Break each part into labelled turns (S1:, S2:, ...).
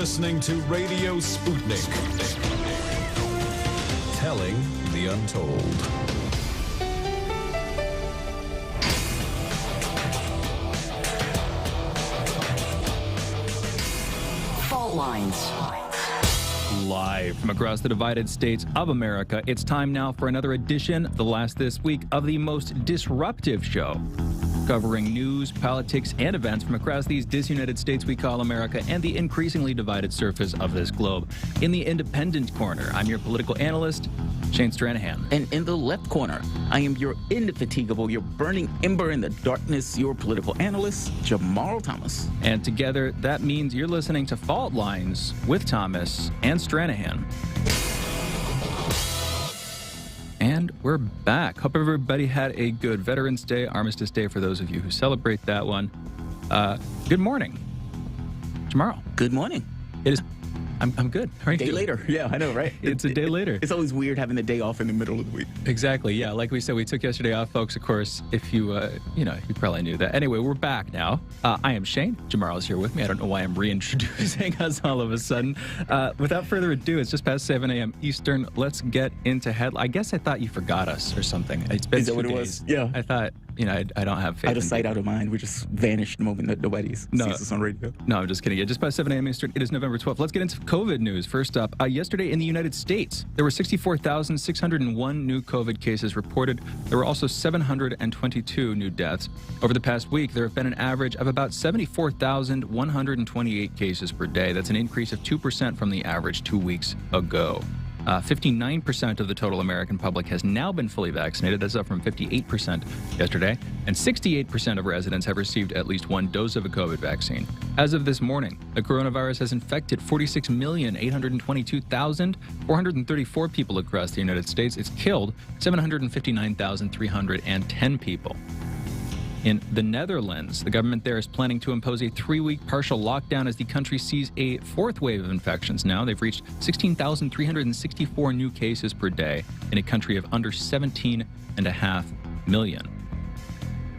S1: listening to Radio Sputnik. Telling the untold.
S2: Fault Lines.
S3: Live from across the divided states of America, it's time now for another edition, the last this week, of the most disruptive show, covering news, politics, and events from across these disunited states we call America and the increasingly divided surface of this globe. In the Independent Corner, I'm your political analyst, Shane Stranahan.
S4: And in the left corner, I am your indefatigable, your burning ember in the darkness, your political analyst, Jamarl Thomas.
S3: And together, that means you're listening to Fault Lines with Thomas and Stranahan. And we're back. Hope everybody had a good Veterans Day, Armistice Day for those of you who celebrate that one. Good morning, Jamarl.
S4: Good morning.
S3: It is. I'm good. How are you
S4: Day
S3: doing?
S4: later. Yeah, I know, right?
S3: It's a day later.
S4: It's always weird having the day off in the middle of the week.
S3: Exactly. Yeah. Like we said, we took yesterday off, folks. Of course, if you, you probably knew that. Anyway, we're back now. I am Shane. Jamarl is here with me. I don't know why I'm reintroducing us all of a sudden. Without further ado, it's just past 7 a.m. Eastern. Let's get into I guess I thought you forgot us or something. It's been 2 days.
S4: Is that what it was? Yeah.
S3: I thought, I don't have faith.
S4: Out of sight, out of mind. We just vanished the moment that nobody sees us on radio.
S3: No, I'm just kidding. Yeah, just past 7 a.m. Eastern. It is November 12th. Let's get into COVID news. First up, yesterday in the United States, there were 64,601 new COVID cases reported. There were also 722 new deaths. Over the past week, there have been an average of about 74,128 cases per day. That's an increase of 2% from the average 2 weeks ago. 59% of the total American public has now been fully vaccinated. That's up from 58% yesterday. And 68% of residents have received at least one dose of a COVID vaccine. As of this morning, the coronavirus has infected 46,822,434 people across the United States. It's killed 759,310 people. In the Netherlands, the government there is planning to impose a 3-week partial lockdown as the country sees a fourth wave of infections now. They've reached 16,364 new cases per day in a country of under 17.5 million.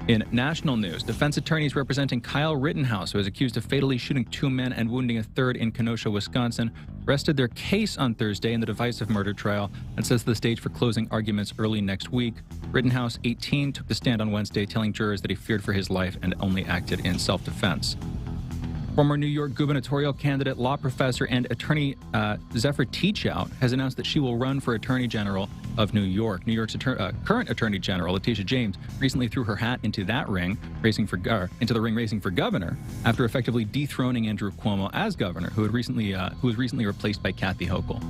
S3: In national news, defense attorneys representing Kyle Rittenhouse, who is accused of fatally shooting 2 men and wounding a third in Kenosha, Wisconsin, rested their case on Thursday in the divisive murder trial and sets the stage for closing arguments early next week. Rittenhouse, 18, took the stand on Wednesday, telling jurors that he feared for his life and only acted in self-defense. Former New York gubernatorial candidate, law professor, and attorney Zephyr Teachout has announced that she will run for Attorney General of New York. New York's current Attorney General, Letitia James, recently threw her hat into the ring racing for governor after effectively dethroning Andrew Cuomo as governor, who was recently replaced by Kathy Hochul.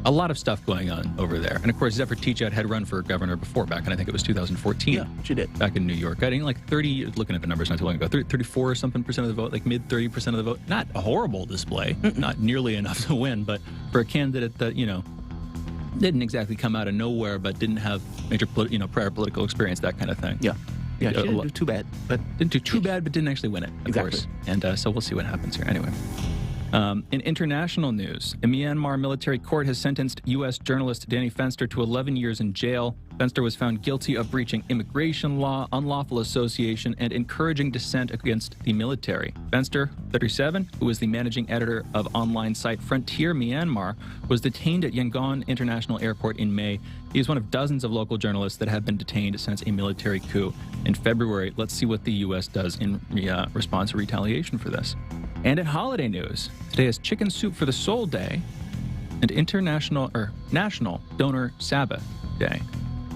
S3: A lot of stuff going on over there. And of course, Zephyr Teachout had run for governor before, back in, I think it was 2014.
S4: Yeah, she did.
S3: Back in New York. I think like 30, looking at the numbers not too long ago, 34 or something percent of the vote, like mid 30% of the vote. Not a horrible display, not nearly enough to win, but for a candidate that, didn't exactly come out of nowhere, but didn't have major, prior political experience, that kind of thing.
S4: Yeah. Yeah, she didn't do too bad.
S3: Didn't do too bad, but didn't actually win it, of course. And so we'll see what happens here. Anyway. In international news, a Myanmar military court has sentenced U.S. journalist Danny Fenster to 11 years in jail. Fenster was found guilty of breaching immigration law, unlawful association, and encouraging dissent against the military. Fenster, 37, who was the managing editor of online site Frontier Myanmar, was detained at Yangon International Airport in May. He is one of dozens of local journalists that have been detained since a military coup in February. Let's see what the U.S. does in response or retaliation for this. And in holiday news, today is Chicken Soup for the Soul Day and National Donor Sabbath Day.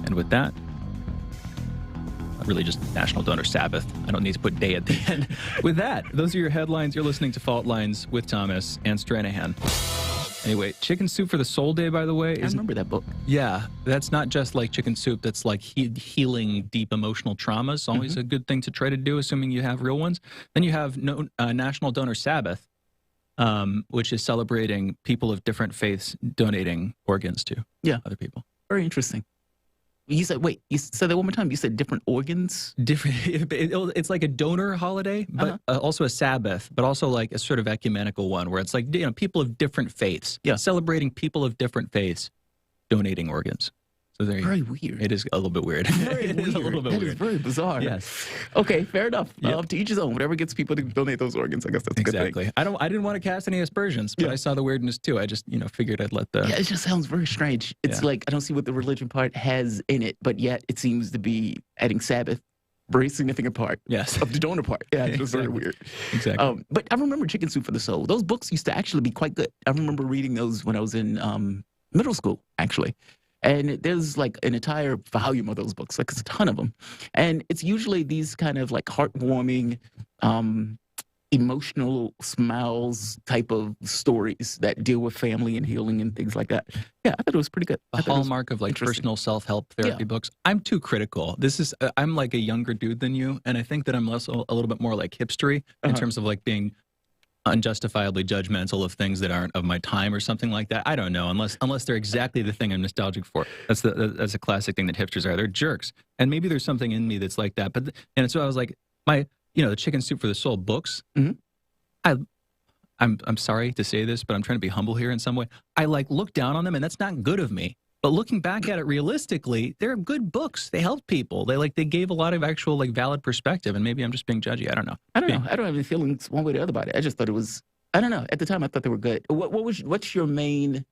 S3: And with that, really just National Donor Sabbath. I don't need to put day at the end. With that, those are your headlines. You're listening to Fault Lines with Thomas and Stranahan. Anyway, Chicken Soup for the Soul Day, by the way.
S4: I remember that book.
S3: Yeah, that's not just like chicken soup. That's like healing deep emotional traumas. Always a good thing to try to do, assuming you have real ones. Then you have National Donor Sabbath, which is celebrating people of different faiths donating organs to other people.
S4: Very interesting. You said that one more time. You said different organs?
S3: It's like a donor holiday, but also a Sabbath, but also like a sort of ecumenical one where it's like, people of different faiths. Yeah. Celebrating people of different faiths donating organs. So there you
S4: Very
S3: go.
S4: weird.
S3: It is a little bit weird.
S4: Very
S3: It
S4: weird.
S3: is a little bit
S4: That is
S3: weird.
S4: very bizarre.
S3: Yes.
S4: Okay, fair enough.
S3: Yep.
S4: To each his own. Whatever gets people to donate those organs, I guess that's a good thing.
S3: Exactly. I didn't want to cast any aspersions, but
S4: Yeah.
S3: I saw the weirdness too. I just, figured I'd let the.
S4: Yeah, it just sounds very strange. It's
S3: Yeah.
S4: like I don't see what the religion part has in it, but yet it seems to be adding Sabbath, very significant part
S3: Yes.
S4: of the donor part. Yeah, it's just very
S3: Exactly.
S4: weird.
S3: Exactly.
S4: But I remember Chicken Soup for the Soul. Those books used to actually be quite good. I remember reading those when I was in middle school, actually. And there's like an entire volume of those books, like it's a ton of them. And it's usually these kind of like heartwarming, emotional smiles type of stories that deal with family and healing and things like that. Yeah, I thought it was pretty good.
S3: A
S4: I thought it was
S3: hallmark of like
S4: interesting.
S3: personal self-help therapy
S4: Yeah.
S3: books. I'm too critical. I'm like a younger dude than you, and I think that I'm a little bit more like hipstery in
S4: Uh-huh.
S3: terms of like being unjustifiably judgmental of things that aren't of my time or something like that. I don't know, unless they're exactly the thing I'm nostalgic for. That's a classic thing that hipsters are. They're jerks, and maybe there's something in me that's like that. And so I was like, the Chicken Soup for the Soul books.
S4: Mhm.
S3: I'm sorry to say this, but I'm trying to be humble here in some way. I like look down on them, and that's not good of me. But looking back at it realistically, they're good books. They help people. They gave a lot of actual like valid perspective, and maybe I'm just being judgy. I don't know.
S4: I don't know. I don't have any feelings one way or the other about it. I just thought it was, I don't know. At the time, I thought they were good. What's your main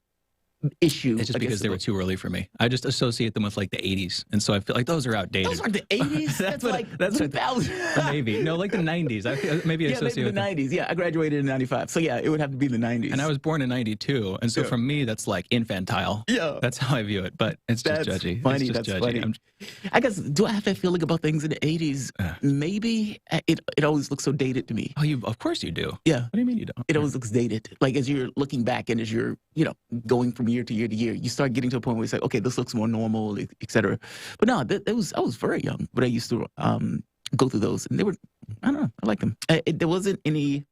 S4: issue?
S3: It's just
S4: against
S3: because
S4: the
S3: they were
S4: book?
S3: too early for me. I just associate them with like the 80s, and so I feel like those are outdated.
S4: Those aren't the 80s. That's
S3: what-
S4: like
S3: that's what-
S4: 2000.
S3: Or maybe no, like the 90s. Maybe I
S4: Yeah,
S3: associate
S4: maybe
S3: with
S4: the
S3: them.
S4: 90s. Yeah, I graduated in 95. So, yeah, it would have to be the 90s.
S3: And I was born in 92, and so
S4: Yeah.
S3: for me, that's like infantile.
S4: Yeah.
S3: That's how I view it. But it's just
S4: That's
S3: judgy.
S4: funny,
S3: It's just
S4: that's
S3: judgy.
S4: funny.
S3: I'm-
S4: I guess, do I have that feeling about things in the 80s? Maybe. It always looks so dated to me.
S3: of course you do.
S4: Yeah.
S3: What do you mean you don't?
S4: It always looks dated. Like as you're looking back and as you're, going from year to year to year, you start getting to a point where it's like, okay, this looks more normal, et cetera. But no, I was very young, but I used to go through those, and they were, I don't know, I like them. There wasn't any.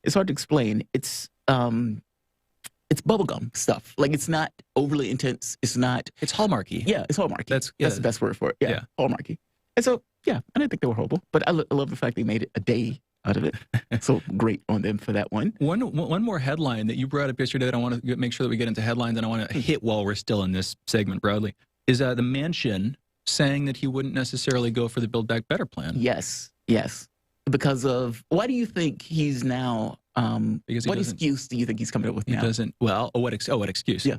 S4: It's hard to explain. It's bubblegum stuff. Like it's not overly intense. It's not.
S3: It's hallmarky.
S4: Yeah, it's hallmarky.
S3: That's-
S4: That's the best word for it. Yeah,
S3: Yeah.
S4: hallmarky. And so, yeah, I didn't think they were horrible, but I love the fact they made it a day out of it. So great on them for that one.
S3: One more headline that you brought up yesterday that I want to make sure that we get into headlines, and I want to hit while we're still in this segment broadly, is the Manchin saying that he wouldn't necessarily go for the Build Back Better plan.
S4: Yes. Because of, why do you think he's now,
S3: Because he
S4: what
S3: doesn't-
S4: excuse do you think he's coming up with
S3: He
S4: now?
S3: doesn't. Well, what excuse?
S4: Yeah.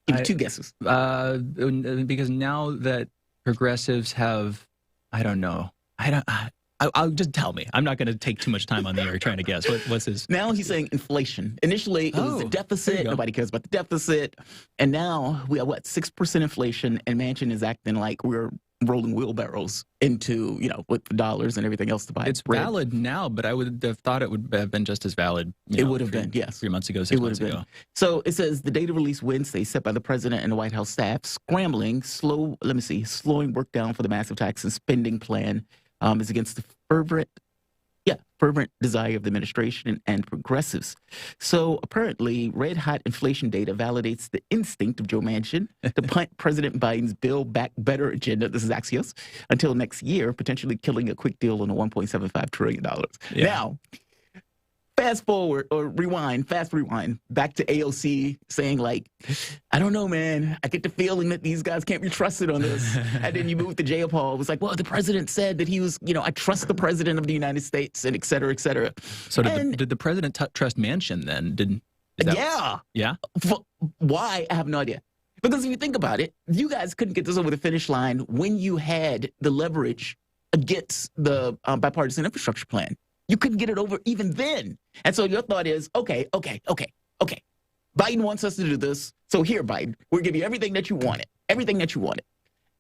S4: Give me
S3: I-
S4: two guesses.
S3: Because now that progressives have, I don't know. I'll just tell me. I'm not going to take too much time on the air trying to guess. What's his?
S4: Now he's saying inflation. Initially, it was
S3: Oh,
S4: the
S3: there
S4: deficit.
S3: you go.
S4: Nobody cares about the deficit. And now we have, 6% inflation, and Manchin is acting like we're rolling wheelbarrows into, with dollars and everything else to buy
S3: It's
S4: bread.
S3: valid now, but I would have thought it would have been just as valid.
S4: It would have been, yes.
S3: 3 months ago,
S4: It
S3: 6
S4: would
S3: months
S4: have
S3: ago.
S4: been. So it says the data release Wednesday set by the president and the White House staff, slowing work down for the massive tax and spending plan is against the fervent desire of the administration and progressives. So apparently, red hot inflation data validates the instinct of Joe Manchin to punt President Biden's Build Back Better agenda, this is Axios, until next year, potentially killing a quick deal on the $1.75 trillion.
S3: Yeah.
S4: Now, fast rewind back to AOC saying like, I don't know, man. I get the feeling that these guys can't be trusted on this. And then you move to Jay Paul. It was like, well, the president said that he was, I trust the president of the United States and et cetera, et cetera.
S3: So
S4: And-
S3: did the president trust Manchin then?
S4: Yeah.
S3: Yeah.
S4: Why? I have no idea. Because if you think about it, you guys couldn't get this over the finish line when you had the leverage against the bipartisan infrastructure plan. You couldn't get it over even then. And so your thought is, okay. Biden wants us to do this. So here, Biden, we'll give you everything that you wanted.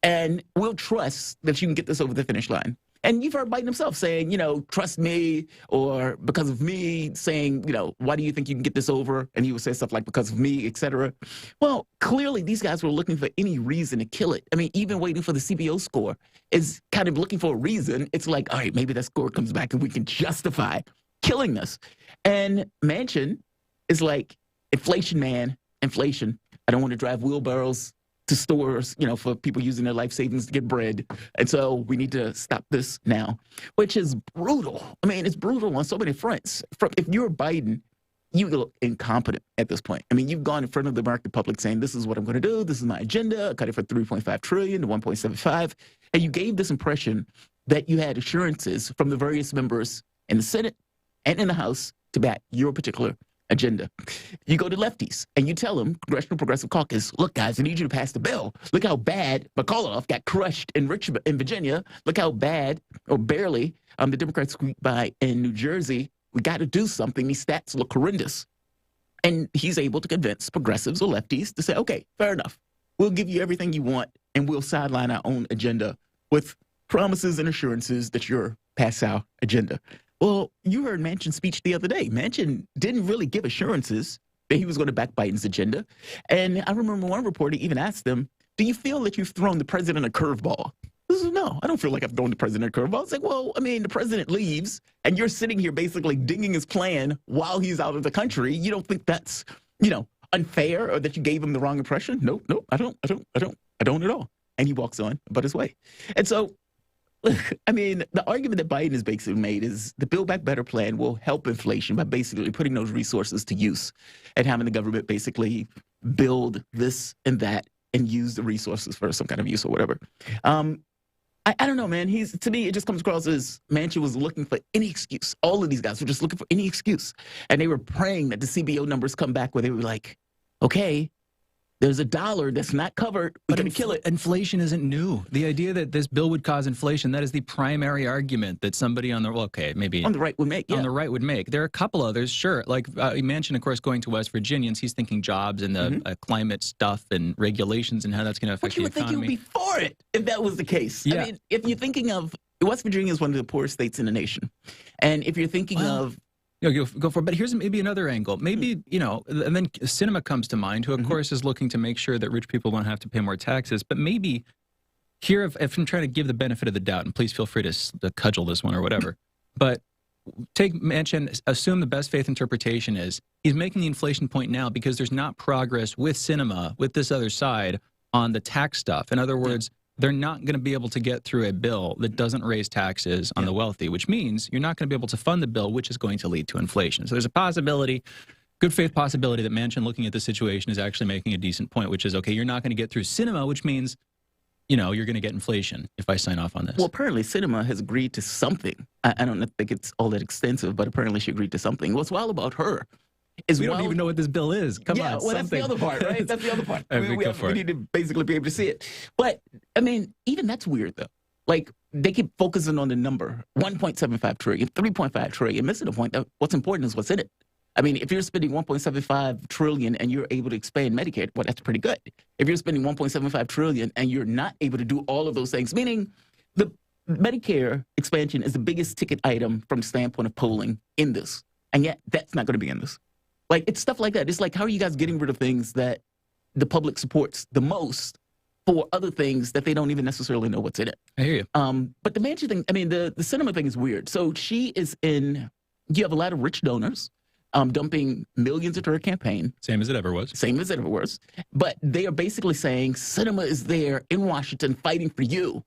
S4: And we'll trust that you can get this over the finish line. And you've heard Biden himself saying, trust me, or because of me, saying, why do you think you can get this over? And he would say stuff like, because of me, et cetera. Well, clearly these guys were looking for any reason to kill it. I mean, even waiting for the CBO score is kind of looking for a reason. It's like, all right, maybe that score comes back and we can justify killing this. And Manchin is like, inflation, man, inflation. I don't want to drive wheelbarrows to stores, for people using their life savings to get bread. And so we need to stop this now, which is brutal. I mean, it's brutal on so many fronts. If you're Biden, you look incompetent at this point. I mean, you've gone in front of the American public saying, this is what I'm going to do. This is my agenda. I cut it from 3.5 trillion to 1.75. And you gave this impression that you had assurances from the various members in the Senate and in the House to back your particular agenda. You go to lefties and you tell them, Congressional Progressive Caucus, look, guys, I need you to pass the bill. Look how bad McAuliffe got crushed in Richmond, in Virginia. Look how bad, or barely, the Democrats squeaked by in New Jersey. We got to do something. These stats look horrendous. And he's able to convince progressives or lefties to say, okay, fair enough. We'll give you everything you want, and we'll sideline our own agenda with promises and assurances that you're pass our agenda. Well, you heard Manchin's speech the other day. Manchin didn't really give assurances that he was going to back Biden's agenda. And I remember one reporter even asked him, do you feel that you've thrown the president a curveball? He said, no, I don't feel like I've thrown the president a curveball. It's like, well, I mean, the president leaves and you're sitting here basically dinging his plan while he's out of the country. You don't think that's, unfair, or that you gave him the wrong impression? Nope, I don't at all. And he walks on about his way. And so, I mean, the argument that Biden has basically made is the Build Back Better plan will help inflation by basically putting those resources to use and having the government basically build this and that and use the resources for some kind of use or whatever. I don't know, man. To me, it just comes across as Manchin was looking for any excuse. All of these guys were just looking for any excuse. And they were praying that the CBO numbers come back where they were like, okay, there's $1 that's not covered. We're going to kill it.
S3: Inflation isn't new. The idea that this bill would cause inflation, that is the primary argument that somebody on the right would make. Yeah. On the right would make. There are a couple others, sure. Like Manchin, of course, going to West Virginians, he's thinking jobs and the climate stuff and regulations and how that's going to affect the economy.
S4: But you would think you would be for it if that was the case.
S3: Yeah.
S4: I mean, if you're thinking of West Virginia is one of the poorest states in the nation. And if you're thinking of
S3: go for it. But here's maybe another angle. Maybe, and then Cinema comes to mind, who, of course, is looking to make sure that rich people don't have to pay more taxes. But maybe here, if I'm trying to give the benefit of the doubt, and please feel free to cudgel this one or whatever, but take Manchin, assume the best faith interpretation is he's making the inflation point now because there's not progress with Cinema, with this other side, on the tax stuff. In other words, they're not going to be able to get through a bill that doesn't raise taxes on the wealthy, which means you're not going to be able to fund the bill, which is going to lead to inflation. So there's a possibility, good faith possibility, that Manchin, looking at the situation, is actually making a decent point, which is, okay, you're not going to get through Cinema, which means, you're going to get inflation if I sign off on this.
S4: Well, apparently Cinema has agreed to something. I don't think it's all that extensive, but apparently she agreed to something. What's wild about her is
S3: we don't even know what this bill is. Come on,
S4: well, that's the other part, right? That's the other part. We need to basically be able to see it. But, I mean, even that's weird, though. Like, they keep focusing on the number, 1.75 trillion, 3.5 trillion, missing the point that what's important is what's in it. I mean, if you're spending 1.75 trillion and you're able to expand Medicaid, well, that's pretty good. If you're spending 1.75 trillion and you're not able to do all of those things, meaning the Medicare expansion is the biggest ticket item from the standpoint of polling in this, and yet that's not going to be in this. Like, it's stuff like that. It's like, how are you guys getting rid of things that the public supports the most for other things that they don't even necessarily know what's in it?
S3: I hear you.
S4: But the Manchin thing, I mean, the Cinema thing is weird. So she is you have a lot of rich donors dumping millions into her campaign.
S3: Same as it ever was.
S4: But they are basically saying Cinema is there in Washington fighting for you.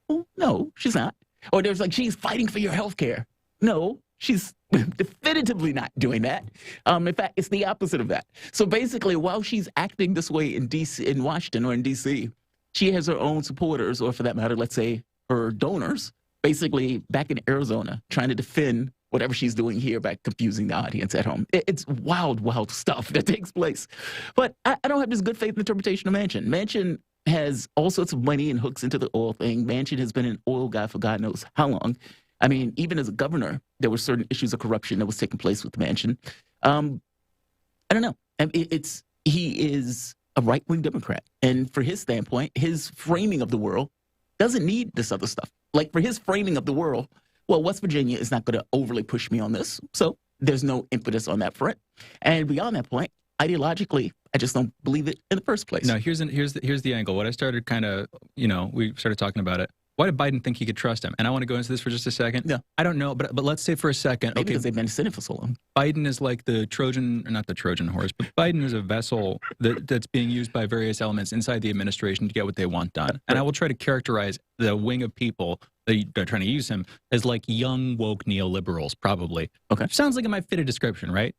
S4: Well, no, she's not. Or there's like, she's fighting for your health care. No, she's definitively not doing that. In fact, it's the opposite of that. So basically, while she's acting this way in Washington or in DC, she has her own supporters, or for that matter, let's say her donors, basically back in Arizona, trying to defend whatever she's doing here by confusing the audience at home. It's wild, wild stuff that takes place. But I don't have this good faith interpretation of Manchin. Manchin has all sorts of money and hooks into the oil thing. Manchin has been an oil guy for God knows how long. I mean, even as a governor, there were certain issues of corruption that was taking place with Manchin. I don't know. He is a right-wing Democrat. And for his standpoint, his framing of the world doesn't need this other stuff. Like, for his framing of the world, well, West Virginia is not going to overly push me on this. So there's no impetus on that front. And beyond that point, ideologically, I just don't believe it in the first place.
S3: Now, here's the angle. What I started we started talking about it. Why did Biden think he could trust him? And I want to go into this for just a second.
S4: Yeah.
S3: I don't know, but let's say for a second.
S4: Maybe because they've been in the Senate for so long.
S3: Biden is like not the Trojan horse, but Biden is a vessel that's being used by various elements inside the administration to get what they want done. And I will try to characterize the wing of people that are trying to use him as like young, woke neoliberals, probably.
S4: Okay.
S3: Sounds like it might fit a description, right?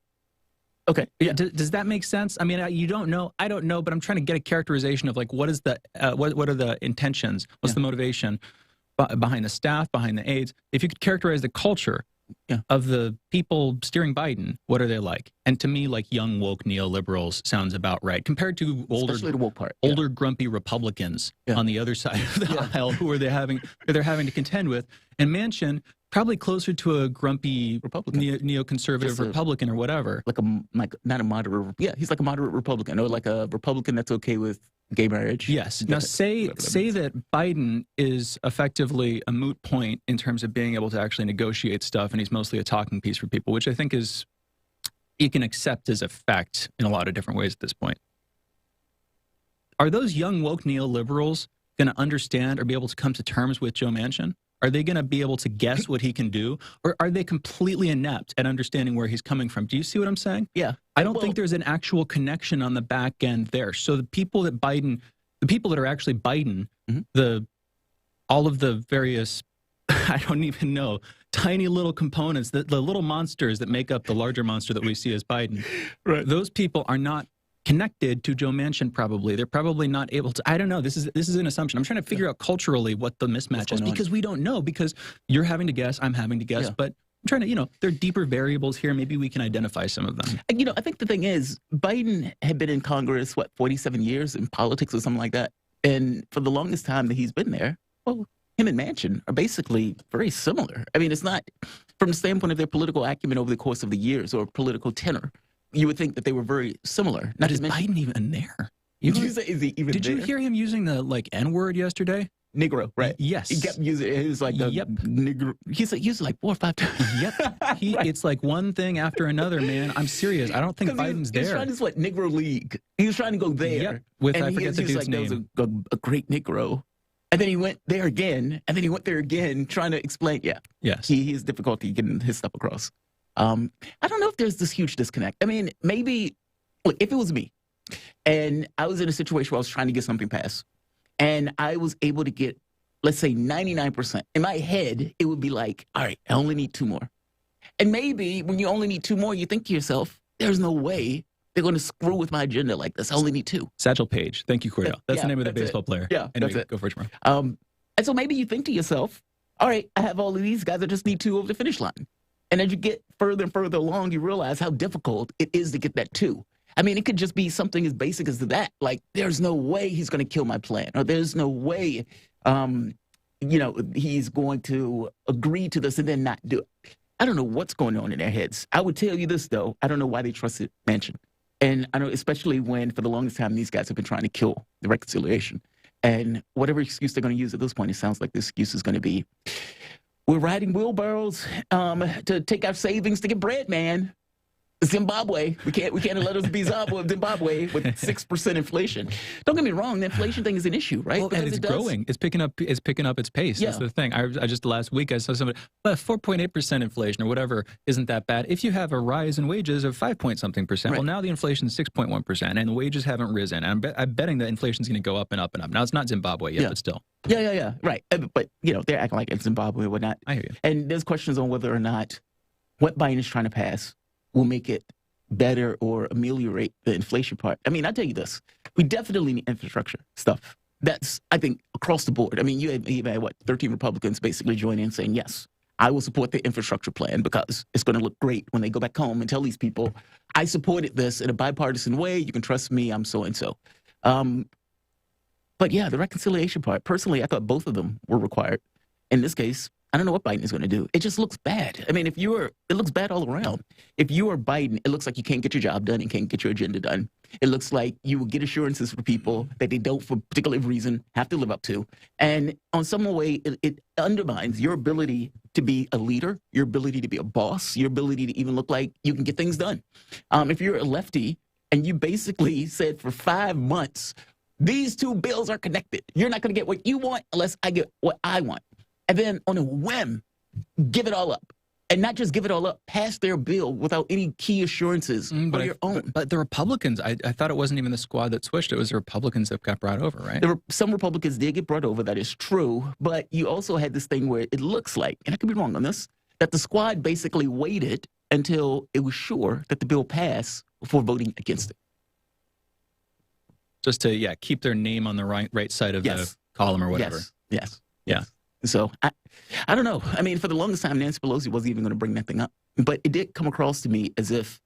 S4: Okay. Yeah.
S3: Does that make sense? I mean, you don't know. I don't know, but I'm trying to get a characterization of like what is the what are the intentions? What's the motivation behind the staff, behind the aides? If you could characterize the culture of the people steering Biden, what are they like? And to me, like young woke neoliberals sounds about right compared to
S4: Especially the woke part.
S3: older grumpy Republicans on the other side of the aisle who they're having to contend with. And Manchin, probably closer to a grumpy
S4: Republican,
S3: neoconservative Republican or whatever.
S4: Like not a moderate. Yeah, he's like a moderate Republican, or like a Republican that's okay with gay marriage.
S3: Yes. Now say that Biden is effectively a moot point in terms of being able to actually negotiate stuff, and he's mostly a talking piece for people, which I think is you can accept as a fact in a lot of different ways at this point. Are those young woke neoliberals going to understand or be able to come to terms with Joe Manchin? Are they going to be able to guess what he can do? Or are they completely inept at understanding where he's coming from? Do you see what I'm saying?
S4: Yeah.
S3: I don't think there's an actual connection on the back end there. So the people that are actually Biden, all of the various, I don't even know, tiny little components, the little monsters that make up the larger monster that we see as Biden, those people are not connected to Joe Manchin probably. They're probably not able to, I don't know, this is an assumption. I'm trying to figure out culturally what the mismatch is because we don't know, because you're having to guess, I'm having to guess, but I'm trying to, there are deeper variables here. Maybe we can identify some of them.
S4: I think the thing is, Biden had been in Congress, 47 years in politics or something like that. And for the longest time that he's been there, well, him and Manchin are basically very similar. I mean, it's not from the standpoint of their political acumen over the course of the years or political tenor. You would think that they were very similar.
S3: Not is Biden even there?
S4: Did you say, is he even
S3: Did
S4: there?
S3: you hear him using the N-word yesterday?
S4: Negro, right?
S3: Yes.
S4: He kept using it. He was like, Negro. He used it like 4 or 5 times.
S3: Yep. It's like one thing after another, man. I'm serious. I don't think Biden's there.
S4: He was trying to Negro League. He was trying to go there.
S3: Yep. With, I forget the dude's name.
S4: There was a great Negro. And then he went there again. And then he went there again trying to explain. Yeah.
S3: Yes.
S4: He has difficulty getting his stuff across. I don't know if there's this huge disconnect. I mean, maybe, look, if it was me and I was in a situation where I was trying to get something passed and I was able to get, let's say 99%, in my head, it would be like, all right, I only need 2 more. And maybe when you only need 2 more, you think to yourself, there's no way they're going to screw with my agenda like this. I only need 2.
S3: Satchel Paige. Thank you, Cordell. That's the name of the baseball player.
S4: Yeah,
S3: anyway,
S4: that's it.
S3: Go for it, Jamarl.
S4: And so maybe you think to yourself, all right, I have all of these guys. I just need 2 over the finish line. And as you get further and further along, you realize how difficult it is to get that 2. I mean, it could just be something as basic as that. Like, there's no way he's going to kill my plan, or there's no way, he's going to agree to this and then not do it. I don't know what's going on in their heads. I would tell you this, though. I don't know why they trusted Manchin. And I know, especially when, for the longest time, these guys have been trying to kill the reconciliation. And whatever excuse they're going to use at this point, it sounds like the excuse is going to be, we're riding wheelbarrows to take our savings to get bread, man. Zimbabwe. We can't let us be Zimbabwe with 6% inflation. Don't get me wrong, the inflation thing is an issue, right?
S3: Well, and it's growing. It's picking up its pace.
S4: Yeah.
S3: That's the thing. I just last week I saw somebody, 4.8% inflation or whatever isn't that bad. If you have a rise in wages of 5-point-something percent, well, now the inflation is 6.1% and the wages haven't risen. And I'm betting that inflation is going to go up and up and up. Now it's not Zimbabwe yet, but still.
S4: Yeah. Right. But they're acting like it's Zimbabwe or whatnot.
S3: I hear you.
S4: And there's questions on whether or not what Biden is trying to pass will make it better or ameliorate the inflation part. I mean, I tell you this, we definitely need infrastructure stuff. That's, I think, across the board. I mean, you had 13 Republicans basically joining in saying, yes, I will support the infrastructure plan because it's going to look great when they go back home and tell these people, I supported this in a bipartisan way. You can trust me. I'm so-and-so. But yeah, the reconciliation part, personally, I thought both of them were required. In this case, I don't know what Biden is going to do. It just looks bad. I mean, it looks bad all around. If you are Biden, it looks like you can't get your job done and can't get your agenda done. It looks like you will get assurances for people that they don't, for a particular reason, have to live up to. And on some way, it undermines your ability to be a leader, your ability to be a boss, your ability to even look like you can get things done. If you're a lefty and you basically said for 5 months, these 2 bills are connected. You're not going to get what you want unless I get what I want. And then on a whim, give it all up. And not just give it all up, pass their bill without any key assurances on your own.
S3: But the Republicans, I thought it wasn't even the squad that switched. It was the Republicans that got brought over, right?
S4: Some Republicans did get brought over. That is true. But you also had this thing where it looks like, and I could be wrong on this, that the squad basically waited until it was sure that the bill passed before voting against it.
S3: Just to, keep their name on the right side of the column or whatever.
S4: Yes.
S3: Yeah.
S4: So I don't know. I mean, for the longest time, Nancy Pelosi wasn't even going to bring that thing up. But it did come across to me as if,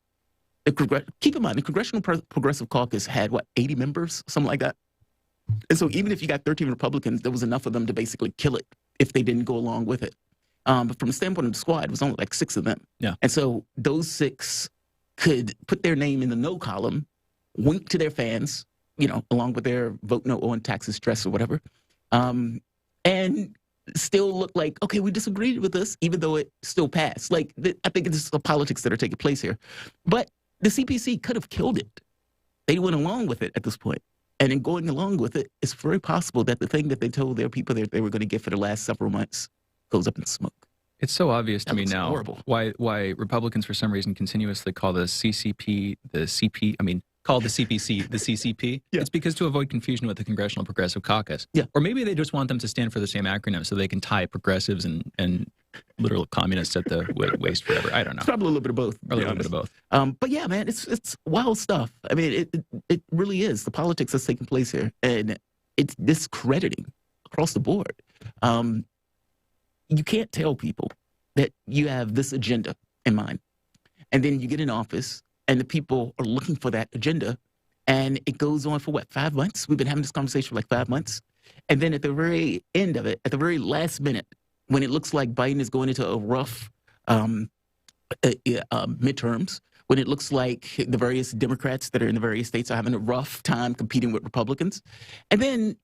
S4: keep in mind, the Congressional Progressive Caucus had, 80 members, something like that. And so even if you got 13 Republicans, there was enough of them to basically kill it if they didn't go along with it. But from the standpoint of the squad, it was only like 6 of them.
S3: Yeah.
S4: And so those 6 could put their name in the no column, wink to their fans, along with their vote no on taxes, stress, or whatever, and still look like, okay, we disagreed with this, even though it still passed. I think it's the politics that are taking place here. But the CPC could have killed it. They went along with it at this point. And in going along with it, it's very possible that the thing that they told their people that they were going to get for the last several months goes up in smoke.
S3: It's so obvious to me now
S4: horrible.
S3: why Republicans, for some reason, continuously call the CCP call the CPC the CCP.
S4: Yeah.
S3: It's because to avoid confusion with the Congressional Progressive Caucus.
S4: Yeah.
S3: Or maybe they just want them to stand for the same acronym so they can tie progressives and literal communists at the waist forever. I don't know.
S4: It's probably a little bit of both.
S3: A little bit of both.
S4: But yeah, man, it's wild stuff. I mean, it really is the politics that's taking place here, and it's discrediting across the board. You can't tell people that you have this agenda in mind, and then you get in office, and the people are looking for that agenda, and it goes on for 5 months? We've been having this conversation for 5 months, and then at the very end of it, at the very last minute, when it looks like Biden is going into a rough midterms, when it looks like the various Democrats that are in the various states are having a rough time competing with Republicans. And then,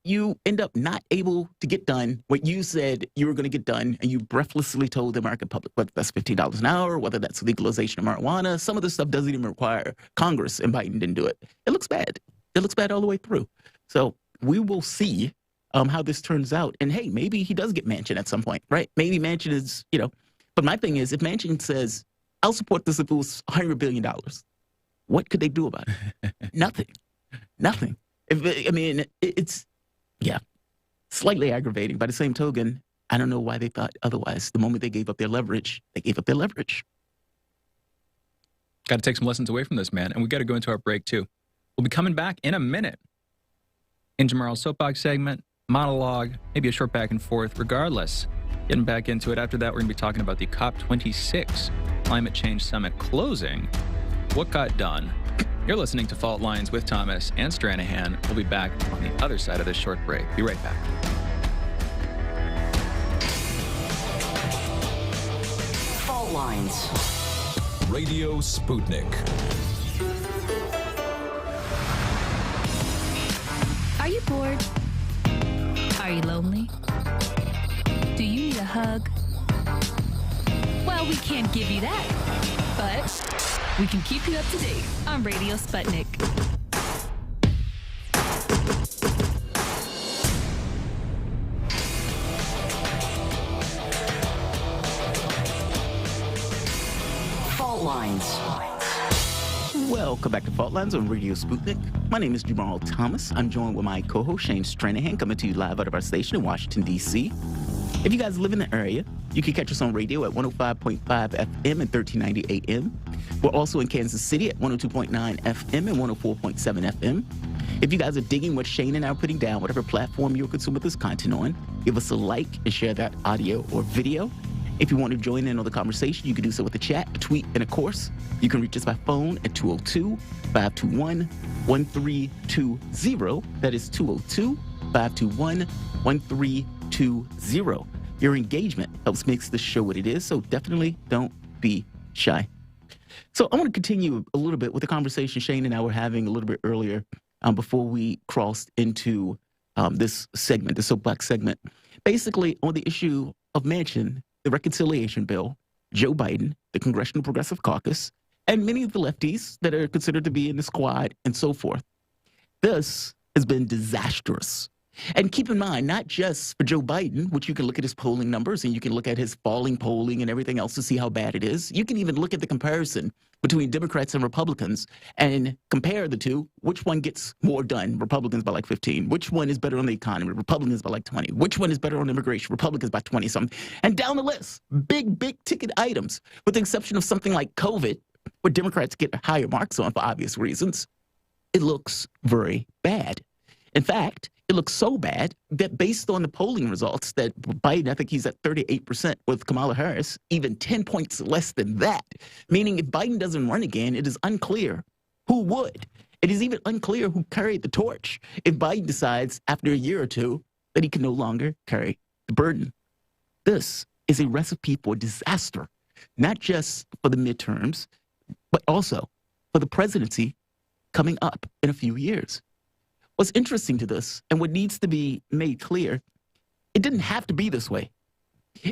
S4: you end up not able to get done what you said you were going to get done, and you breathlessly told the American public, whether that's $15 an hour, whether that's legalization of marijuana. Some of this stuff doesn't even require Congress, and Biden didn't do it. It looks bad. It looks bad all the way through. So we will see how this turns out. And hey, maybe he does get Manchin at some point, right? Maybe Manchin is, but my thing is, if Manchin says, I'll support this if it was $100 billion, what could they do about it? Nothing. It's slightly aggravating. By the same token, I don't know why they thought otherwise. The moment they gave up their leverage, they gave up their leverage.
S3: Got to take some lessons away from this, man. And we got to go into our break, too. We'll be coming back in a minute. In Jamarl's soapbox segment, monologue, maybe a short back and forth. Regardless, getting back into it. After that, we're going to be talking about the COP26 Climate Change Summit closing. What got done? You're listening to Fault Lines with Thomas and Stranahan. We'll be back on the other side of this short break. Be right back.
S2: Fault Lines.
S1: Radio Sputnik.
S5: Are you bored? Are you lonely? Do you need a hug? Well, we can't give you that, but we can keep you up to date on Radio Sputnik.
S2: Fault Lines.
S4: Welcome back to Fault Lines on Radio Sputnik. My name is Jamarl Thomas. I'm joined with my co-host Shane Stranahan, coming to you live out of our station in Washington, D.C. If you guys live in the area, you can catch us on radio at 105.5 FM and 1390 AM. We're also in Kansas City at 102.9 FM and 104.7 FM. If you guys are digging what Shane and I are putting down, whatever platform you're consuming this content on, give us a like and share that audio or video. If you want to join in on the conversation, you can do so with a chat, a tweet, and of course, you can reach us by phone at 202-521-1320. That is 202-521-1320. Your engagement helps make this show what it is, so definitely don't be shy. So I want to continue a little bit with the conversation Shane and I were having a little bit earlier before we crossed into this segment, the soapbox segment. Basically, on the issue of Manchin, the reconciliation bill, Joe Biden, the Congressional Progressive Caucus, and many of the lefties that are considered to be in the squad and so forth. This has been disastrous. And keep in mind, not just for Joe Biden, which you can look at his polling numbers and you can look at his falling polling and everything else to see how bad it is. You can even look at the comparison between Democrats and Republicans and compare the two. Which one gets more done? Republicans by 15. Which one is better on the economy? Republicans by 20. Which one is better on immigration? Republicans by 20 something. And down the list, big ticket items, with the exception of something like COVID, where Democrats get higher marks on for obvious reasons, it looks very bad. In fact, it looks so bad that based on the polling results that Biden, I think he's at 38% with Kamala Harris, even 10 points less than that, meaning if Biden doesn't run again, it is unclear who would. It is even unclear who carried the torch if Biden decides after a year or two that he can no longer carry the burden. This is a recipe for disaster, not just for the midterms, but also for the presidency coming up in a few years. What's interesting to this, and what needs to be made clear, it didn't have to be this way.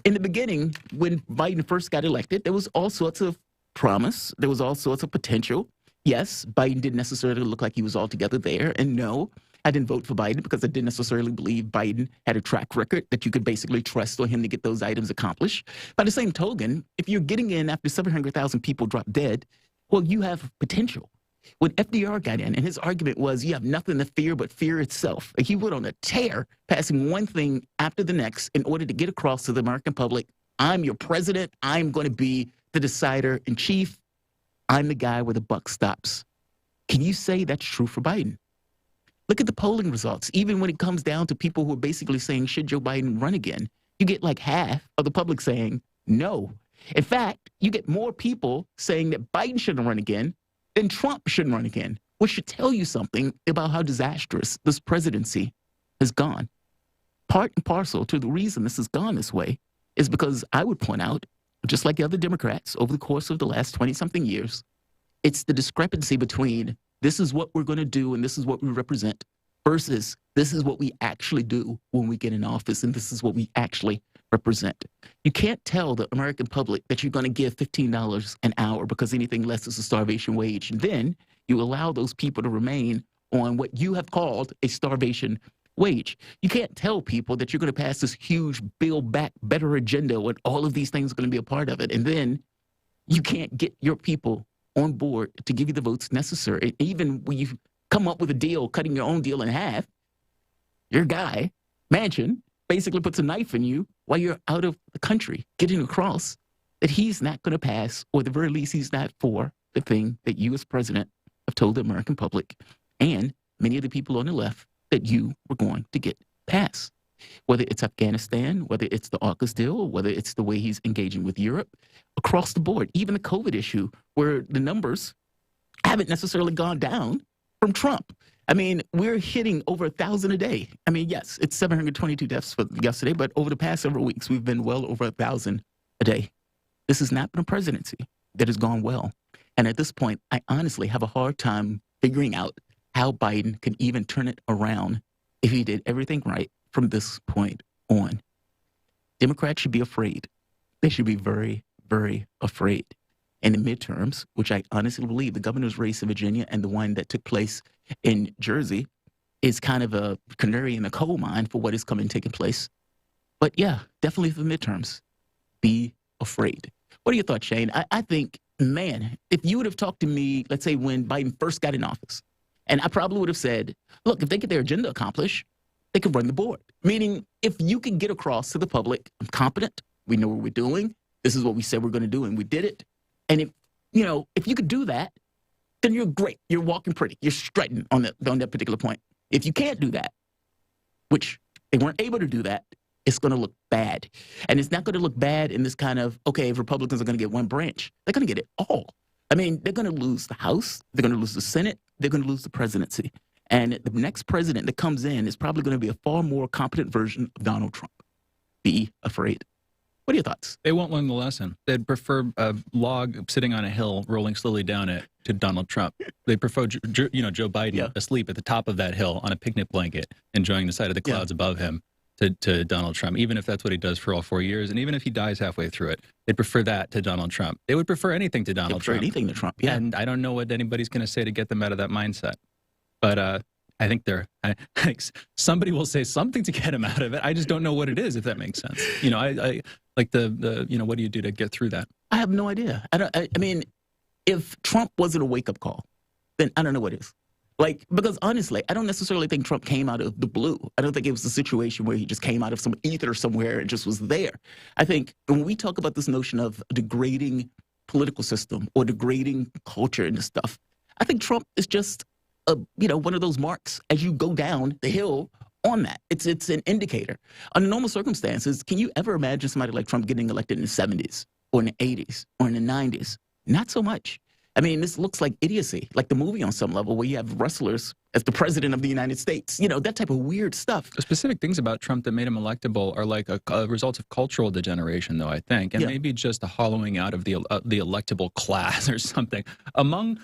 S4: In the beginning, when Biden first got elected, there was all sorts of promise. There was all sorts of potential. Yes, Biden didn't necessarily look like he was altogether there. And no, I didn't vote for Biden because I didn't necessarily believe Biden had a track record that you could basically trust on him to get those items accomplished. By the same token, if you're getting in after 700,000 people drop dead, well, you have potential. When FDR got in, and his argument was, you have nothing to fear but fear itself. He went on a tear, passing one thing after the next in order to get across to the American public, I'm your president. I'm going to be the decider in chief. I'm the guy where the buck stops. Can you say that's true for Biden? Look at the polling results. Even when it comes down to people who are basically saying, should Joe Biden run again? You get like half of the public saying no. In fact, you get more people saying that Biden shouldn't run again then Trump shouldn't run again, which should tell you something about how disastrous this presidency has gone. Part and parcel to the reason this has gone this way is because I would point out, just like the other Democrats over the course of the last 20-something years, it's the discrepancy between this is what we're going to do and this is what we represent versus this is what we actually do when we get in office and this is what we actually represent. You can't tell the American public that you're going to give $15 an hour because anything less is a starvation wage. And then you allow those people to remain on what you have called a starvation wage. You can't tell people that you're going to pass this huge Build Back Better agenda when all of these things are going to be a part of it. And then you can't get your people on board to give you the votes necessary. And even when you come up with a deal, cutting your own deal in half, your guy, Manchin, basically puts a knife in you while you're out of the country, getting across that he's not going to pass, or at the very least, he's not for the thing that you as president have told the American public and many of the people on the left that you were going to get passed. Whether it's Afghanistan, whether it's the AUKUS deal, whether it's the way he's engaging with Europe, across the board, even the COVID issue, where the numbers haven't necessarily gone down from Trump. I mean, we're hitting over 1,000 a day. I mean, yes, it's 722 deaths for yesterday, but over the past several weeks, we've been well over 1,000 a day. This has not been a presidency that has gone well. And at this point, I honestly have a hard time figuring out how Biden can even turn it around if he did everything right from this point on. Democrats should be afraid. They should be very, very afraid. In the midterms, which I honestly believe the governor's race in Virginia and the one that took place in Jersey is kind of a canary in the coal mine for what is taking place. But yeah, definitely for the midterms, be afraid. What are your thoughts, Shane? I think, man, if you would have talked to me, let's say when Biden first got in office, and I probably would have said, look, if they get their agenda accomplished, they could run the board. Meaning, if you can get across to the public, I'm competent, we know what we're doing, this is what we said we're going to do, and we did it. And if you could do that, then you're great. You're walking pretty. You're strutting on that particular point. If you can't do that, which they weren't able to do that, it's going to look bad. And it's not going to look bad in this kind of, okay, if Republicans are going to get one branch, they're going to get it all. I mean, they're going to lose the House. They're going to lose the Senate. They're going to lose the presidency. And the next president that comes in is probably going to be a far more competent version of Donald Trump. Be afraid. What are your thoughts?
S3: They won't learn the lesson. They'd prefer a log sitting on a hill, rolling slowly down it, to Donald Trump. They prefer, Joe Biden asleep at the top of that hill on a picnic blanket, enjoying the sight of the clouds above him, to Donald Trump, even if that's what he does for all 4 years, and even if he dies halfway through it. They'd prefer that to Donald Trump. They would prefer anything to Donald Trump.
S4: Anything to Trump, yeah.
S3: And I don't know what anybody's going to say to get them out of that mindset. But I think somebody will say something to get him out of it. I just don't know what it is, if that makes sense. I like what do you do to get through that?
S4: I have no idea. I mean, if Trump wasn't a wake-up call, then I don't know what is. Because honestly, I don't necessarily think Trump came out of the blue. I don't think it was a situation where he just came out of some ether somewhere and just was there. I think when we talk about this notion of degrading political system or degrading culture and this stuff. I think Trump is just one of those marks as you go down the hill on that. It's an indicator. Under normal circumstances, can you ever imagine somebody like Trump getting elected in the 70s or in the 80s or in the 90s? Not so much. I mean, this looks like idiocy, like the movie on some level where you have wrestlers as the president of the United States, that type of weird stuff.
S3: The specific things about Trump that made him electable are like a result of cultural degeneration, though, I think, and maybe just a hollowing out of the electable class or something. Among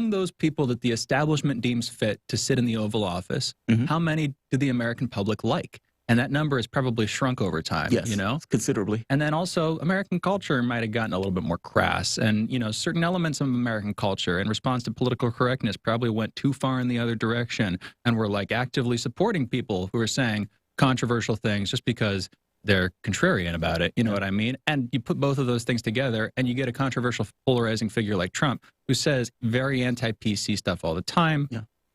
S3: those people that the establishment deems fit to sit in the Oval Office, how many do the American public like? And that number has probably shrunk over time,
S4: yes, considerably.
S3: And then also American culture might have gotten a little bit more crass. And, certain elements of American culture in response to political correctness probably went too far in the other direction and were like actively supporting people who are saying controversial things just because they're contrarian about it. You know what I mean? And you put both of those things together and you get a controversial, polarizing figure like Trump who says very anti-PC stuff all the time,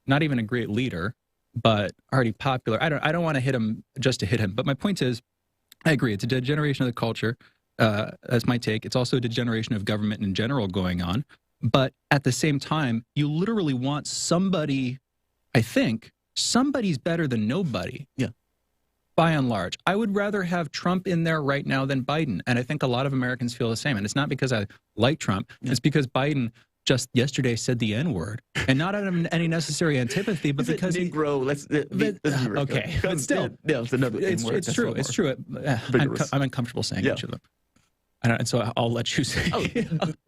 S3: not even a great leader, but already popular. I don't want to hit him just to hit him. But my point is, I agree. It's a degeneration of the culture. That's my take. It's also a degeneration of government in general going on. But at the same time, you literally want somebody, I think, somebody's better than nobody. Yeah. By and large. I would rather have Trump in there right now than Biden. And I think a lot of Americans feel the same. And it's not because I like Trump. It's because Biden just yesterday said the N-word, and not out of any necessary antipathy, but because
S4: Negro.
S3: Okay, but still,
S4: it's another.
S3: It's true. It's true. I'm uncomfortable saying each of them. And so I'll let you say.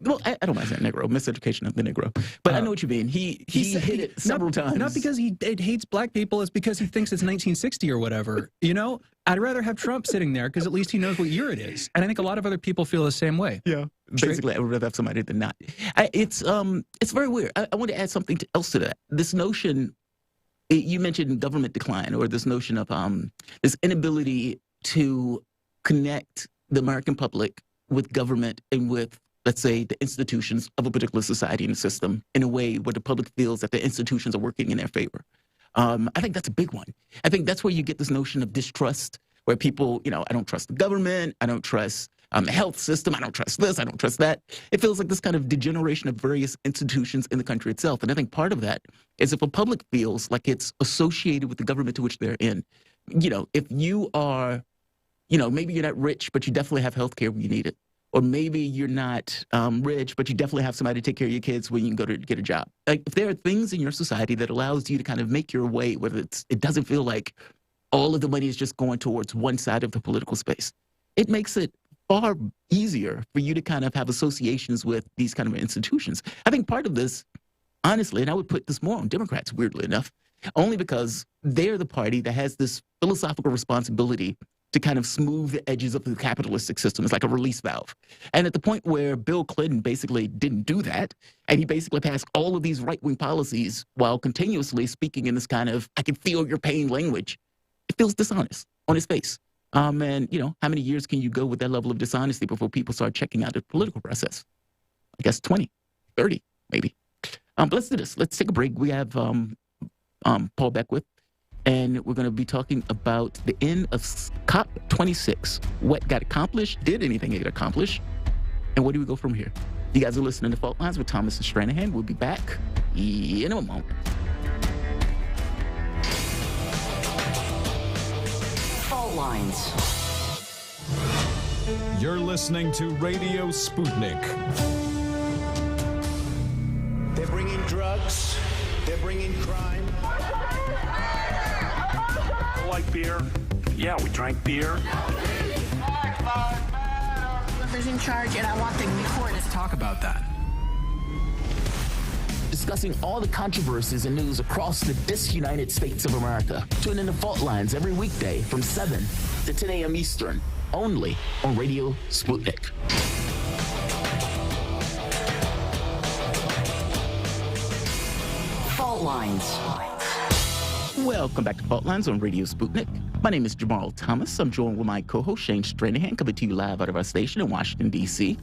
S4: Well, I don't mind saying Negro, miseducation of the Negro, but I know what you mean. He hit it several times.
S3: Not because he hates black people, it's because he thinks it's 1960 or whatever. I'd rather have Trump sitting there because at least he knows what year it is, and I think a lot of other people feel the same way.
S4: Yeah, basically, I would rather have somebody than not. It's very weird. I want to add something else to that. This notion you mentioned government decline, or this notion of this inability to connect the American public with government and with, let's say, the institutions of a particular society and system in a way where the public feels that the institutions are working in their favor. I think that's a big one. I think that's where you get this notion of distrust, where people, I don't trust the government, I don't trust the health system, I don't trust this, I don't trust that. It feels like this kind of degeneration of various institutions in the country itself. And I think part of that is if a public feels like it's associated with the government to which they're in. If you are, maybe you're not rich, but you definitely have health care when you need it. Or maybe you're not rich, but you definitely have somebody to take care of your kids when you can go to get a job. Like, if there are things in your society that allows you to kind of make your way, whether it doesn't feel like all of the money is just going towards one side of the political space, it makes it far easier for you to kind of have associations with these kind of institutions. I think part of this, honestly, and I would put this more on Democrats, weirdly enough, only because they're the party that has this philosophical responsibility to kind of smooth the edges of the capitalistic system. It's like a release valve. And at the point where Bill Clinton basically didn't do that, and he basically passed all of these right-wing policies while continuously speaking in this kind of, I can feel your pain language, it feels dishonest on his face. And, how many years can you go with that level of dishonesty before people start checking out the political process? I guess 20, 30, maybe. But let's do this. Let's take a break. We have Paul Beckwith, and we're going to be talking about the end of COP26. What got accomplished? Did anything get accomplished? And where do we go from here? You guys are listening to Fault Lines with Thomas and Stranahan. We'll be back in a moment.
S2: Fault Lines.
S1: You're listening to Radio Sputnik.
S6: They're bringing drugs. They're bringing crime.
S7: I like beer. Yeah, we drank beer.
S8: Whoever's in charge, and I want the record.
S7: Let's talk about that.
S4: Discussing all the controversies and news across the disunited states of America. Tune in to Fault Lines every weekday from 7 to 10 a.m. Eastern, only on Radio Sputnik.
S2: Fault Lines.
S4: Welcome back to Fault Lines on Radio Sputnik. My name is Jamarl Thomas. I'm joined with my co-host Shane Stranahan, coming to you live out of our station in Washington, D.C.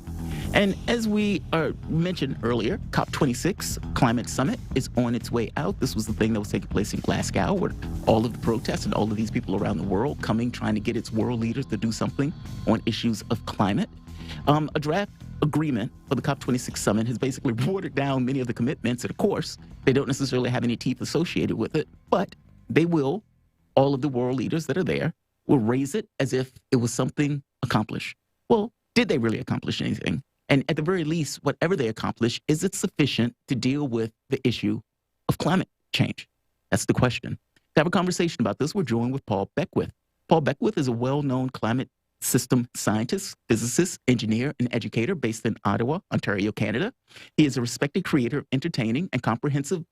S4: And as we mentioned earlier, COP26 Climate Summit is on its way out. This was the thing that was taking place in Glasgow, where all of the protests and all of these people around the world coming, trying to get its world leaders to do something on issues of climate. A draft agreement for the COP26 summit has basically watered down many of the commitments. And of course, they don't necessarily have any teeth associated with it, but they will, all of the world leaders that are there, will raise it as if it was something accomplished. Well, did they really accomplish anything? And at the very least, whatever they accomplish, is it sufficient to deal with the issue of climate change? That's the question. To have a conversation about this, we're joined with Paul Beckwith. Paul Beckwith is a well-known climate system scientist, physicist, engineer, and educator based in Ottawa, Ontario, Canada. He is a respected creator of entertaining and comprehensible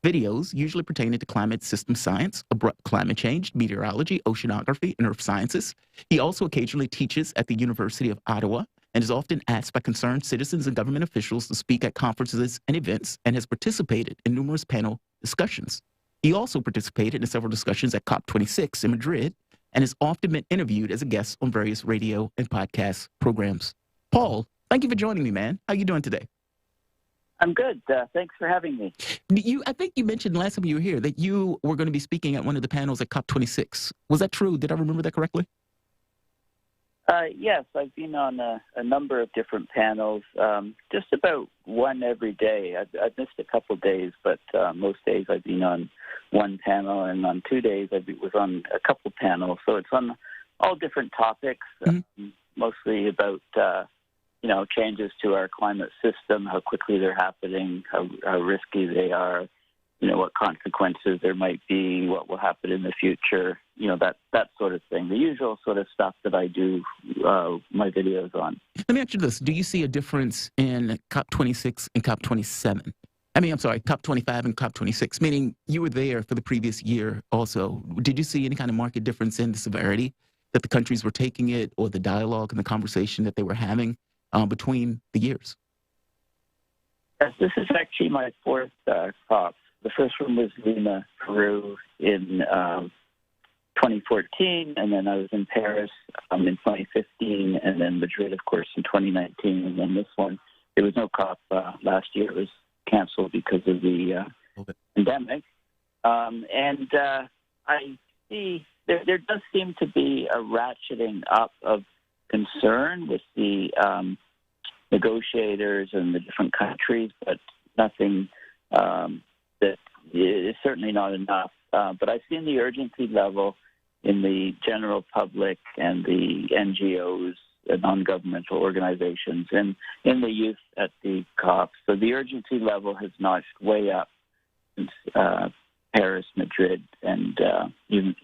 S4: videos, usually pertaining to climate system science, abrupt climate change, meteorology, oceanography, and earth sciences. He also occasionally teaches at the University of Ottawa and is often asked by concerned citizens and government officials to speak at conferences and events, and has participated in numerous panel discussions. He also participated in several discussions at COP26 in Madrid, and has often been interviewed as a guest on various radio and podcast programs. Paul, thank you for joining me, man. How are you doing today?
S9: I'm good. Thanks for having me.
S4: I think you mentioned last time you were here that you were going to be speaking at one of the panels at COP26. Was that true? Did I remember that correctly?
S9: Yes, I've been on a number of different panels, just about one every day. I've missed a couple days, but most days I've been on one panel, and on 2 days I was on a couple panels. So it's on all different topics, mostly about changes to our climate system, how quickly they're happening, how risky they are, what consequences there might be, what will happen in the future, that sort of thing. The usual sort of stuff that I do my videos on.
S4: Let me ask you this. Do you see a difference in COP26 and COP27? COP25 and COP26, meaning you were there for the previous year also. Did you see any kind of marked difference in the severity that the countries were taking it, or the dialogue and the conversation that they were having between the years?
S9: Yes, this is actually my fourth COP. The first one was Lima, Peru in 2014, and then I was in Paris in 2015, and then Madrid, of course, in 2019, and then this one. There was no COP last year. It was canceled because of the pandemic. And I see there does seem to be a ratcheting up of concern with the negotiators and the different countries, but nothing that is certainly not enough. But I've seen the urgency level in the general public and the NGOs, non-governmental organizations, and in the youth at the COP. So the urgency level has notched way up since Paris, Madrid, and even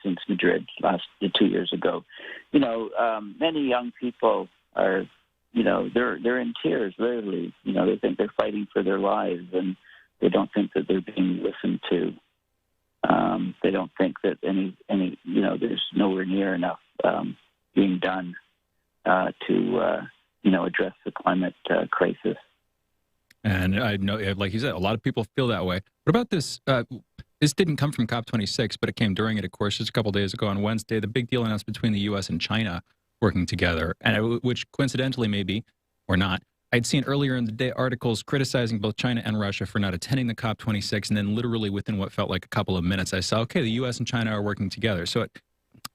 S9: since Madrid 2 years ago. Many young people are, they're in tears, literally. They think they're fighting for their lives, and they don't think that they're being listened to. They don't think that any there's nowhere near enough being done to address the climate crisis.
S3: And I know, like you said, a lot of people feel that way. What about this? This didn't come from COP26, but it came during it, of course, just a couple of days ago on Wednesday, the big deal announced between the U.S. and China working together, and which coincidentally maybe, or not, I'd seen earlier in the day articles criticizing both China and Russia for not attending the COP26, and then literally within what felt like a couple of minutes, I saw, okay, the U.S. and China are working together. So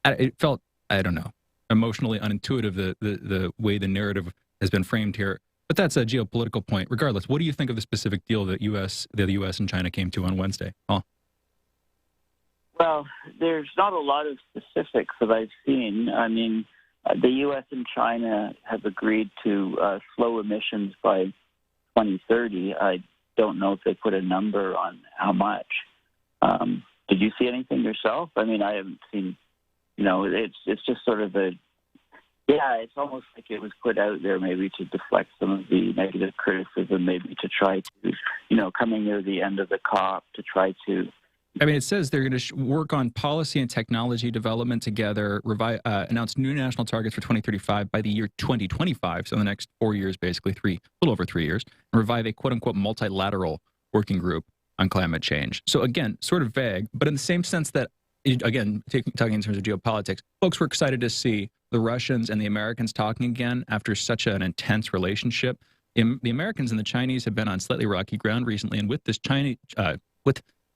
S3: it felt, I don't know, emotionally unintuitive, the way the narrative has been framed here. But that's a geopolitical point. Regardless, what do you think of the specific deal that the U.S. and China came to on Wednesday? Paul?
S9: Well, there's not a lot of specifics that I've seen. I mean, the U.S. and China have agreed to slow emissions by 2030. I don't know if they put a number on how much. Did you see anything yourself? I mean, I haven't seen. It's just sort of it's almost like it was put out there maybe to deflect some of the negative criticism, maybe to try to, coming near the end of the COP, to try to.
S3: I mean, it says they're going to work on policy and technology development together, announce new national targets for 2035 by the year 2025, so the next 4 years, basically a little over 3 years, and revive a quote-unquote multilateral working group on climate change. So again, sort of vague, but in the same sense that, again, talking in terms of geopolitics, folks were excited to see the Russians and the Americans talking again after such an intense relationship. The Americans and the Chinese have been on slightly rocky ground recently, and with this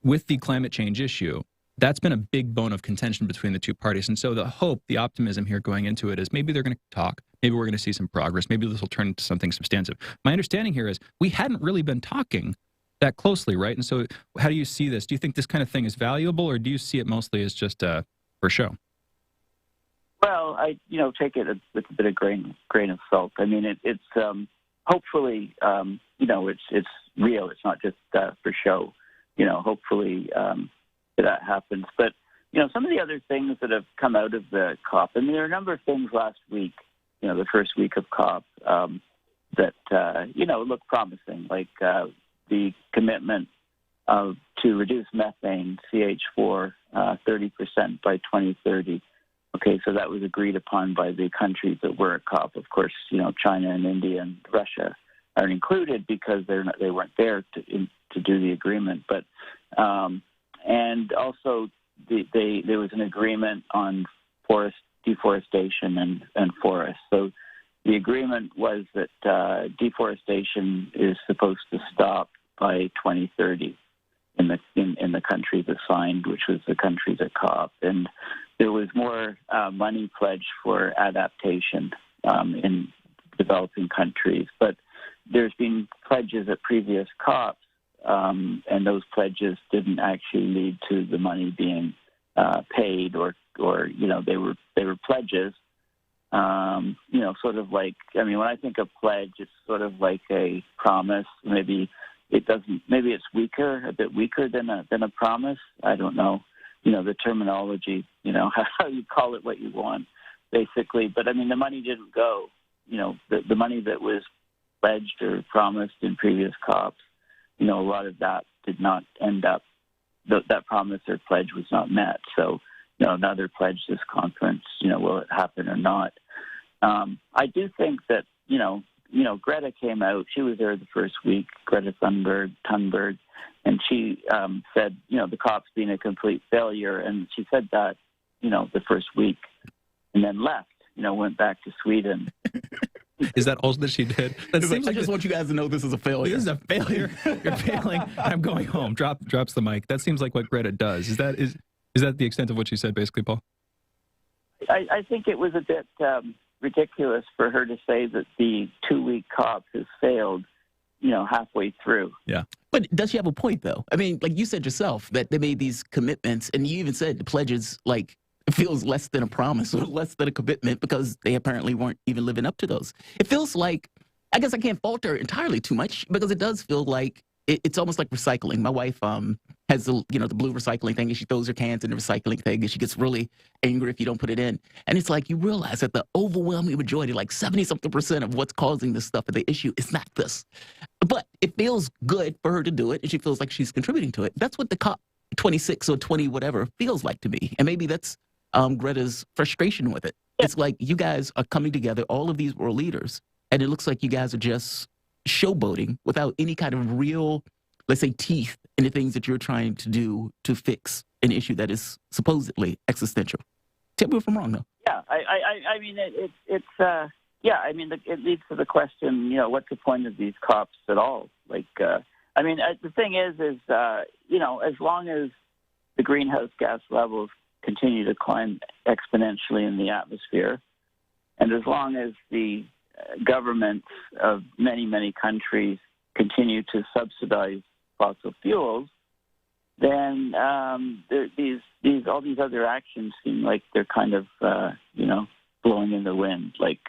S3: with the climate change issue, That's been a big bone of contention between the two parties. And so the hope, the optimism here going into it is maybe they're going to talk. Maybe we're going to see some progress. Maybe this will turn into something substantive. My understanding here is we hadn't really been talking that closely, right? And so how do you see this? Do you think this kind of thing is valuable, or do you see it mostly as just for show?
S9: Well, I take it with a bit of grain of salt. I mean, it's hopefully it's real. It's not just for show. Hopefully that happens. But some of the other things that have come out of the COP. I mean, there are a number of things last week. The first week of COP that look promising, like the commitment to reduce methane, CH4, 30% by 2030. Okay, so that was agreed upon by the countries that were at COP. Of course, China and India and Russia aren't included because they weren't there to do the agreement. But and also there was an agreement on forest deforestation and forests. So the agreement was that deforestation is supposed to stop by 2030 in the countries that signed, which was the countries at COP. And there was more money pledged for adaptation in developing countries. But there's been pledges at previous COPs, and those pledges didn't actually lead to the money being paid, or they were pledges. Sort of like, I mean, when I think of pledge, it's sort of like a promise. Maybe it's a bit weaker than a promise. I don't know. The terminology, how you call it what you want, basically. But I mean, the money didn't go. The money that was pledged or promised in previous COPs, a lot of that did not end up. That promise or pledge was not met. So, another pledge this conference, will it happen or not? I do think that, Greta came out. She was there the first week, Greta Thunberg, and she said, the COP's been a complete failure. And she said that, the first week, and then left, went back to Sweden.
S3: Is that all that she did? That seems
S4: I just want you guys to know this is a failure.
S3: This is a failure. You're failing. I'm going home. Drops the mic. That seems like what Greta does. Is that the extent of what she said, basically, Paul?
S9: I think it was a bit ridiculous for her to say that the 2-week COP has failed, halfway through.
S3: Yeah.
S4: But does she have a point, though? I mean, like you said yourself, that they made these commitments, and you even said the pledges, like, it feels less than a promise or less than a commitment because they apparently weren't even living up to those. It feels like, I guess I can't fault her entirely too much because it does feel like it's almost like recycling. My wife has the blue recycling thing, and she throws her cans in the recycling thing, and she gets really angry if you don't put it in. And it's like you realize that the overwhelming majority, like 70-something% of what's causing this stuff at the issue is not this. But it feels good for her to do it, and she feels like she's contributing to it. That's what the COP 26 or 20 whatever feels like to me. And maybe that's Greta's frustration with it. It's like you guys are coming together, all of these world leaders, and it looks like you guys are just showboating without any kind of real, let's say, teeth in the things that you're trying to do to fix an issue that is supposedly existential. Tell me if I'm wrong, though.
S9: Yeah, I mean, it leads to the question, what's the point of these COPs at all? Like, the thing is, as long as the greenhouse gas levels continue to climb exponentially in the atmosphere, and as long as the governments of many, many countries continue to subsidize fossil fuels, then all these other actions seem like they're kind of blowing in the wind. Like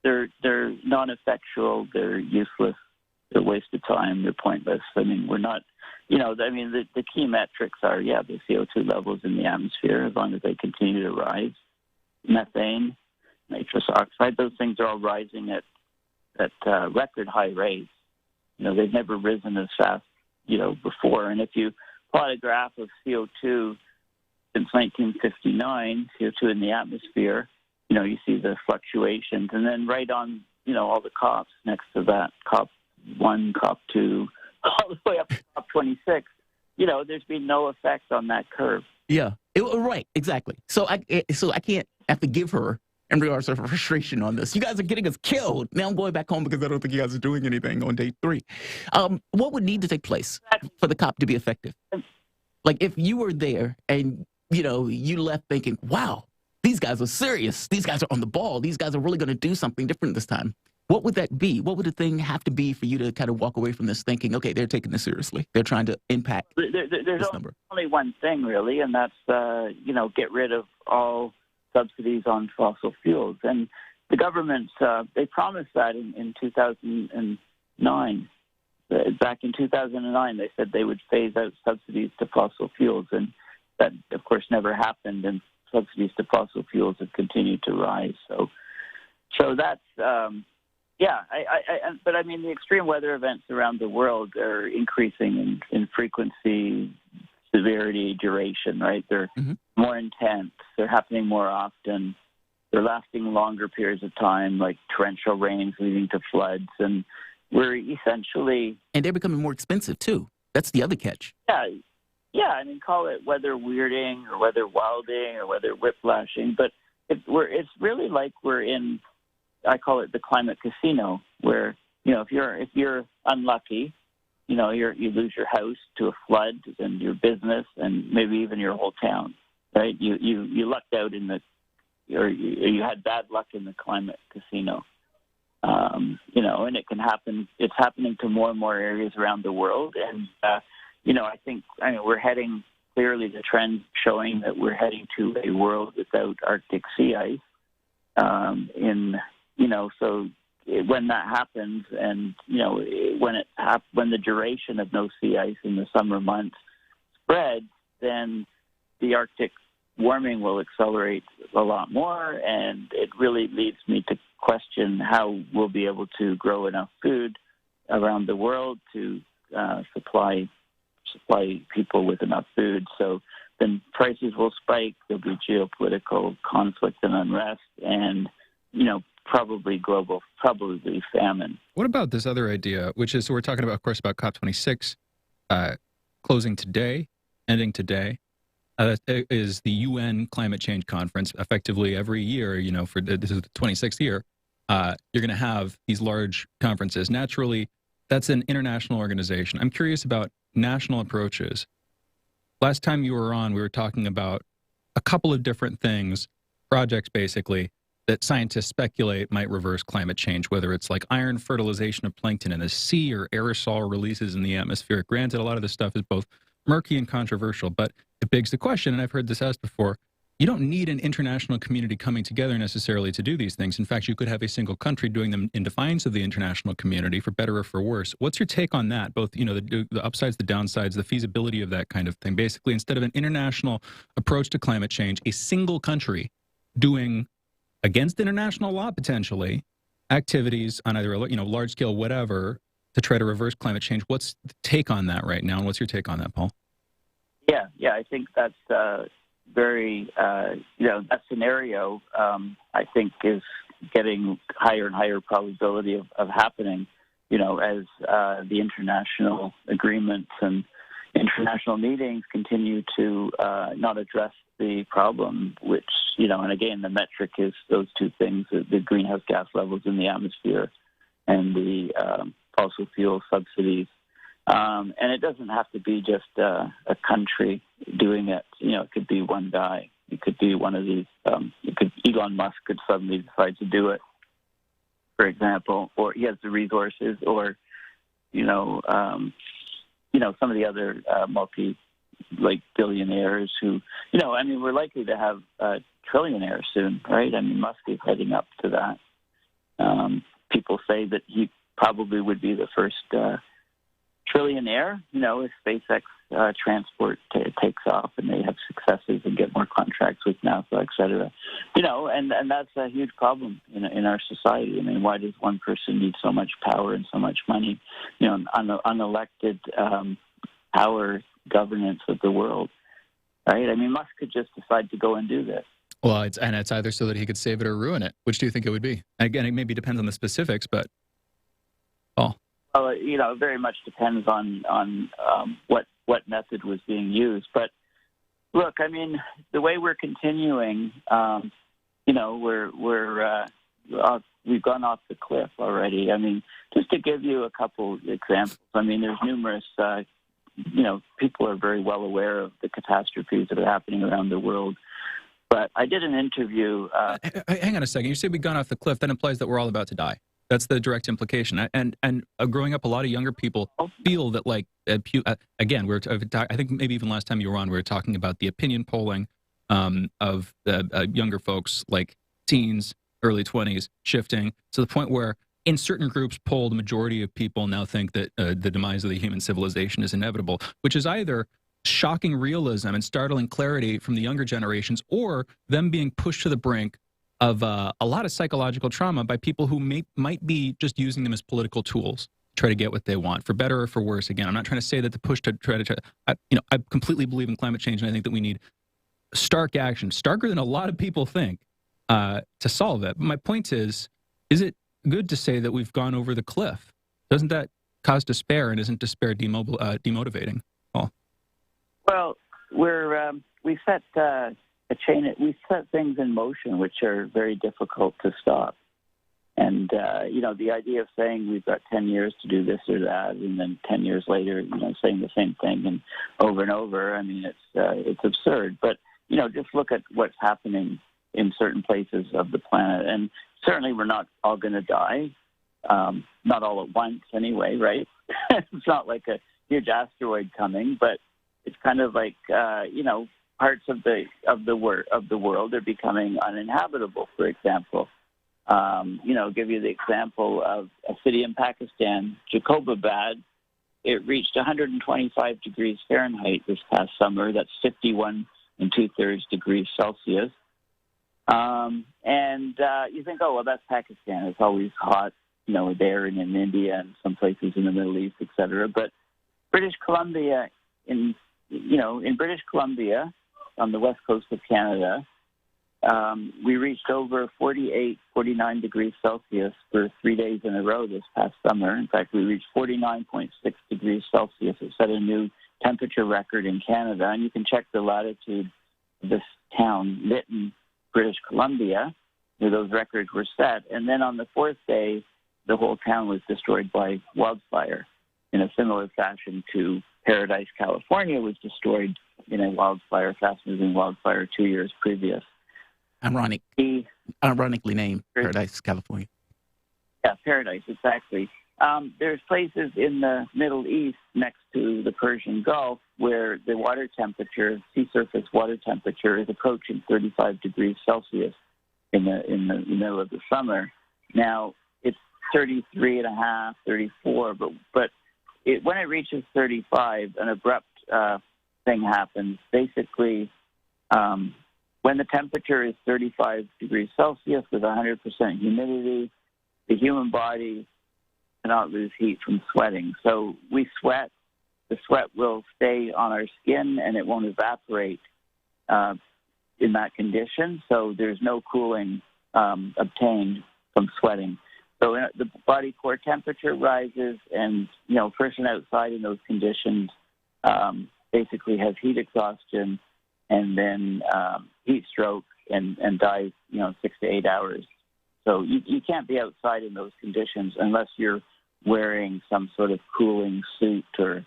S9: they're non-effectual, they're useless, they're a waste of time, they're pointless. I mean, we're not. The key metrics are, the CO2 levels in the atmosphere, as long as they continue to rise. Methane, nitrous oxide, those things are all rising at record high rates. They've never risen as fast, before. And if you plot a graph of CO2 since 1959, CO2 in the atmosphere, you see the fluctuations. And then right on, all the COPs next to that, COP 1, COP 2, all the way up to COP 26, there's been no effect on that curve.
S4: Yeah, right, exactly. So I can't have to give her in regards to her frustration on this. You guys are getting us killed. Now I'm going back home because I don't think you guys are doing anything on day 3. What would need to take place for the COP to be effective? Like if you were there and, you left thinking, wow, these guys are serious. These guys are on the ball. These guys are really going to do something different this time. What would that be? What would the thing have to be for you to kind of walk away from this thinking, okay, they're taking this seriously. They're trying to impact
S9: There's
S4: this number.
S9: only one thing, really, and that's, get rid of all subsidies on fossil fuels. And the government, they promised that in 2009. Back in 2009, they said they would phase out subsidies to fossil fuels, and that, of course, never happened, and subsidies to fossil fuels have continued to rise. So that's, but I mean, the extreme weather events around the world are increasing in frequency, severity, duration, right? They're more intense. They're happening more often. They're lasting longer periods of time, like torrential rains leading to floods, and we're essentially...
S4: And they're becoming more expensive, too. That's the other catch.
S9: Yeah, I mean, call it weather weirding or weather wilding or weather whiplashing, but it's really like we're in, I call it the climate casino, where, if you're unlucky, you lose your house to a flood and your business and maybe even your whole town, right? You lucked out or you had bad luck in the climate casino. And it can happen. It's happening to more and more areas around the world. And, we're heading, clearly the trend showing that we're heading to a world without Arctic sea ice. So when that happens and, when the duration of no sea ice in the summer months spreads, then the Arctic warming will accelerate a lot more, and it really leads me to question how we'll be able to grow enough food around the world to supply people with enough food. So then prices will spike, there'll be geopolitical conflict and unrest, and, probably famine.
S3: What about this other idea, which is, so we're talking about, of course, about COP26 closing today, ending today. Is the UN Climate Change Conference. Effectively every year, this is the 26th year, you're going to have these large conferences. Naturally, that's an international organization. I'm curious about national approaches. Last time you were on, we were talking about a couple of different things, projects basically, that scientists speculate might reverse climate change, whether it's like iron fertilization of plankton in the sea or aerosol releases in the atmosphere. Granted, a lot of this stuff is both murky and controversial, but it begs the question, and I've heard this asked before, you don't need an international community coming together necessarily to do these things. In fact, you could have a single country doing them in defiance of the international community, for better or for worse. What's your take on that? Both, the upsides, the downsides, the feasibility of that kind of thing. Basically, instead of an international approach to climate change, a single country doing, against international law potentially, activities on either large scale whatever to try to reverse climate change. What's the take on that right now, and what's your take on that, Paul?
S9: Yeah, I think that's very, that scenario, I think, is getting higher and higher probability of happening, as the international agreements and international meetings continue to not address the problem, which, and again, the metric is those two things, the greenhouse gas levels in the atmosphere and the fossil fuel subsidies. And it doesn't have to be just a country doing it. It could be one guy. It could be one of these. Elon Musk could suddenly decide to do it, for example, or he has the resources, or some of the other billionaires who, we're likely to have trillionaires soon, right? Musk is heading up to that. People say that he probably would be the first trillionaire, if SpaceX transport takes off and they have successes and get more contracts with NASA, et cetera. And that's a huge problem in our society. Why does one person need so much power and so much money, unelected power governance of the world, right? Musk could just decide to go and do this.
S3: Well, it's either so that he could save it or ruin it. Which do you think it would be? Again, it maybe depends on the specifics, but Paul.
S9: Well, it very much depends on what method was being used. But look, the way we're continuing, we've gone off the cliff already. Just to give you a couple examples, there's numerous people are very well aware of the catastrophes that are happening around the world. But I did an interview.
S3: Hang on a second. You say we've gone off the cliff. That implies that we're all about to die. That's the direct implication. And growing up, a lot of younger people feel that, like, again, I think maybe even last time you were on, we were talking about the opinion polling of younger folks, like teens, early 20s, shifting to the point where in certain groups polled, the majority of people now think that the demise of the human civilization is inevitable, which is either shocking realism and startling clarity from the younger generations, or them being pushed to the brink of a lot of psychological trauma by people who might be just using them as political tools to try to get what they want, for better or for worse. Again, I'm not trying to say that the push to try to, I completely believe in climate change, and I think that we need stark action, starker than a lot of people think, to solve it. But my point is it good to say that we've gone over the cliff? Doesn't that cause despair, and isn't despair demotivating?
S9: Well, we set we set things in motion which are very difficult to stop. And, the idea of saying we've got 10 years to do this or that, and then 10 years later, saying the same thing and over, I mean, it's absurd. But, just look at what's happening in certain places of the planet. And certainly we're not all going to die, not all at once anyway, right? It's not like a huge asteroid coming, but it's kind of like, parts of the world are becoming uninhabitable, for example. Give you the example of a city in Pakistan, Jacobabad. It reached 125 degrees Fahrenheit this past summer. That's 51 2/3 degrees Celsius. You think, oh, well, that's Pakistan. It's always hot, there and in India and some places in the Middle East, et cetera. But British Columbia, in British Columbia, on the west coast of Canada, we reached over 48, 49 degrees Celsius for 3 days in a row this past summer. In fact, we reached 49.6 degrees Celsius. It set a new temperature record in Canada. And you can check the latitude of this town, Lytton, British Columbia, where those records were set. And then on the fourth day, the whole town was destroyed by wildfire in a similar fashion to Paradise, California was destroyed in a wildfire, fast-moving wildfire 2 years previous.
S4: Ironically named Paradise, California.
S9: Yeah, Paradise, exactly. There's places in the Middle East next to the Persian Gulf where the water temperature, sea surface water temperature, is approaching 35 degrees Celsius in the middle of the summer. Now, it's 33.5, 34, but when it reaches 35, an abrupt thing happens. Basically, when the temperature is 35 degrees Celsius with 100% humidity, the human body cannot lose heat from sweating. So we sweat. The sweat will stay on our skin, and it won't evaporate in that condition. So there's no cooling obtained from sweating. So the body core temperature rises, and a person outside in those conditions basically has heat exhaustion, and then heat stroke, and dies 6 to 8 hours. So you can't be outside in those conditions unless you're wearing some sort of cooling suit or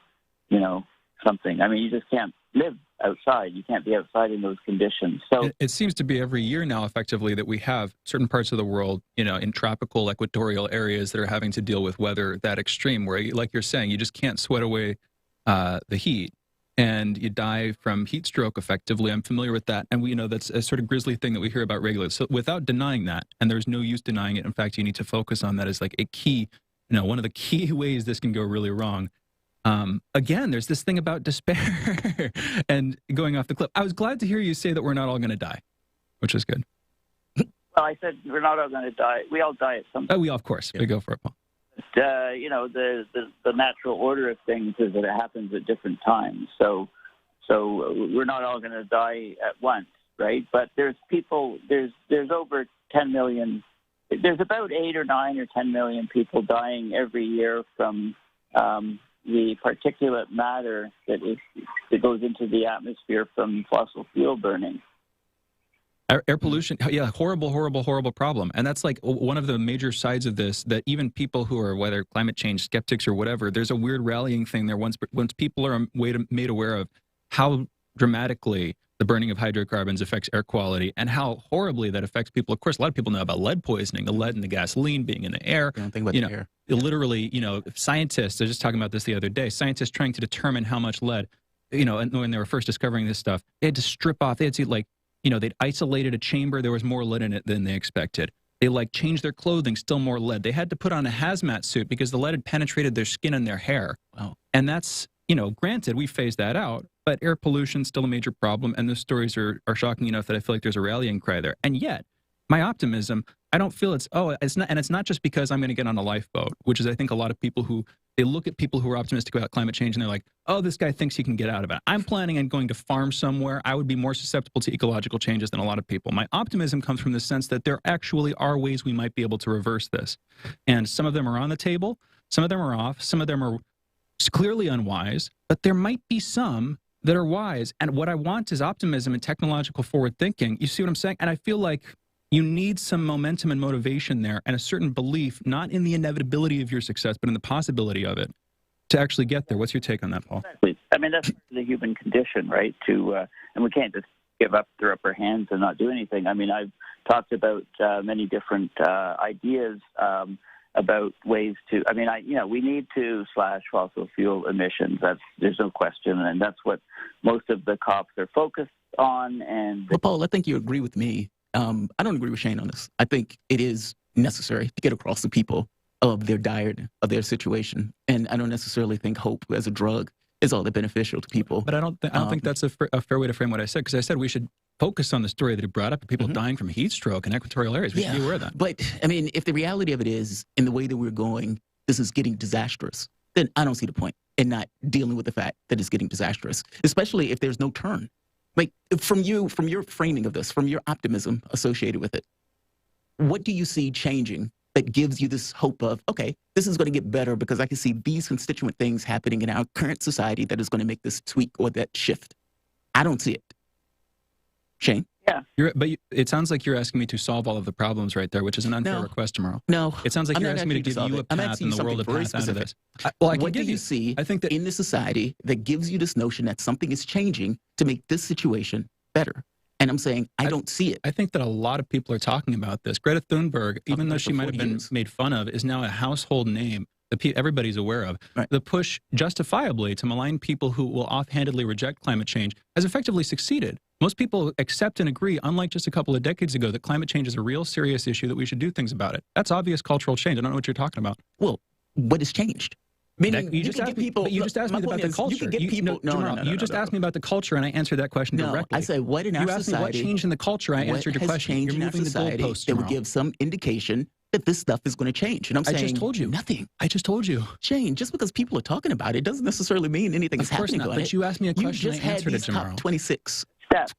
S9: something. I mean, you just can't live outside. You can't be outside in those conditions. So
S3: it seems to be every year now, effectively, that we have certain parts of the world, in tropical, equatorial areas that are having to deal with weather that extreme, where, like you're saying, you just can't sweat away the heat, and you die from heat stroke. Effectively, I'm familiar with that, and we know that's a sort of grisly thing that we hear about regularly. So, without denying that, and there's no use denying it. In fact, you need to focus on that as like a key, one of the key ways this can go really wrong. Again, there's this thing about despair and going off the cliff. I was glad to hear you say that we're not all going to die, which is good.
S9: Well, I said we're not all going to die. We all die at some point.
S3: Oh, we all, of course. Yeah. We go for it, Paul.
S9: But, the natural order of things is that it happens at different times. So we're not all going to die at once, right? But there's over 10 million. There's about 8 or 9 or 10 million people dying every year from the particulate matter that goes into the atmosphere from fossil fuel burning.
S3: Air pollution, yeah, horrible problem. And that's like one of the major sides of this, that even people who are, whether climate change skeptics or whatever, there's a weird rallying thing there once people are made aware of how dramatically the burning of hydrocarbons affects air quality and how horribly that affects people. Of course, a lot of people know about lead poisoning, the lead in the gasoline being in the air.
S4: Don't think about the air.
S3: Literally, scientists, I was just talking about this the other day, scientists trying to determine how much lead, and when they were first discovering this stuff, they had to strip off, they had to they'd isolated a chamber, there was more lead in it than they expected. They changed their clothing, still more lead. They had to put on a hazmat suit because the lead had penetrated their skin and their hair.
S4: Wow.
S3: And that's, granted, we phased that out, but air pollution is still a major problem, and those stories are shocking enough that I feel like there's a rallying cry there. And yet, my optimism, I don't feel it's not just because I'm going to get on a lifeboat, which is, I think, a lot of people who, they look at people who are optimistic about climate change and they're like, oh, this guy thinks he can get out of it. I'm planning on going to farm somewhere. I would be more susceptible to ecological changes than a lot of people. My optimism comes from the sense that there actually are ways we might be able to reverse this. And some of them are on the table, some of them are off, some of them are clearly unwise, but there might be some that are wise. And what I want is optimism and technological forward thinking. You see what I'm saying? And I feel like you need some momentum and motivation there and a certain belief, not in the inevitability of your success, but in the possibility of it to actually get there. What's your take on that, Paul?
S9: Exactly. I mean, that's the human condition, right? And we can't just give up, throw up our hands and not do anything. I mean, I've talked about many different ideas about ways to, we need to slash fossil fuel emissions. There's no question. And that's what most of the cops are focused on. And
S4: well, Paul, I think you agree with me. I don't agree with Shane on this. I think it is necessary to get across to people of their situation. And I don't necessarily think hope as a drug is all that beneficial to people.
S3: But I don't think that's a fair way to frame what I said, because I said we should focus on the story that he brought up of people dying from heat stroke in equatorial areas. We should be aware of that.
S4: But, I mean, if the reality of it is, in the way that we're going, this is getting disastrous, then I don't see the point in not dealing with the fact that it's getting disastrous, especially if there's no turn. Like, from your framing of this, from your optimism associated with it, what do you see changing that gives you this hope of, okay, this is going to get better because I can see these constituent things happening in our current society that is going to make this tweak or that shift? I don't see it. Shane?
S9: Yeah.
S3: It sounds like you're asking me to solve all of the problems right there, which is an unfair request, Jamarl.
S4: No.
S3: It sounds like you're asking me to give you a path in the world, a path out of this.
S4: What do you see in the society that gives you this notion that something is changing to make this situation better? And I'm saying, I don't see it.
S3: I think that a lot of people are talking about this. Greta Thunberg, even though she might have been made fun of, is now a household name that everybody's aware of. Right. The push, justifiably, to malign people who will offhandedly reject climate change has effectively succeeded. Most people accept and agree, unlike just a couple of decades ago, that climate change is a real serious issue, that we should do things about it. That's obvious cultural change. I don't know what you're talking about.
S4: Well, what has changed? Meaning,
S3: you just asked me about the culture. You just asked me about the culture, and I answered that question directly.
S4: I said, what in our society?
S3: You asked me what changed in the culture. I answered your question.
S4: You're moving the goalposts. That would give some indication that this stuff is going to change. And I'm saying,
S3: I just told you.
S4: Nothing.
S3: I just told you.
S4: Shane, just because people are talking about it doesn't necessarily mean anything is happening.
S3: Of course not, but you asked me a question, and I answered it, Jamarl.
S4: 26
S9: steps.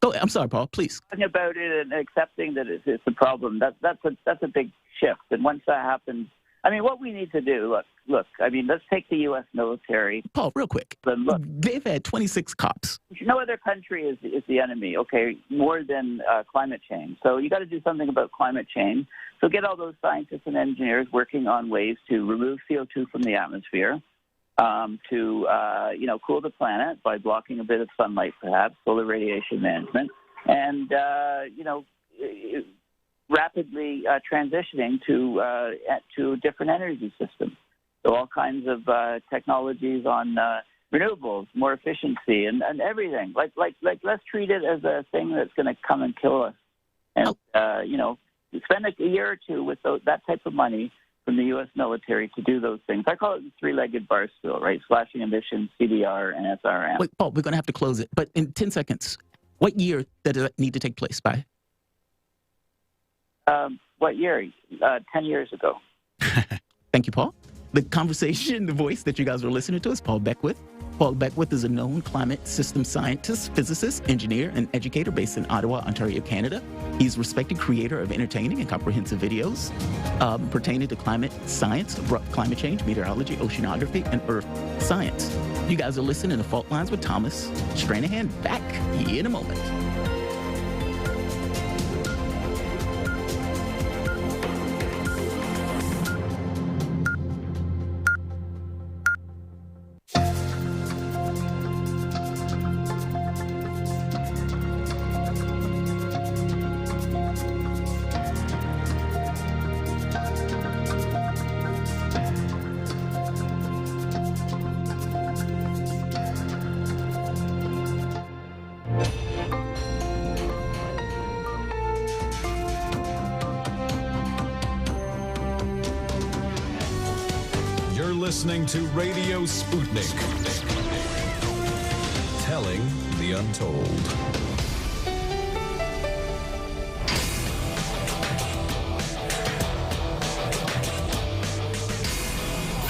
S4: Go ahead. I'm sorry, Paul, please.
S9: Talking about it and accepting that it's a problem, that's a big shift. And once that happens, I mean, what we need to do, look, I mean, let's take the U.S. military.
S4: Paul, real quick.
S9: Look,
S4: they've had 26 cops.
S9: No other country is the enemy, okay, more than climate change. So you got to do something about climate change. So get all those scientists and engineers working on ways to remove CO2 from the atmosphere, to cool the planet by blocking a bit of sunlight, perhaps, solar radiation management, and, rapidly transitioning to a different energy system. So all kinds of technologies on renewables, more efficiency, and everything. Like let's treat it as a thing that's going to come and kill us. And spend a year or two with that type of money from the U.S. military to do those things. I call it the three-legged bar stool, right? Slashing emissions, CDR, and SRM.
S4: Wait, Paul, we're going to have to close it, but in 10 seconds, what year does it need to take place by?
S9: What year? 10 years ago.
S4: Thank you, Paul. The conversation, the voice that you guys are listening to is Paul Beckwith. Paul Beckwith is a known climate system scientist, physicist, engineer, and educator based in Ottawa, Ontario, Canada. He's a respected creator of entertaining and comprehensive videos pertaining to climate science, climate change, meteorology, oceanography, and earth science. You guys are listening to Fault Lines with Thomas Stranahan. Back in a moment.
S1: listening to Radio Sputnik. Telling the untold.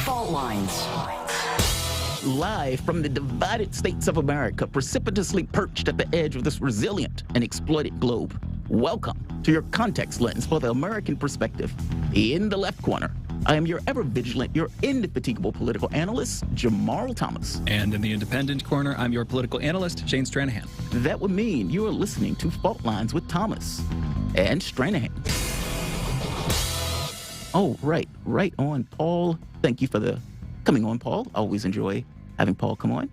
S2: Fault lines.
S4: Live from the divided states of America, precipitously perched at the edge of this resilient and exploited globe. Welcome to your context lens for the American perspective. In the left corner, I am your ever-vigilant, your indefatigable political analyst, Jamarl Thomas.
S3: And in the independent corner, I'm your political analyst, Shane Stranahan.
S4: That would mean you are listening to Fault Lines with Thomas and Stranahan. Oh, right on, Paul. Thank you for the coming on, Paul. I always enjoy having Paul come on.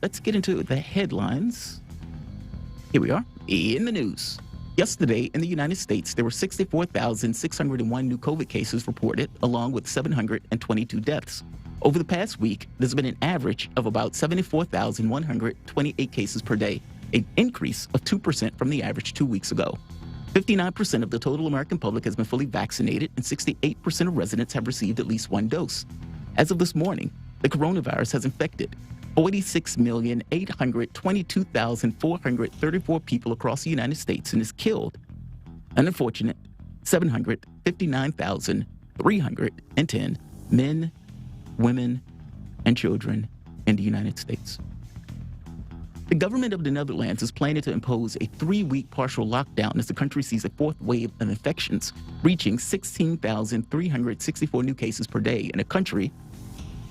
S4: Let's get into the headlines. Here we are. In the news. Yesterday in the United States, there were 64,601 new COVID cases reported, along with 722 deaths. Over the past week, there's been an average of about 74,128 cases per day, an increase of 2% from the average 2 weeks ago. 59% of the total American public has been fully vaccinated, and 68% of residents have received at least one dose. As of this morning, the coronavirus has infected 46,822,434 people across the United States and has killed an unfortunate 759,310 men, women, and children in the United States. The government of the Netherlands is planning to impose a 3-week partial lockdown as the country sees a fourth wave of infections, reaching 16,364 new cases per day in a country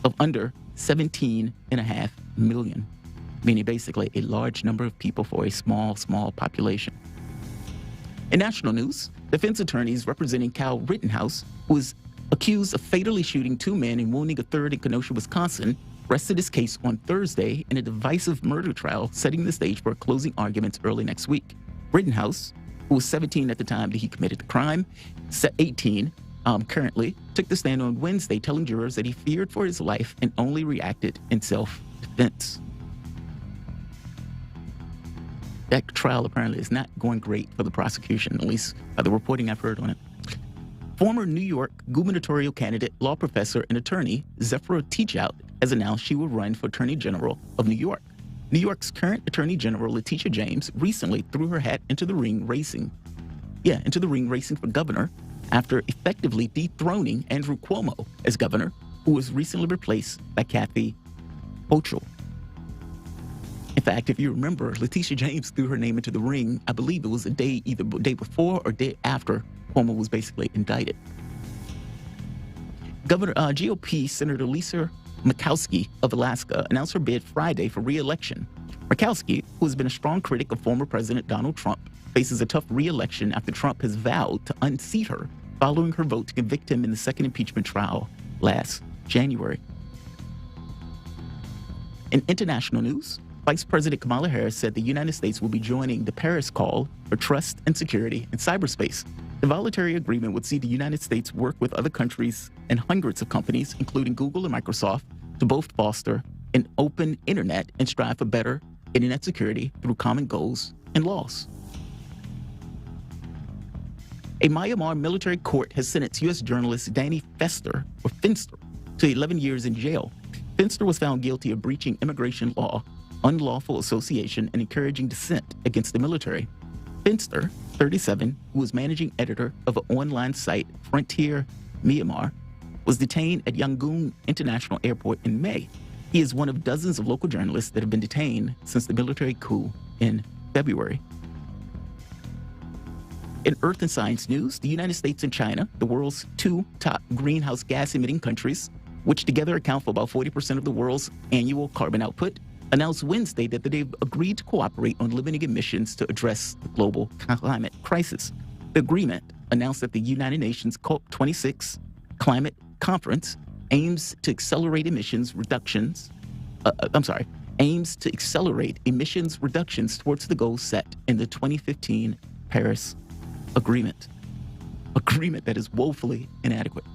S4: of under 17.5 million, meaning basically a large number of people for a small population. In national news, defense attorneys representing Kyle Rittenhouse, who is accused of fatally shooting 2 men and wounding a third in Kenosha, Wisconsin, rested his case on Thursday in a divisive murder trial, setting the stage for closing arguments early next week. Rittenhouse, who was 17 at the time that he committed the crime, 18 currently, took the stand on Wednesday, telling jurors that he feared for his life and only reacted in self-defense. That trial apparently is not going great for the prosecution, at least by the reporting I've heard on it. Former New York gubernatorial candidate, law professor, and attorney Zephyra Teachout has announced she will run for Attorney General of New York. New York's current Attorney General, Letitia James, recently threw her hat into the ring racing for governor after effectively dethroning Andrew Cuomo as governor, who was recently replaced by Kathy Hochul. In fact, if you remember, Letitia James threw her name into the ring, I believe it was either day before or day after Cuomo was basically indicted. GOP Senator Lisa Murkowski of Alaska announced her bid Friday for re-election. Murkowski, who has been a strong critic of former President Donald Trump, faces a tough re-election after Trump has vowed to unseat her following her vote to convict him in the second impeachment trial last January. In international news, Vice President Kamala Harris said the United States will be joining the Paris Call for Trust and Security in Cyberspace. The voluntary agreement would see the United States work with other countries and hundreds of companies, including Google and Microsoft, to both foster an open internet and strive for better internet security through common goals and laws. A Myanmar military court has sentenced U.S. journalist Danny Fenster to 11 years in jail. Fenster was found guilty of breaching immigration law, unlawful association, and encouraging dissent against the military. Fenster, 37, who was managing editor of an online site, Frontier Myanmar, was detained at Yangon International Airport in May. He is one of dozens of local journalists that have been detained since the military coup in February. In Earth and Science news, the United States and China, the world's 2 top greenhouse gas emitting countries, which together account for about 40% of the world's annual carbon output, announced Wednesday that they've agreed to cooperate on limiting emissions to address the global climate crisis. The agreement, announced at the United Nations COP26 climate conference, aims to accelerate emissions reductions towards the goals set in the 2015 Paris Agreement that is woefully inadequate.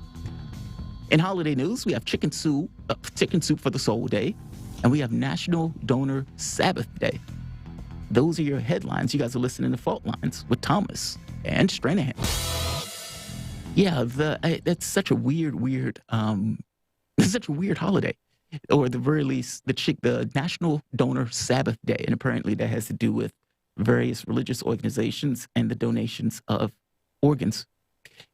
S4: In holiday news, we have chicken soup for the soul day, and we have National Donor Sabbath Day. Those are your headlines. You guys are listening to Fault Lines with Thomas and Stranahan. Yeah, that's such a weird This is such a weird holiday, or at the very least, the National Donor Sabbath Day, and apparently that has to do with various religious organizations and the donations of organs.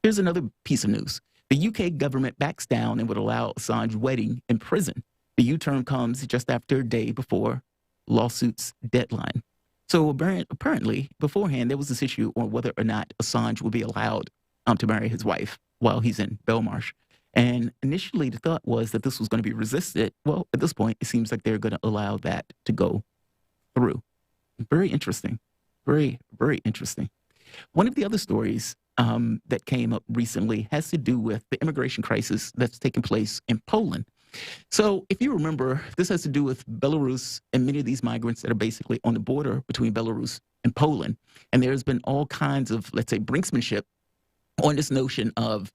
S4: Here's another piece of news. The UK government backs down and would allow Assange wedding in prison. The U-turn comes just after a day before lawsuit's deadline. So apparently, beforehand, there was this issue on whether or not Assange would be allowed to marry his wife while he's in Belmarsh. And initially, the thought was that this was going to be resisted. Well, at this point, it seems like they're going to allow that to go through. Very interesting. Very, very interesting. One of the other stories that came up recently has to do with the immigration crisis that's taking place in Poland. So if you remember, this has to do with Belarus and many of these migrants that are basically on the border between Belarus and Poland. And there's been all kinds of, let's say, brinksmanship on this notion of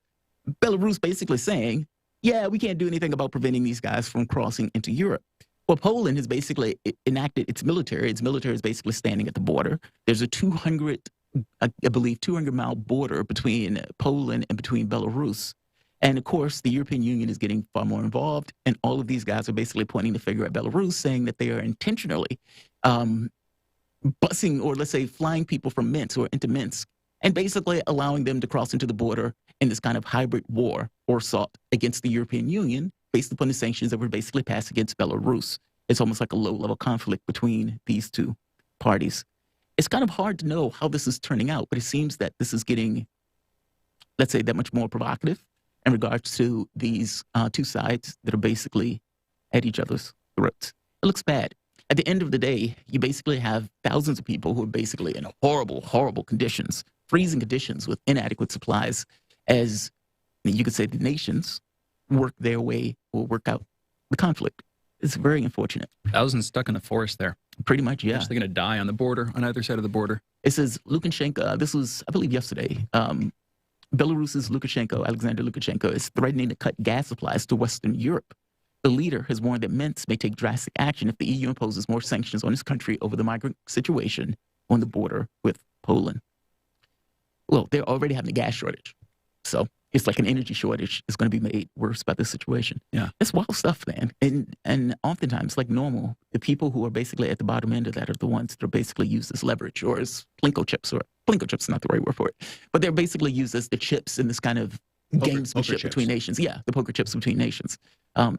S4: Belarus basically saying, yeah, we can't do anything about preventing these guys from crossing into Europe. Well, Poland has basically enacted its military. Its military is basically standing at the border. There's a 200-mile border between Poland and between Belarus. And of course, the European Union is getting far more involved. And all of these guys are basically pointing the finger at Belarus, saying that they are intentionally busing, or let's say flying people from Minsk or into Minsk, and basically allowing them to cross into the border in this kind of hybrid war or assault against the European Union based upon the sanctions that were basically passed against Belarus. It's almost like a low-level conflict between these two parties. It's kind of hard to know how this is turning out, but it seems that this is getting, let's say, that much more provocative in regards to these two sides that are basically at each other's throats. It looks bad. At the end of the day, you basically have thousands of people who are basically in horrible, horrible conditions, freezing conditions with inadequate supplies, as you could say the nations work their way or work out the conflict. It's very unfortunate.
S3: Thousands stuck in the forest there.
S4: Pretty much, yeah.
S3: They're going to die on the border, on either side of the border.
S4: It says Lukashenko, this was, I believe, yesterday. Belarus's Alexander Lukashenko, is threatening to cut gas supplies to Western Europe. The leader has warned that Minsk may take drastic action if the EU imposes more sanctions on his country over the migrant situation on the border with Poland. Well, they're already having a gas shortage. So it's like an energy shortage is going to be made worse by this situation.
S3: Yeah.
S4: It's wild stuff, man. And oftentimes, like normal, the people who are basically at the bottom end of that are the ones that are basically used as leverage, or as Plinko chips, or Plinko chips is not the right word for it. But they're basically used as the chips in this kind of gamesmanship between nations. Yeah, the poker chips between nations.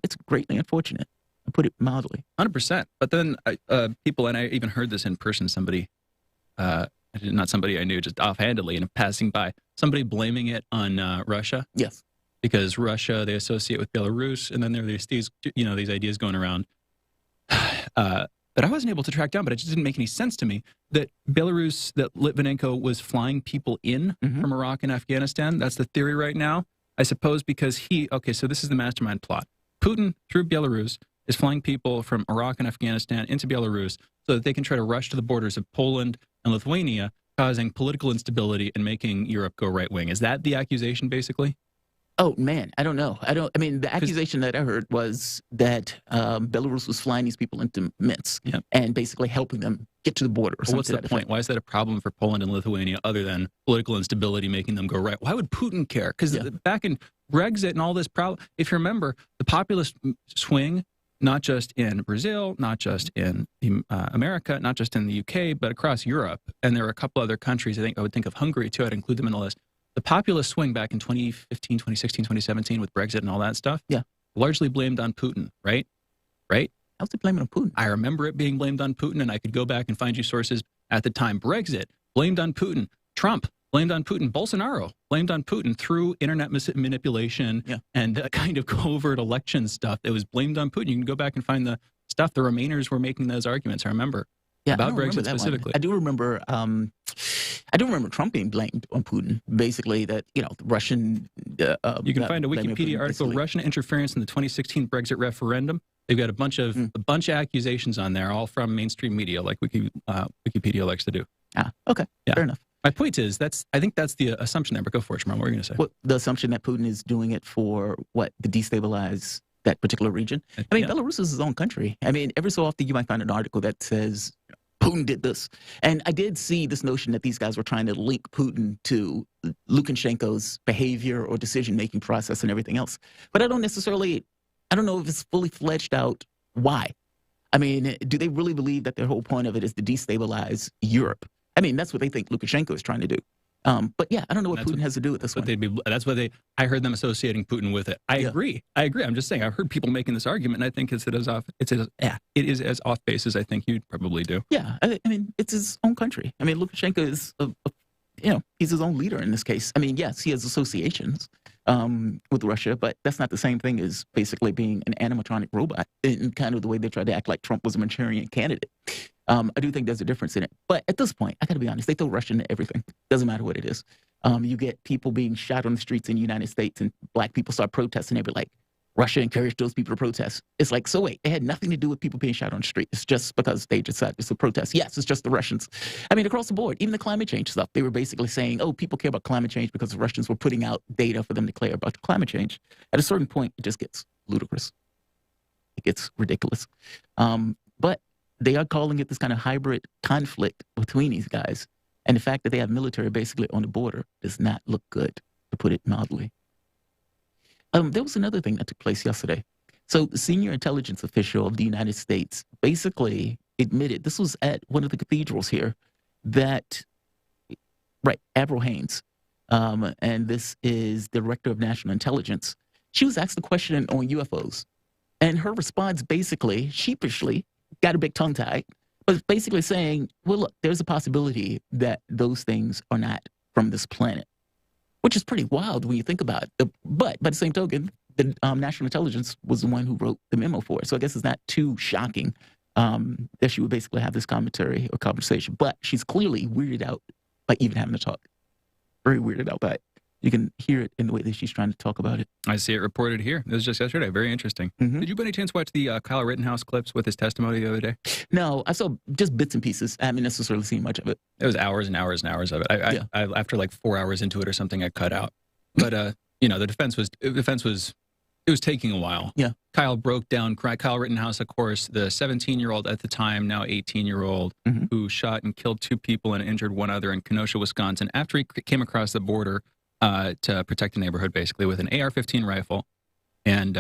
S4: It's greatly unfortunate, to put it mildly.
S3: 100%. But then people, and I even heard this in person, somebody, not somebody I knew, just offhandedly and passing by, somebody blaming it on Russia.
S4: Yes.
S3: Because Russia, they associate with Belarus, and then there are these ideas going around that I wasn't able to track down, but it just didn't make any sense to me, that Belarus, that Litvinenko was flying people in from Iraq and Afghanistan. That's the theory right now. I suppose because so this is the mastermind plot. Putin, through Belarus, is flying people from Iraq and Afghanistan into Belarus so that they can try to rush to the borders of Poland and Lithuania, causing political instability and making Europe go right-wing. Is that the accusation, basically?
S4: Oh, man, I don't know. I mean, the accusation that I heard was that Belarus was flying these people into Minsk and basically helping them get to the border.
S3: Well, what's the point? Why is that a problem for Poland and Lithuania other than political instability making them go right? Why would Putin care? Because back in Brexit and all this problem, if you remember, the populist swing, not just in Brazil, not just in America, not just in the UK, but across Europe. And there are a couple other countries. I would think of Hungary, too. I'd include them in the list. The populist swing back in 2015, 2016, 2017 with Brexit and all that stuff, largely blamed on Putin, right? Right?
S4: How's it blamed on Putin?
S3: I remember it being blamed on Putin, and I could go back and find you sources at the time. Brexit, blamed on Putin. Trump, blamed on Putin. Bolsonaro, blamed on Putin through internet manipulation and kind of covert election stuff that was blamed on Putin. You can go back and find the stuff. The Remainers were making those arguments, I remember. About Brexit specifically.
S4: I do remember Trump being blamed on Putin. Basically, that the Russian.
S3: You can find a Wikipedia article: Russian interference in the 2016 Brexit referendum. They've got a bunch of accusations on there, all from mainstream media, like Wikipedia likes to do.
S4: Okay, fair enough.
S3: My point is, I think that's the assumption there. But go for it, Jamarl. What were you going to say?
S4: Well, the assumption that Putin is doing it for what, to destabilize that particular region. I mean, Belarus is his own country. I mean, every so often you might find an article that says Putin did this. And I did see this notion that these guys were trying to link Putin to Lukashenko's behavior or decision-making process and everything else. But I don't necessarily I don't know if it's fully fledged out why. I mean, do they really believe that their whole point of it is to destabilize Europe? I mean, that's what they think Lukashenko is trying to do. But yeah, I don't know what Putin has to do with this one.
S3: That's what I heard them associating Putin with it. I agree. I'm just saying, I've heard people making this argument, and I think it is as off base as I think you'd probably do.
S4: Yeah, I mean, it's his own country. I mean, Lukashenko is, he's his own leader in this case. I mean, yes, he has associations with Russia, but that's not the same thing as basically being an animatronic robot in kind of the way they tried to act like Trump was a Manchurian candidate. I do think there's a difference in it. But at this point, I got to be honest, they throw Russia into everything. Doesn't matter what it is. You get people being shot on the streets in the United States and black people start protesting. They be like, Russia encouraged those people to protest. It's like, so wait, it had nothing to do with people being shot on the street. It's just because they decided it's a protest. Yes, it's just the Russians. I mean, across the board, even the climate change stuff, they were basically saying, oh, people care about climate change because the Russians were putting out data for them to care about the climate change. At a certain point, it just gets ludicrous. It gets ridiculous. But they are calling it this kind of hybrid conflict between these guys. And the fact that they have military basically on the border does not look good, to put it mildly. There was another thing that took place yesterday. So the senior intelligence official of the United States basically admitted, this was at one of the cathedrals here, that, Avril Haines, and this is Director of National Intelligence, she was asked a question on UFOs. And her response basically, sheepishly, got a big tongue-tied, but basically saying, well, look, there's a possibility that those things are not from this planet, which is pretty wild when you think about it. But by the same token, the National Intelligence was the one who wrote the memo for it. So I guess it's not too shocking that she would basically have this commentary or conversation. But she's clearly weirded out by even having to talk. Very weirded out by it. You can hear it in the way that she's trying to talk about it.
S3: I see it reported here. It was just yesterday. Very interesting. Mm-hmm. Did you by any chance watch the Kyle Rittenhouse clips with his testimony the other day?
S4: No, I saw just bits and pieces. I haven't necessarily seen much of it.
S3: It was hours and hours and hours of it. I after like 4 hours into it or something, I cut out. But the defense was it was taking a while.
S4: Yeah.
S3: Kyle broke down. Kyle Rittenhouse, of course, the 17-year-old at the time, now 18-year-old, who shot and killed 2 people and injured 1 other in Kenosha, Wisconsin, after he came across the border to protect the neighborhood, basically, with an AR-15 rifle, and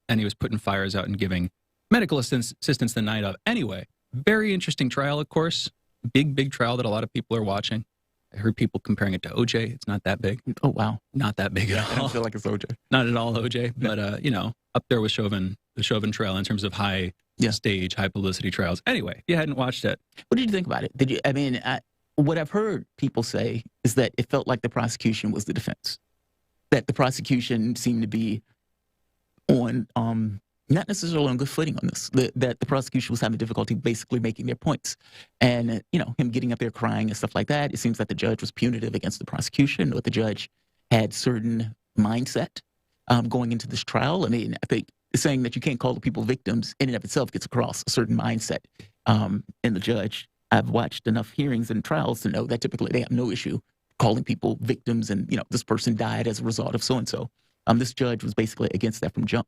S3: he was putting fires out and giving medical assistance the night of. Anyway, very interesting trial, of course. Big trial that a lot of people are watching. I heard people comparing it to OJ. It's not that big.
S4: Oh, wow.
S3: Not that big at all.
S4: I don't feel like it's OJ.
S3: Not at all OJ, but, up there with Chauvin, the Chauvin trial in terms of high stage, high publicity trials. Anyway, if you hadn't watched it.
S4: What did you think about it? What I've heard people say is that it felt like the prosecution was the defense. That the prosecution seemed to be on, not necessarily on good footing on this. That the prosecution was having difficulty basically making their points. And, him getting up there crying and stuff like that, it seems that the judge was punitive against the prosecution, or the judge had certain mindset going into this trial. I mean, I think saying that you can't call the people victims in and of itself gets across a certain mindset in the judge. I've watched enough hearings and trials to know that typically they have no issue calling people victims and, this person died as a result of so-and-so. This judge was basically against that from jump.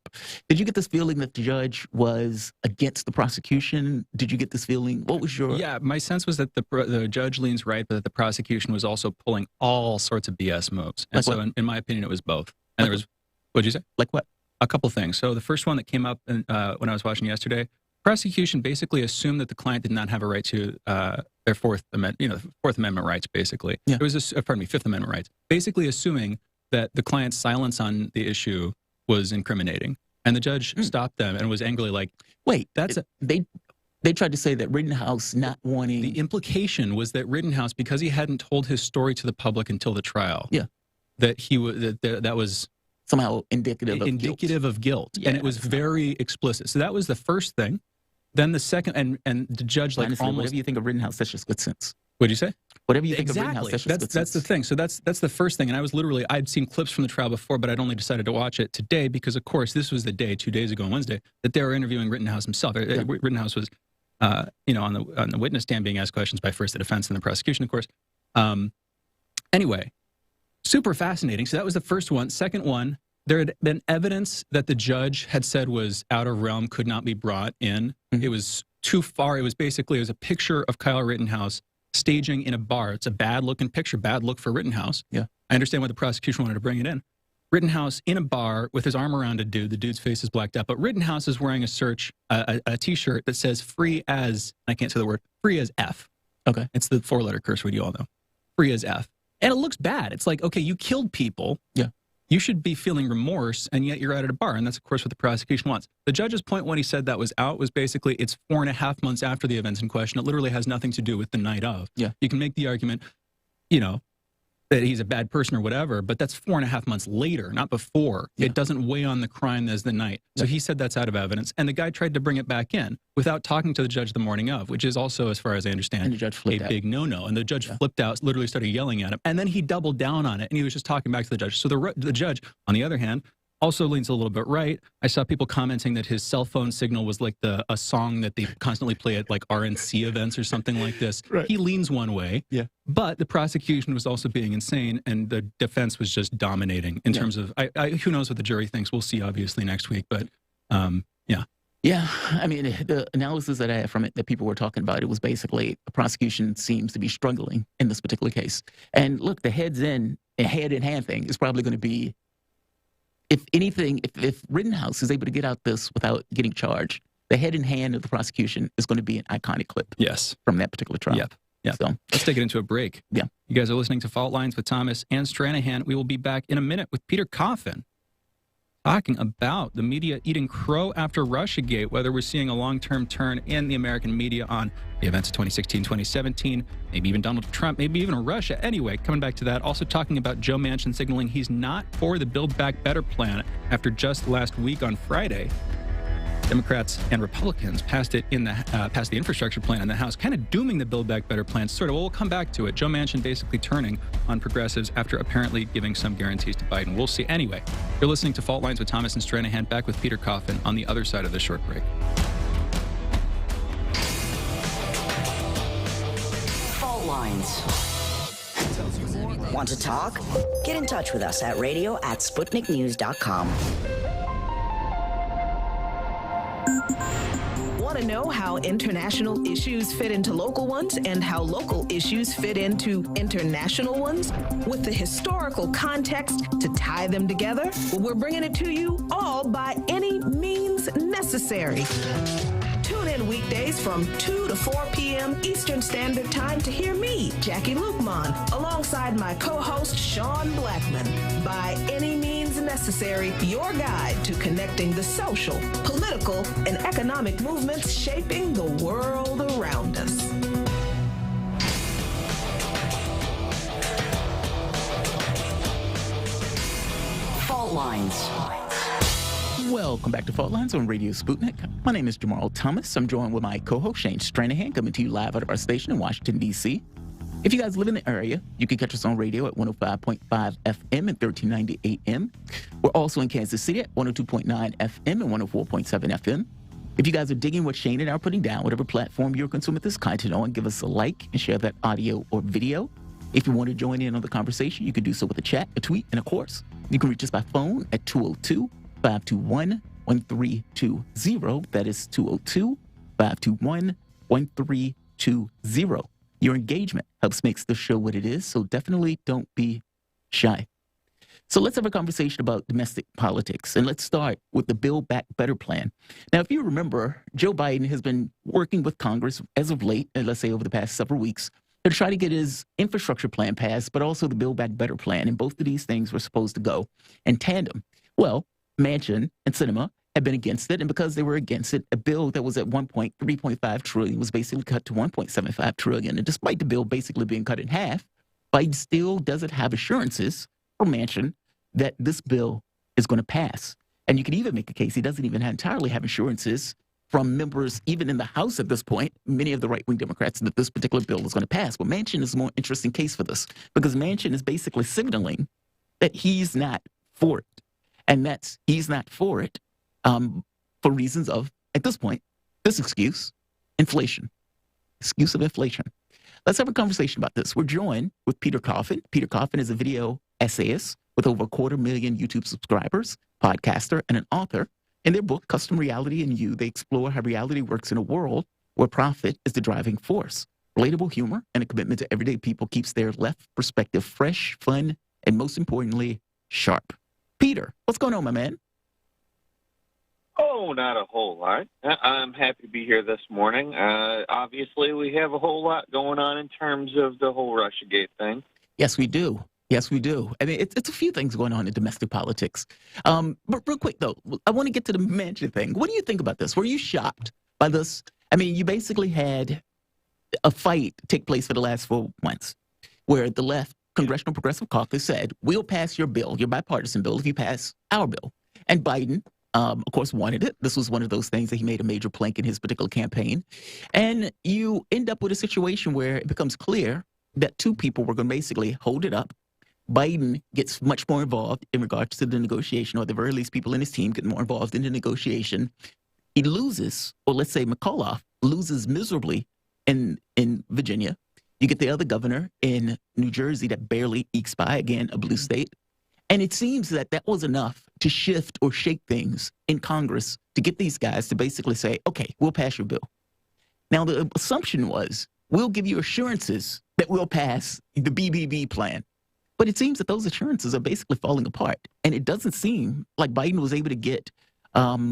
S4: Did you get this feeling that the judge was against the prosecution? Did you get this feeling? What was your...
S3: Yeah, my sense was that the judge leans right, but that the prosecution was also pulling all sorts of BS moves. And so in my opinion, it was both. And there was... What'd you say?
S4: Like what?
S3: A couple things. So the first one that came up when I was watching yesterday, prosecution basically assumed that the client did not have a right to their Fourth Amendment rights, basically.
S4: Yeah.
S3: It was, Fifth Amendment rights. Basically assuming that the client's silence on the issue was incriminating. And the judge stopped them and was angrily like,
S4: wait, they tried to say that Rittenhouse not wanting...
S3: The implication was that Rittenhouse, because he hadn't told his story to the public until the trial, that he was that was
S4: somehow indicative
S3: of guilt. Yeah, and it was very explicit. So that was the first thing. Then the second, and the judge
S4: honestly, whatever you think of Rittenhouse, that's just good sense.
S3: What'd you say?
S4: Whatever you think of Rittenhouse, that's just good sense.
S3: That's the thing. So that's the first thing. And I was literally, I'd seen clips from the trial before, but I'd only decided to watch it today because, of course, this was the day, 2 days ago on Wednesday, that they were interviewing Rittenhouse himself. Yeah. Rittenhouse was, on the witness stand being asked questions by first the defense and the prosecution, of course. Anyway, super fascinating. So that was the first one. Second one, there had been evidence that the judge had said was out of realm, could not be brought in. Mm-hmm. It was too far. It was a picture of Kyle Rittenhouse staging in a bar. It's a bad looking picture, bad look for Rittenhouse.
S4: Yeah.
S3: I understand why the prosecution wanted to bring it in. Rittenhouse in a bar with his arm around a dude. The dude's face is blacked out, but Rittenhouse is wearing a T-shirt that says "free as," I can't say the word, "free as F."
S4: Okay.
S3: It's the 4-letter curse word you all know. Free as F. And it looks bad. It's like, okay, you killed people.
S4: Yeah.
S3: You should be feeling remorse, and yet you're out at a bar. And that's, of course, what the prosecution wants. The judge's point when he said that was out was basically it's 4.5 months after the events in question. It literally has nothing to do with the night of.
S4: Yeah.
S3: You can make the argument, that he's a bad person or whatever, but that's 4.5 months later, not before. Yeah. It doesn't weigh on the crime as the night. So he said that's out of evidence. And the guy tried to bring it back in without talking to the judge the morning of, which is also, as far as I understand, a big no-no. And the judge flipped out, literally started yelling at him. And then he doubled down on it, and he was just talking back to the judge. So the judge, on the other hand, also leans a little bit right. I saw people commenting that his cell phone signal was like a song that they constantly play at like RNC events or something like this. Right. He leans one way, but the prosecution was also being insane, and the defense was just dominating in terms of, who knows what the jury thinks. We'll see, obviously, next week, but yeah.
S4: Yeah, I mean, the analysis that I had from it that people were talking about, it was basically the prosecution seems to be struggling in this particular case. And look, the head-in-hand thing is probably going to be, if anything, if Rittenhouse is able to get out this without getting charged, the head in hand of the prosecution is going to be an iconic clip.
S3: Yes.
S4: From that particular trial.
S3: Yep. Yeah.
S4: So
S3: let's take it into a break.
S4: Yeah.
S3: You guys are listening to Fault Lines with Thomas and Stranahan. We will be back in a minute with Peter Coffin talking about the media eating crow after Russiagate, whether we're seeing a long-term turn in the American media on the events of 2016, 2017, maybe even Donald Trump, maybe even Russia. Anyway, coming back to that, also talking about Joe Manchin signaling he's not for the Build Back Better plan after just last week on Friday. Democrats and Republicans passed the infrastructure plan in the House, kind of dooming the Build Back Better plan. Sort of, we'll come back to it. Joe Manchin basically turning on progressives after apparently giving some guarantees to Biden. We'll see. Anyway, you're listening to Fault Lines with Thomas and Stranahan, back with Peter Coffin on the other side of the short break.
S2: Fault Lines. Want to talk? Get in touch with us at radio@sputniknews.com.
S10: Want to know how international issues fit into local ones and how local issues fit into international ones? With the historical context to tie them together, well, we're bringing it to you all by any means necessary. Tune in weekdays from 2 to 4 p.m. Eastern Standard Time to hear me, Jackie Lukman, alongside my co-host, Sean Blackman. By any means necessary, your guide to connecting the social, political, and economic movements shaping the world around us.
S2: Fault Lines.
S4: Welcome back to Fault Lines on Radio Sputnik. My name is Jamarl Thomas. I'm joined with my co-host, Shane Stranahan, coming to you live out of our station in Washington, D.C. If you guys live in the area, you can catch us on radio at 105.5 FM and 1390 AM. We're also in Kansas City at 102.9 FM and 104.7 FM. If you guys are digging what Shane and I are putting down, whatever platform you're consuming this content on, give us a like and share that audio or video. If you want to join in on the conversation, you can do so with a chat, a tweet, and of course, you can reach us by phone at 202-521-1320. That is 202-521-1320. Your engagement helps makes the show what it is, so definitely don't be shy. So let's have a conversation about domestic politics, and let's start with the Build Back Better plan. Now, if you remember, Joe Biden has been working with Congress as of late, and let's say over the past several weeks, to try to get his infrastructure plan passed, but also the Build Back Better plan, and both of these things were supposed to go in tandem. Well, Manchin and Sinema had been against it, and because they were against it, a bill that was at one point $3.5 trillion was basically cut to $1.75 trillion. And despite the bill basically being cut in half, Biden still doesn't have assurances from Manchin that this bill is going to pass. And you can even make a case he doesn't even entirely have assurances from members, even in the House at this point, many of the right-wing Democrats, that this particular bill is going to pass. But Manchin is a more interesting case for this, because Manchin is basically signaling that he's not for it. And he's not for it for reasons of, at this point, this excuse, inflation. Excuse of inflation. Let's have a conversation about this. We're joined with Peter Coffin. Peter Coffin is a video essayist with over 250,000 YouTube subscribers, podcaster, and an author. In their book, Custom Reality and You, they explore how reality works in a world where profit is the driving force. Relatable humor and a commitment to everyday people keeps their left perspective fresh, fun, and most importantly, sharp. Peter, what's going on, my man?
S11: Oh, not a whole lot. I'm happy to be here this morning. Obviously, we have a whole lot going on in terms of the whole Russiagate thing.
S4: Yes, we do. Yes, we do. I mean, it's a few things going on in domestic politics. But real quick, though, I want to get to the Manchin thing. What do you think about this? Were you shocked by this? I mean, you basically had a fight take place for the last 4 months where the left Congressional Progressive Caucus said, we'll pass your bill, your bipartisan bill, if you pass our bill. And Biden, of course, wanted it. This was one of those things that he made a major plank in his particular campaign. And you end up with a situation where it becomes clear that two people were going to basically hold it up. Biden gets much more involved in regards to the negotiation, or at the very least, people in his team get more involved in the negotiation. He loses, or let's say McAuliffe loses miserably in Virginia. You get the other governor in New Jersey that barely ekes by, again, a blue state. And it seems that that was enough to shift or shake things in Congress to get these guys to basically say, okay, we'll pass your bill. Now, the assumption was, we'll give you assurances that we'll pass the BBB plan. But it seems that those assurances are basically falling apart. And it doesn't seem like Biden was able to get, at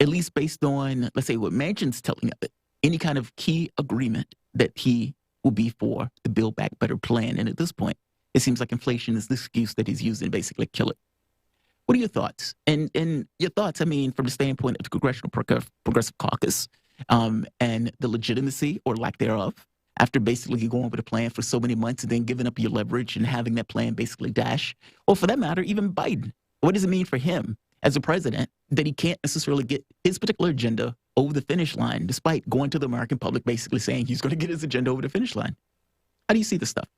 S4: least based on, let's say, what Manchin's telling of it, any kind of key agreement that he will be for the Build Back Better plan. And at this point, it seems like inflation is the excuse that he's using to basically kill it. What are your thoughts? And your thoughts, I mean, from the standpoint of the Congressional Progressive Caucus and the legitimacy or lack thereof, after basically going with a plan for so many months and then giving up your leverage and having that plan basically dash, or for that matter, even Biden. What does it mean for him as a president that he can't necessarily get his particular agenda over the finish line, despite going to the American public basically saying he's going to get his agenda over the finish line? How do you see this stuff?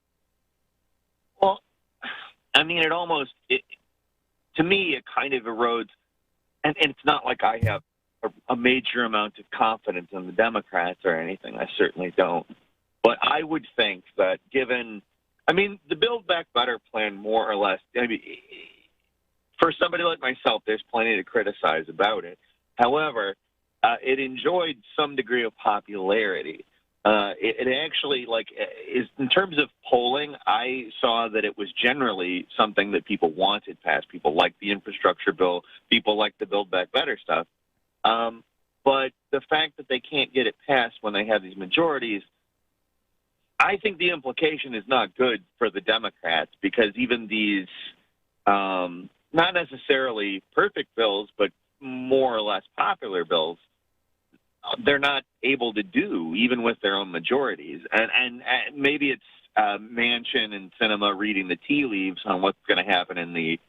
S11: Well, I mean, to me, it kind of erodes, and it's not like I have a major amount of confidence in the Democrats or anything. I certainly don't. But I would think that the Build Back Better plan, more or less, for somebody like myself, there's plenty to criticize about it. However, it enjoyed some degree of popularity. It actually, is in terms of polling, I saw that it was generally something that people wanted passed. People liked the infrastructure bill. People liked the Build Back Better stuff. But the fact that they can't get it passed when they have these majorities, I think the implication is not good for the Democrats, because even these not necessarily perfect bills, but more or less popular bills, they're not able to do, even with their own majorities. And maybe it's Manchin and Sinema reading the tea leaves on what's going to happen in the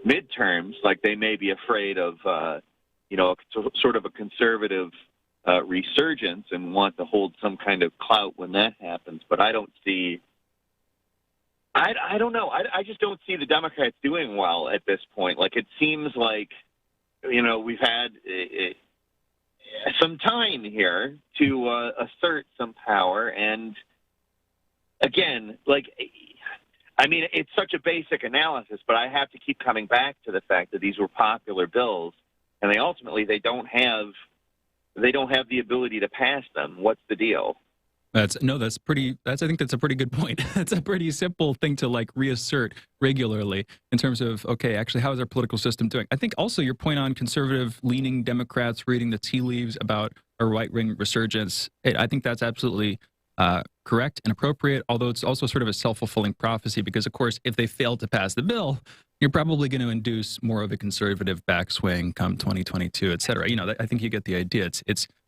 S11: midterms. Like, they may be afraid of, sort of a conservative resurgence and want to hold some kind of clout when that happens. But I don't see... I don't know. I just don't see the Democrats doing well at this point. Like, it seems like, we've had some time here to assert some power. And again, it's such a basic analysis, but I have to keep coming back to the fact that these were popular bills, and they don't have the ability to pass them. What's the deal?
S3: I think that's a pretty good point. It's a pretty simple thing to reassert regularly in terms of, okay, actually, how is our political system doing? I think also your point on conservative leaning Democrats reading the tea leaves about a right-wing resurgence, I think that's absolutely correct and appropriate, although it's also sort of a self-fulfilling prophecy, because, of course, if they fail to pass the bill, you're probably going to induce more of a conservative backswing come 2022, et cetera. I think you get the idea.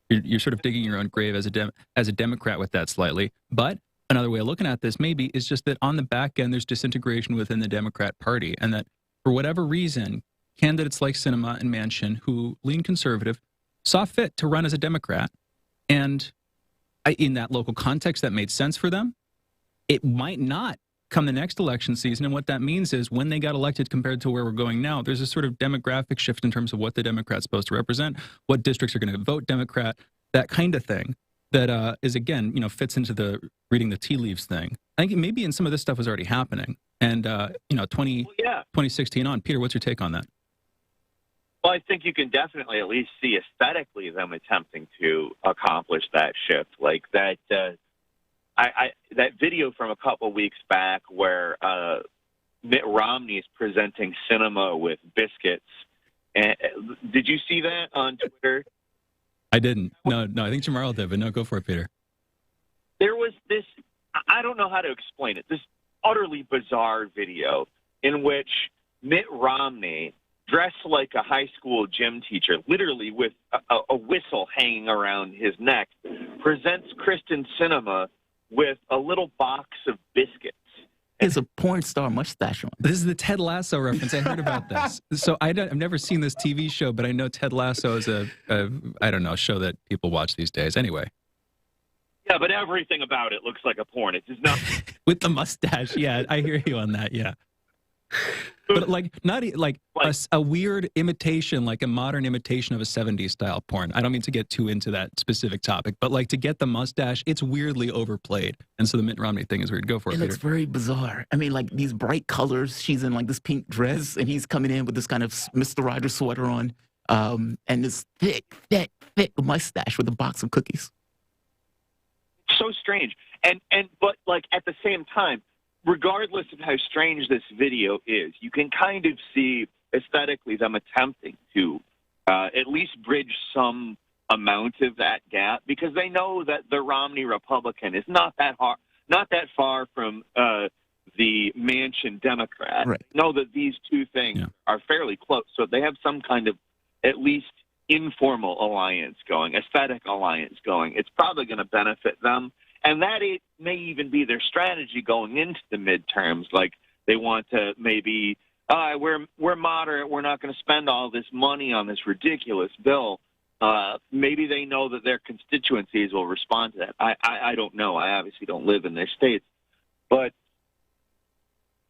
S3: You're sort of digging your own grave as a Democrat with that slightly. But another way of looking at this maybe is just that on the back end, there's disintegration within the Democrat Party, and that for whatever reason, candidates like Sinema and Manchin, who lean conservative, saw fit to run as a Democrat. And in that local context, that made sense for them. It might not come the next election season. And what that means is when they got elected compared to where we're going now, there's a sort of demographic shift in terms of what the Democrat's supposed to represent, what districts are going to vote Democrat, that kind of thing that is, again, fits into the reading the tea leaves thing. I think maybe in some of this stuff was already happening. And, 2016 on. Peter, what's your take on that?
S11: Well, I think you can definitely at least see aesthetically them attempting to accomplish that shift. Like that video from a couple weeks back where Mitt Romney is presenting cinema with biscuits. And, did you see that on Twitter?
S3: I didn't. No, I think Jamarl did, but no, go for it, Peter.
S11: There was this, I don't know how to explain it, this utterly bizarre video in which Mitt Romney, dressed like a high school gym teacher, literally with a whistle hanging around his neck, presents Kristen Sinema with a little box of biscuits.
S4: It's a porn star mustache on.
S3: This is the Ted Lasso reference. I heard about this. So I've never seen this TV show, but I know Ted Lasso is a I don't know, show that people watch these days. Anyway.
S11: Yeah, but everything about it looks like a porn. It's just not
S3: with the mustache. Yeah, I hear you on that. Yeah. But like not like a weird imitation, like a modern imitation of a 70s style porn. I don't mean to get too into that specific topic, but like to get the mustache, it's weirdly overplayed. And so the Mitt Romney thing is weird. Go for it,
S4: It looks
S3: Peter.
S4: very bizarre. I mean, like these bright colors. She's in like this pink dress, and he's coming in with this kind of Mr. Rogers sweater on, and this thick mustache with a box of cookies.
S11: so strange. But like at the same time, regardless of how strange this video is, you can kind of see aesthetically them attempting to at least bridge some amount of that gap, because they know that the Romney Republican is not that far from the Manchin Democrat.
S4: Right.
S11: Know that these two things are fairly close, so they have some kind of at least informal alliance going, aesthetic alliance going. It's probably going to benefit them. And that it may even be their strategy going into the midterms. Like they want to maybe, we're moderate, we're not going to spend all this money on this ridiculous bill. Maybe they know that their constituencies will respond to that. I don't know. I obviously don't live in their states. But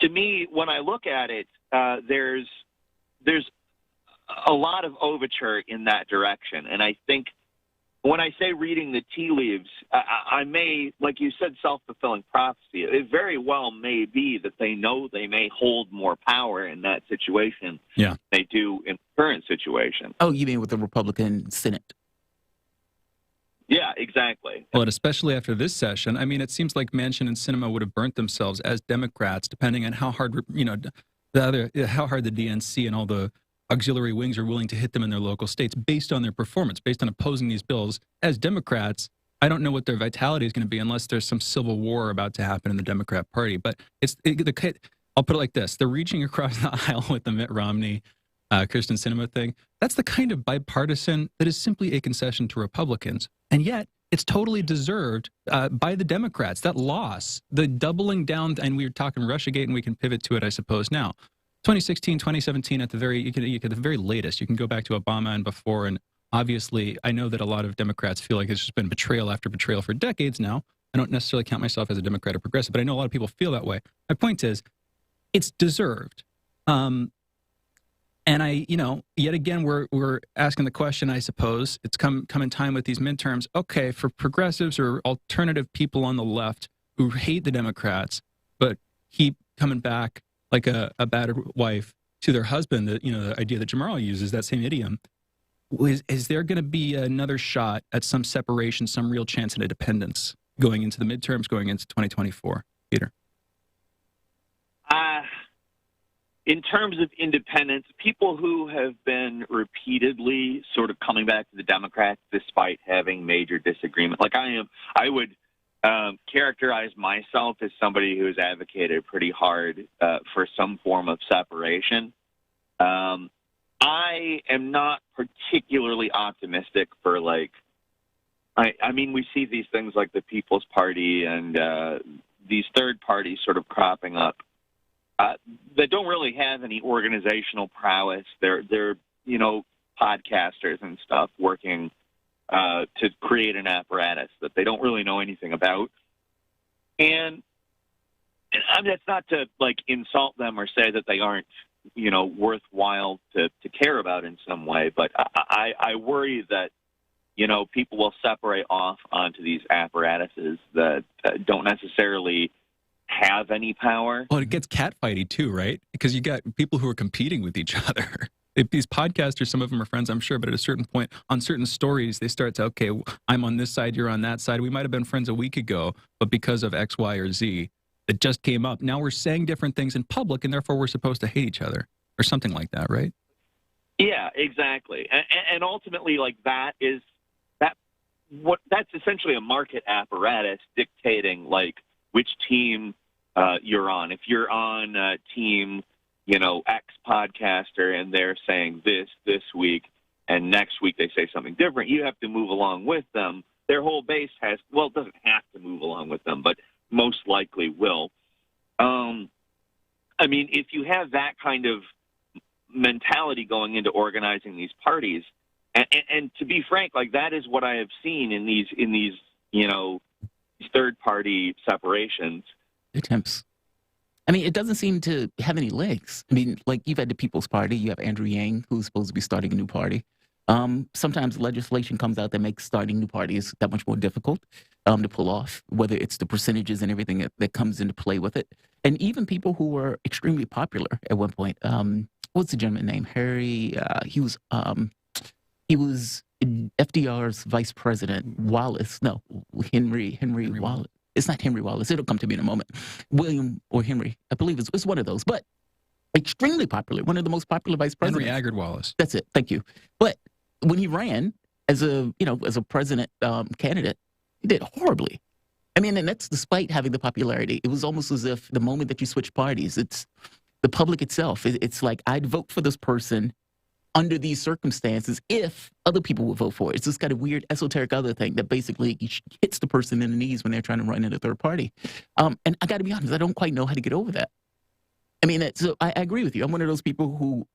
S11: to me, when I look at it, there's a lot of overture in that direction. And I think when I say reading the tea leaves, I may, like you said, self-fulfilling prophecy. It very well may be that they know they may hold more power in that situation than they do in the current situation.
S4: Oh, you mean with the Republican Senate?
S11: Yeah, exactly.
S3: Well, and especially after this session, I mean, it seems like Manchin and Sinema would have burnt themselves as Democrats, depending on how hard, how hard the DNC and all the auxiliary wings are willing to hit them in their local states based on their performance, based on opposing these bills. As Democrats, I don't know what their vitality is going to be unless there's some civil war about to happen in the Democrat Party. But I'll put it like this. They're reaching across the aisle with the Mitt Romney, Kristen Sinema thing. That's the kind of bipartisan that is simply a concession to Republicans. And yet it's totally deserved by the Democrats. That loss, the doubling down, and we were talking Russiagate, and we can pivot to it, I suppose, now. 2016, 2017, at the very latest, you can go back to Obama and before. And obviously, I know that a lot of Democrats feel like it's just been betrayal after betrayal for decades now. I don't necessarily count myself as a Democrat or progressive, but I know a lot of people feel that way. My point is, it's deserved. And yet again, we're asking the question, I suppose, it's come in time with these midterms. Okay, for progressives or alternative people on the left who hate the Democrats, but keep coming back like a battered wife to their husband, the idea that Jamarl uses, that same idiom. Is there going to be another shot at some separation, some real chance at independence going into the midterms, going into 2024? Peter?
S11: In terms of independence, people who have been repeatedly sort of coming back to the Democrats despite having major disagreement, like I would characterize myself as somebody who has advocated pretty hard for some form of separation. I am not particularly optimistic for I mean, we see these things like the People's Party and these third parties sort of cropping up that don't really have any organizational prowess. They're podcasters and stuff working to create an apparatus that they don't really know anything about. And I mean, that's not to insult them or say that they aren't, worthwhile to care about in some way. But I worry that, people will separate off onto these apparatuses that don't necessarily have any power.
S3: Well, it gets catfighty too, right? Because you got people who are competing with each other. These podcasters, some of them are friends, I'm sure, but at a certain point, on certain stories, they start to, okay, I'm on this side, you're on that side. We might have been friends a week ago, but because of X, Y, or Z, that just came up. Now we're saying different things in public, and therefore we're supposed to hate each other or something like that, right?
S11: Yeah, exactly. And ultimately, like that's essentially a market apparatus dictating like which team you're on. If you're on team, X podcaster, and they're saying this week, and next week they say something different, you have to move along with them. Their whole base it doesn't have to move along with them, but most likely will. I mean, if you have that kind of mentality going into organizing these parties, and to be frank, like that is what I have seen in these third party separations.
S4: Attempts. I mean, it doesn't seem to have any legs. I mean, like you've had the People's Party, you have Andrew Yang, who's supposed to be starting a new party. Sometimes legislation comes out that makes starting new parties that much more difficult to pull off, whether it's the percentages and everything that comes into play with it. And even people who were extremely popular at one point. What's the gentleman's name? Harry. He was FDR's vice president. Wallace. No, Henry Wallace. It's not Henry Wallace. It'll come to me in a moment. William or Henry. I believe it's one of those. But extremely popular. One of the most popular vice presidents.
S3: Henry Agard Wallace.
S4: That's it. Thank you. But when he ran as a president candidate, he did horribly. I mean, and that's despite having the popularity. It was almost as if the moment that you switch parties, it's the public itself. It's like, I'd vote for this person under these circumstances if other people would vote for it. It's this kind of weird esoteric other thing that basically hits the person in the knees when they're trying to run in a third party. And I got to be honest, I don't quite know how to get over that. I mean, so I agree with you. I'm one of those people who,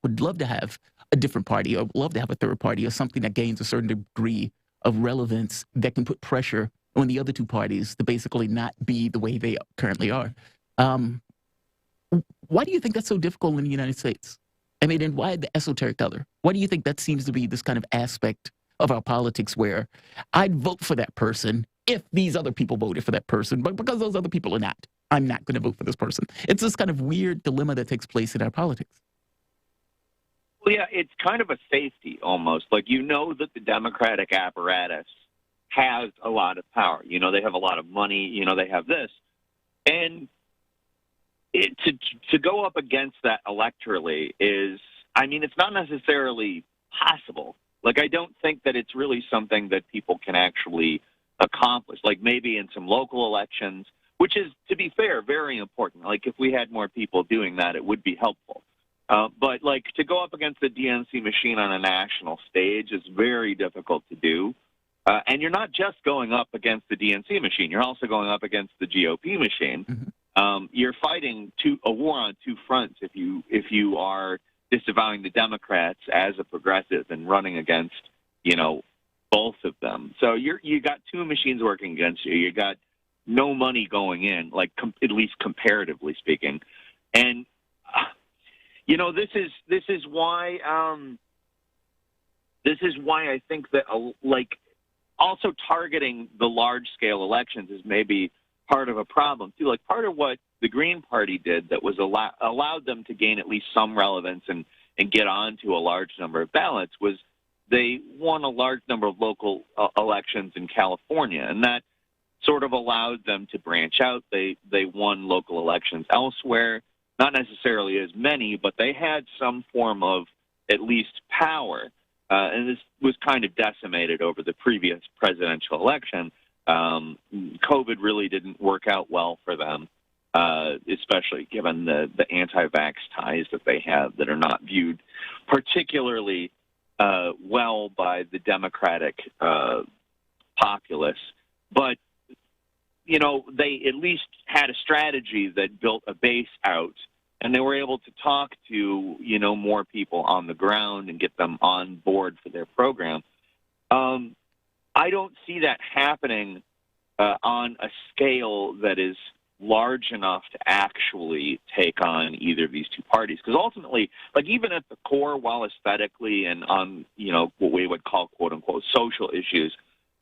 S4: would love to have a different party or love to have a third party or something that gains a certain degree of relevance that can put pressure on the other two parties to basically not be the way they currently are. Why do you think that's so difficult in the United States? I mean, and why the esoteric other? Why do you think that seems to be this kind of aspect of our politics where I'd vote for that person if these other people voted for that person, but because those other people are not, I'm not going to vote for this person. It's this kind of weird dilemma that takes place in our politics.
S11: Well, yeah, it's kind of a safety almost. Like, that the Democratic apparatus has a lot of power. They have a lot of money. They have this. And to go up against that electorally is, I mean, it's not necessarily possible. Like, I don't think that it's really something that people can actually accomplish. Like, maybe in some local elections, which is, to be fair, very important. Like, if we had more people doing that, it would be helpful. But, like, to go up against the DNC machine on a national stage is very difficult to do. And you're not just going up against the DNC machine. You're also going up against the GOP machine. Mm-hmm. You're fighting a war on two fronts if you are disavowing the Democrats as a progressive and running against, both of them. So you got two machines working against you. You got no money going in, like at least comparatively speaking. And this is why I think that also targeting the large scale elections is maybe part of a problem too. Like, part of what the Green Party did that was allowed them to gain at least some relevance and get onto a large number of ballots was they won a large number of local elections in California, and that sort of allowed them to branch out. They won local elections elsewhere, not necessarily as many, but they had some form of at least power. And this was kind of decimated over the previous presidential election. COVID really didn't work out well for them, especially given the anti-vax ties that they have that are not viewed particularly well by the Democratic populace. But, they at least had a strategy that built a base out, and they were able to talk to, more people on the ground and get them on board for their program. I don't see that happening on a scale that is large enough to actually take on either of these two parties. Because ultimately, like, even at the core, while aesthetically and on, what we would call, quote unquote, social issues,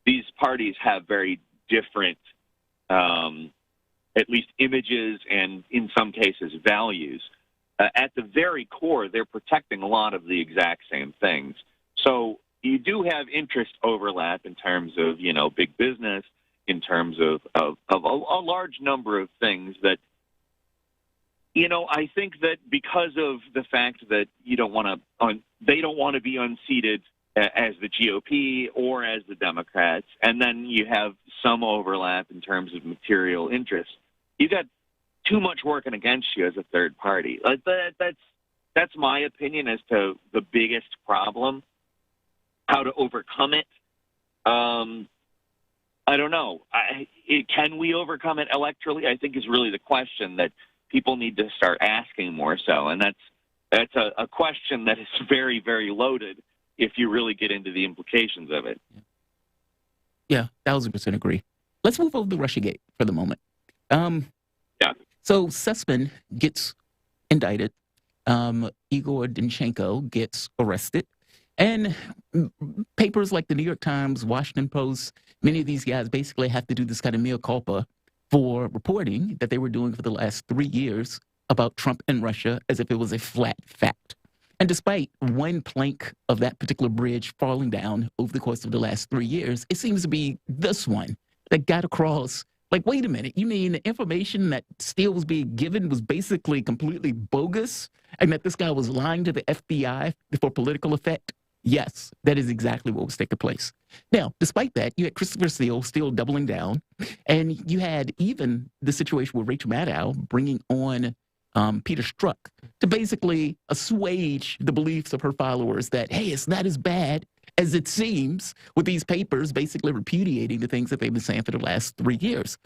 S11: these parties have very different, at least images and in some cases values. At the very core, they're protecting a lot of the exact same things. So you do have interest overlap in terms of, big business in terms of a large number of things that, I think that because of the fact that they don't want to be unseated as the GOP or as the Democrats, and then you have some overlap in terms of material interests. You got too much working against you as a third party. Like that's my opinion as to the biggest problem. How to overcome it? I don't know. Can we overcome it electorally? I think is really the question that people need to start asking more so, and that's a question that is very, very loaded if you really get into the implications of it.
S4: Yeah, 1,000% agree. Let's move over to Russiagate for the moment. So Sussman gets indicted. Igor Danchenko gets arrested. And papers like the New York Times, Washington Post, many of these guys basically have to do this kind of mea culpa for reporting that they were doing for the last 3 years about Trump and Russia as if it was a flat fact. And despite one plank of that particular bridge falling down over the course of the last 3 years, it seems to be this one that got across. Like, wait a minute, you mean the information that still was being given was basically completely bogus and that this guy was lying to the FBI for political effect? Yes, that is exactly what was taking place. Now, despite that, you had Christopher Steele still doubling down, and you had even the situation with Rachel Maddow bringing on Peter Strzok to basically assuage the beliefs of her followers that, hey, it's not as bad as it seems, with these papers basically repudiating the things that they've been saying for the last 3 years.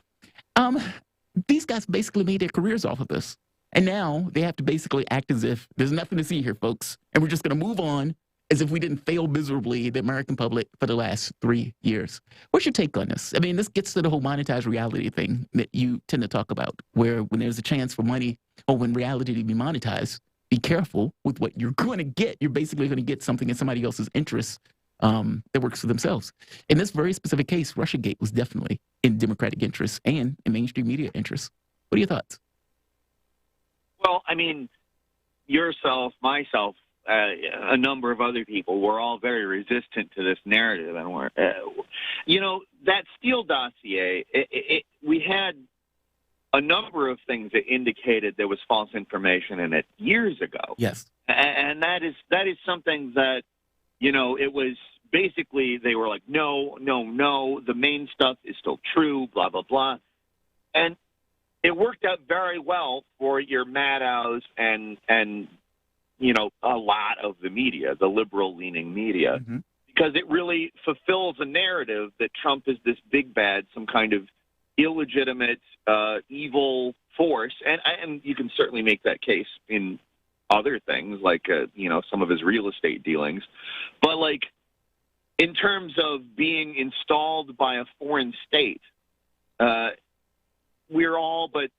S4: These guys basically made their careers off of this. And now they have to basically act as if there's nothing to see here, folks, and we're just going to move on as if we didn't fail miserably the American public for the last 3 years. What's your take on this? I mean, this gets to the whole monetized reality thing that you tend to talk about, where when there's a chance for money or when reality to be monetized, be careful with what you're going to get. You're basically going to get something in somebody else's interest that works for themselves. In this very specific case, Russiagate was definitely in Democratic interest and in mainstream media interest. What are your thoughts?
S11: Well, I mean, yourself, myself, a number of other people were all very resistant to this narrative. And we're, that Steele dossier, we had a number of things that indicated there was false information in it years ago.
S4: Yes.
S11: And that is something that, it was basically, they were like, no, the main stuff is still true, blah, blah, blah. And it worked out very well for your Maddows and a lot of the media, the liberal-leaning media, because it really fulfills a narrative that Trump is this big bad, some kind of illegitimate, evil force. And you can certainly make that case in other things, like, some of his real estate dealings. But, like, in terms of being installed by a foreign state, we're all but,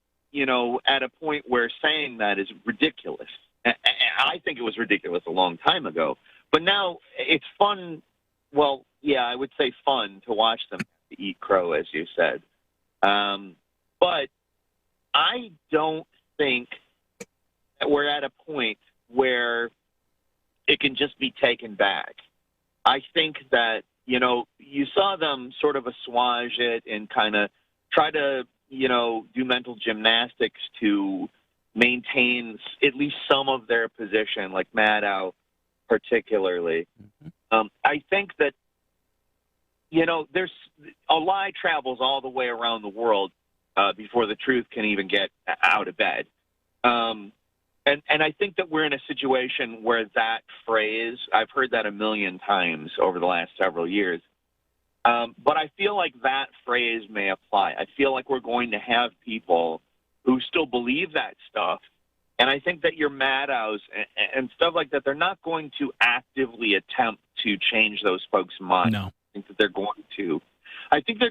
S11: at a point where saying that is ridiculous. I think it was ridiculous a long time ago. But now it's fun. Well, yeah, I would say fun to watch them eat crow, as you said. But I don't think that we're at a point where it can just be taken back. I think that, you saw them sort of assuage it and kind of try to, do mental gymnastics to maintain at least some of their position, like Maddow particularly. I think that, there's a lie travels all the way around the world before the truth can even get out of bed. And I think that we're in a situation where that phrase, I've heard that a million times over the last several years, but I feel like that phrase may apply. I feel like we're going to have people who still believe that stuff. And I think that your Maddows and stuff like that, they're not going to actively attempt to change those folks' minds.
S3: No.
S11: I think that they're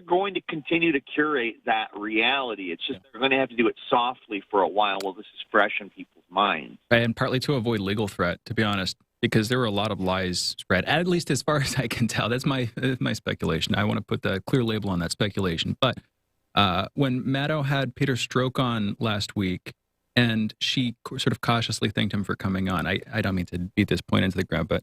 S11: going to continue to curate that reality. It's just they're going to have to do it softly for a while while this is fresh in people's minds.
S3: And partly to avoid legal threat, to be honest, because there were a lot of lies spread, at least as far as I can tell. That's my speculation. I want to put the clear label on that speculation. But when Maddow had Peter Strzok on last week, and she sort of cautiously thanked him for coming on, I don't mean to beat this point into the ground, but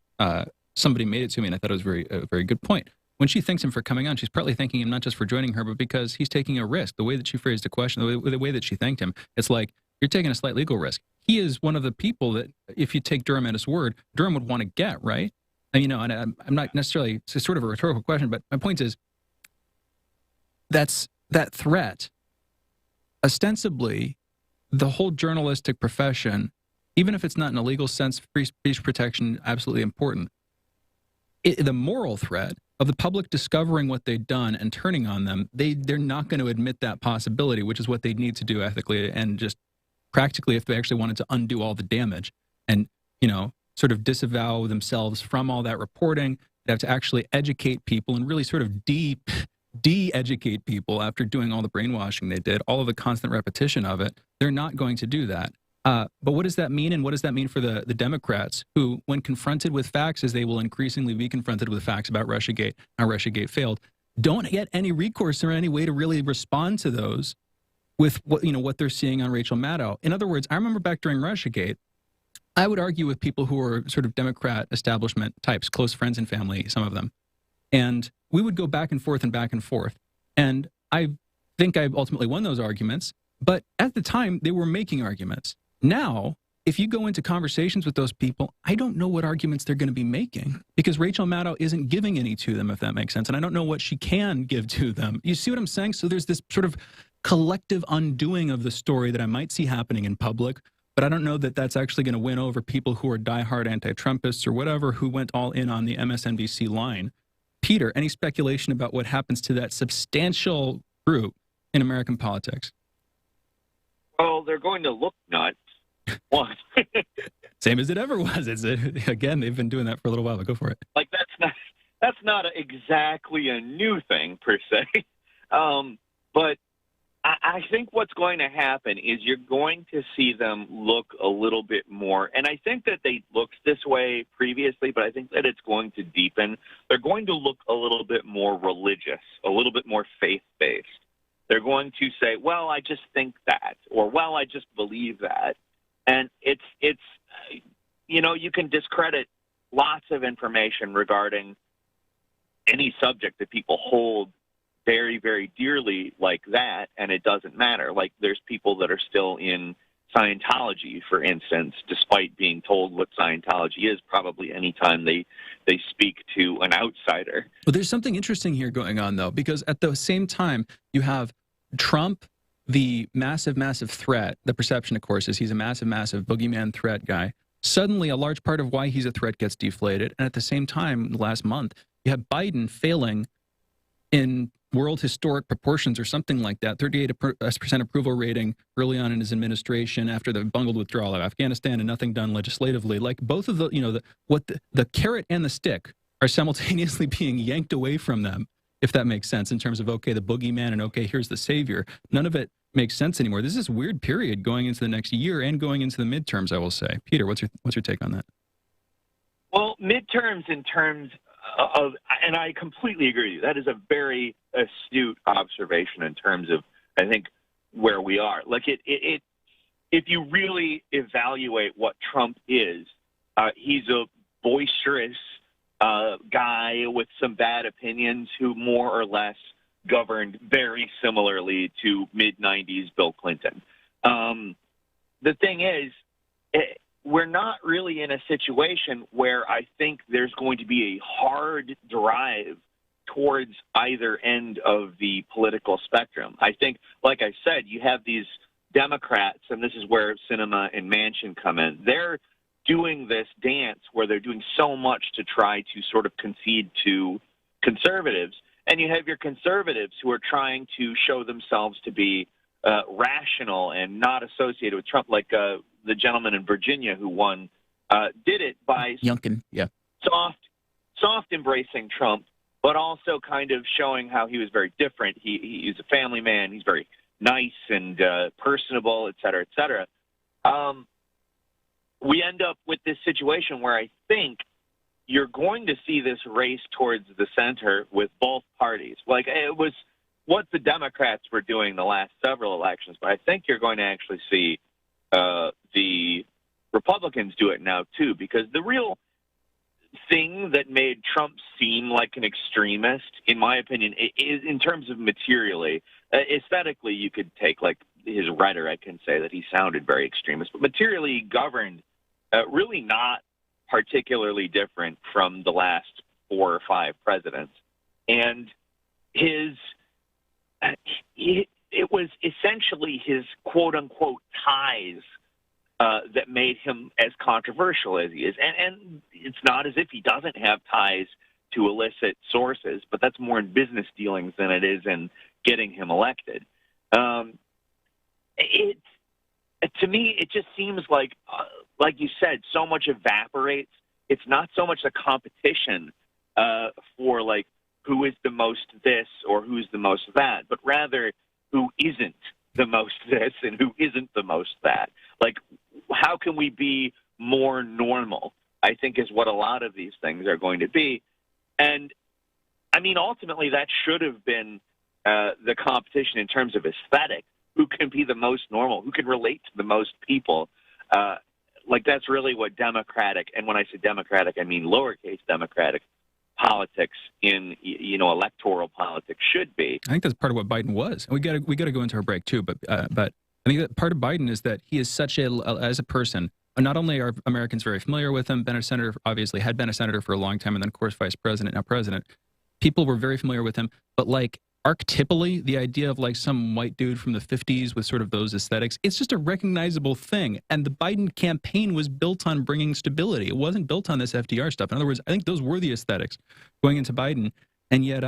S3: somebody made it to me, and I thought it was a very good point. when she thanks him for coming on, she's partly thanking him not just for joining her, but because he's taking a risk. The way that she phrased the question, the way that she thanked him, it's like, you're taking a slight legal risk. He is one of the people that, if you take Durham at his word, Durham would want to get, right? And, you know, and I'm not necessarily, it's sort of a rhetorical question, but my point is, that threat, ostensibly, the whole journalistic profession, even if it's not in a legal sense, free speech protection, absolutely important. The moral threat of the public discovering what they've done and turning on them, they're not going to admit that possibility, which is what they need to do ethically and just practically if they actually wanted to undo all the damage and, you know, sort of disavow themselves from all that reporting. They have to actually educate people and really sort of de-educate people after doing all the brainwashing they did, all of the constant repetition of it. They're not going to do that. But what does that mean? And what does that mean for the Democrats who, when confronted with facts, as they will increasingly be confronted with facts about Russiagate, how Russiagate failed, don't get any recourse or any way to really respond to those with what they're seeing on Rachel Maddow. In other words, I remember back during Russiagate, I would argue with people who were sort of Democrat establishment types, close friends and family, some of them. And we would go back and forth and back and forth. And I think I ultimately won those arguments. But at the time, they were making arguments. Now, if you go into conversations with those people, I don't know what arguments they're going to be making because Rachel Maddow isn't giving any to them, if that makes sense. And I don't know what she can give to them. You see what I'm saying? So there's this sort of collective undoing of the story that I might see happening in public, but I don't know that that's actually going to win over people who are diehard anti-Trumpists or whatever who went all in on the MSNBC line. Peter, any speculation about what happens to that substantial group in American politics?
S11: Well, they're going to look nuts. One.
S3: Same as it ever was. Again, they've been doing that for a little while, but go for it.
S11: Like, that's not exactly a new thing, per se. But I think what's going to happen is you're going to see them look a little bit more, and I think that they looked this way previously, but I think that it's going to deepen. They're going to look a little bit more religious, a little bit more faith-based. They're going to say, well, I just think that, or, well, I just believe that. And it's you can discredit lots of information regarding any subject that people hold very, very dearly like that, and it doesn't matter. Like, there's people that are still in Scientology, for instance, despite being told what Scientology is probably anytime they speak to an outsider.
S3: Well, there's something interesting here going on, though, because at the same time, you have Trump, the massive, massive threat. The perception, of course, is he's a massive, massive boogeyman threat guy. Suddenly, a large part of why he's a threat gets deflated. And at the same time, last month, you have Biden failing in world historic proportions or something like that, 38% approval rating early on in his administration after the bungled withdrawal of Afghanistan and nothing done legislatively. Like, both of the carrot and the stick are simultaneously being yanked away from them, if that makes sense, in terms of, okay, the boogeyman and, okay, here's the savior. None of it makes sense anymore. This is this weird period going into the next year and going into the midterms, I will say. Peter, what's your take on that?
S11: Well, midterms in terms of, and I completely agree with you, that is a very astute observation in terms of, I think, where we are. Like, if you really evaluate what Trump is, he's a boisterous guy with some bad opinions who more or less governed very similarly to mid-'90s Bill Clinton. The thing is, we're not really in a situation where I think there's going to be a hard drive towards either end of the political spectrum. I think, like I said, you have these Democrats, and this is where Sinema and Manchin come in. They're doing this dance where they're doing so much to try to sort of concede to conservatives. And you have your conservatives who are trying to show themselves to be rational and not associated with Trump, like the gentleman in Virginia who won, did it by
S4: Youngkin, yeah,
S11: soft embracing Trump, but also kind of showing how he was very different. He's a family man. He's very nice and personable, et cetera, et cetera. We end up with this situation where I think you're going to see this race towards the center with both parties. Like, it was what the Democrats were doing the last several elections, but I think you're going to actually see the Republicans do it now, too, because the real thing that made Trump seem like an extremist, in my opinion, is in terms of materially. Aesthetically, you could take like his rhetoric and say that he sounded very extremist, but materially he governed really not particularly different from the last 4 or 5 presidents. And it was essentially his quote-unquote ties that made him as controversial as he is. And it's not as if he doesn't have ties to illicit sources, but that's more in business dealings than it is in getting him elected. To me, it just seems like you said, so much evaporates. It's not so much a competition for like who is the most this or who's the most that, but rather who isn't the most this and who isn't the most that. Like, how can we be more normal, I think, is what a lot of these things are going to be. And, I mean, ultimately that should have been the competition in terms of aesthetic. Who can be the most normal? Who can relate to the most people? Like, that's really what Democratic, and when I say Democratic, I mean lowercase Democratic politics in, electoral politics should be.
S3: I think that's part of what Biden was. We got to go into our break too, but I think that part of Biden is that he is such as a person. Not only are Americans very familiar with him, been a senator, obviously had been a senator for a long time, and then of course vice president, now president. People were very familiar with him, but like archetypally, the idea of like some white dude from the 50s with sort of those aesthetics, it's just a recognizable thing. And the Biden campaign was built on bringing stability. It wasn't built on this FDR stuff. In other words, I think those were the aesthetics going into Biden. And yet,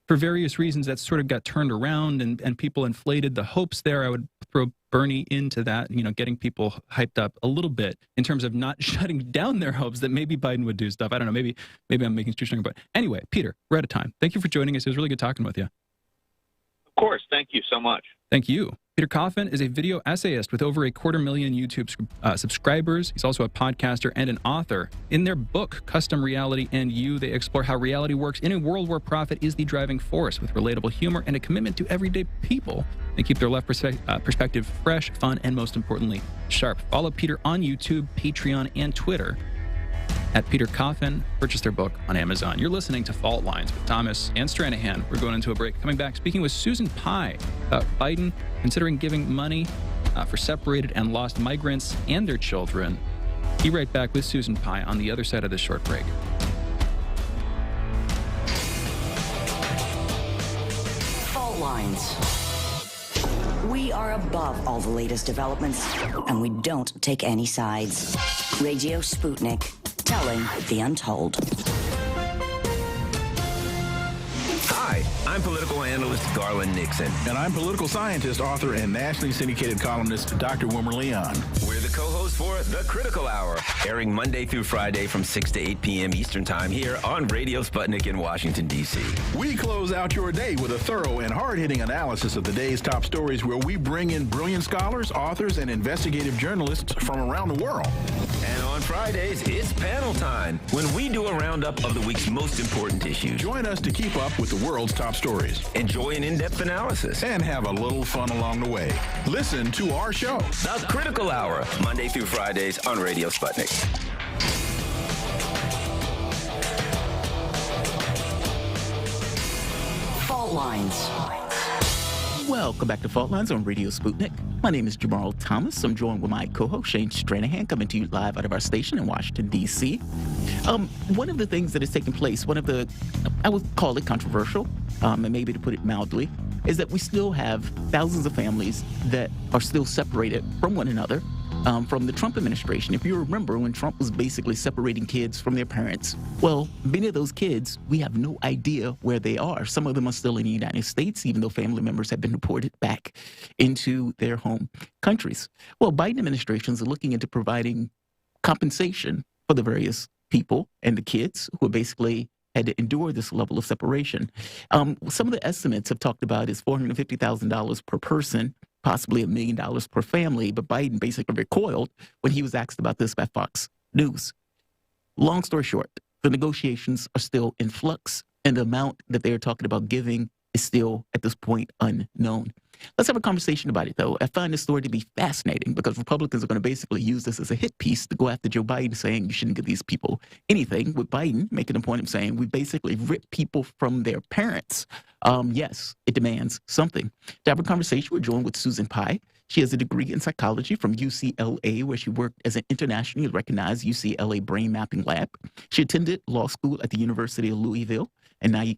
S3: for various reasons, that sort of got turned around and people inflated the hopes there. I would throw Bernie into that, getting people hyped up a little bit in terms of not shutting down their hopes that maybe Biden would do stuff. I don't know. Maybe I'm making too strong. But anyway, Peter, we're out of time. Thank you for joining us. It was really good talking with you.
S11: Of course. Thank you so much.
S3: Thank you. Peter Coffin is a video essayist with over 250,000 YouTube subscribers. He's also a podcaster and an author. In their book, Custom Reality and You, they explore how reality works in a world where profit is the driving force, with relatable humor and a commitment to everyday people. They keep their left perspective fresh, fun, and most importantly, sharp. Follow Peter on YouTube, Patreon, and Twitter at Peter Coffin. Purchase their book on Amazon. You're listening to Fault Lines with Thomas and Stranahan. We're going into a break. Coming back, speaking with Susan Pai about Biden considering giving money for separated and lost migrants and their children. Be right back with Susan Pai on the other side of this short break.
S2: Fault Lines. We are above all the latest developments, and we don't take any sides. Radio Sputnik, telling the untold.
S12: Hi, I'm political analyst Garland Nixon.
S13: And I'm political scientist, author, and nationally syndicated columnist Dr. Wilmer Leon.
S12: We're the co-hosts for The Critical Hour, airing Monday through Friday from 6 to 8 p.m. Eastern Time here on Radio Sputnik in Washington, D.C.
S13: We close out your day with a thorough and hard-hitting analysis of the day's top stories, where we bring in brilliant scholars, authors, and investigative journalists from around the world.
S12: And on Fridays, it's panel time, when we do a roundup of the week's most important issues.
S13: Join us to keep up with the world's top stories.
S12: Enjoy an in-depth analysis.
S13: And have a little fun along the way. Listen to our show,
S12: The Critical Hour, Monday through Fridays on Radio Sputnik.
S2: Fault Lines.
S4: Welcome back to Fault Lines on Radio Sputnik. My name is Jamarl Thomas. I'm joined with my co-host, Shane Stranahan, coming to you live out of our station in Washington, D.C. One of the things that is taking place, one of the, I would call it controversial, and maybe to put it mildly, is that we still have thousands of families that are still separated from one another from the Trump administration. If you remember, when Trump was basically separating kids from their parents, well, many of those kids, we have no idea where they are. Some of them are still in the United States, even though family members have been deported back into their home countries. Well, Biden administrations are looking into providing compensation for the various people and the kids who are basically had to endure this level of separation. Some of the estimates have talked about is $450,000 per person, possibly $1 million per family, but Biden basically recoiled when he was asked about this by Fox News. Long story short, the negotiations are still in flux, and the amount that they're talking about giving is still, at this point, unknown. Let's have a conversation about it, though. I find this story to be fascinating because Republicans are going to basically use this as a hit piece to go after Joe Biden, saying you shouldn't give these people anything, with Biden making a point of saying we basically rip people from their parents. Yes, it demands something. To have a conversation, we're joined with Susan Pai. She has a degree in psychology from UCLA, where she worked as an internationally recognized UCLA brain mapping lab. She attended law school at the University of Louisville and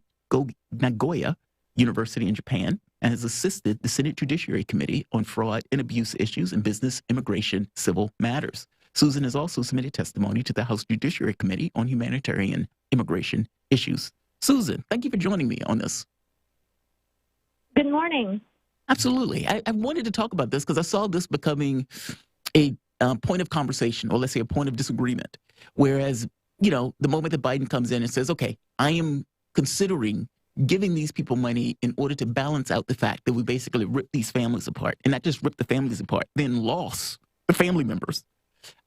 S4: Nagoya University in Japan, and has assisted the Senate Judiciary Committee on fraud and abuse issues in business, immigration, civil matters. Susan has also submitted testimony to the House Judiciary Committee on humanitarian immigration issues. Susan, thank you for joining me on this.
S14: Good morning.
S4: Absolutely. I wanted to talk about this because I saw this becoming a point of conversation, or let's say a point of disagreement. Whereas, you know, the moment that Biden comes in and says, okay, I am considering giving these people money in order to balance out the fact that we basically rip these families apart, and not just rip the families apart, then lost the family members.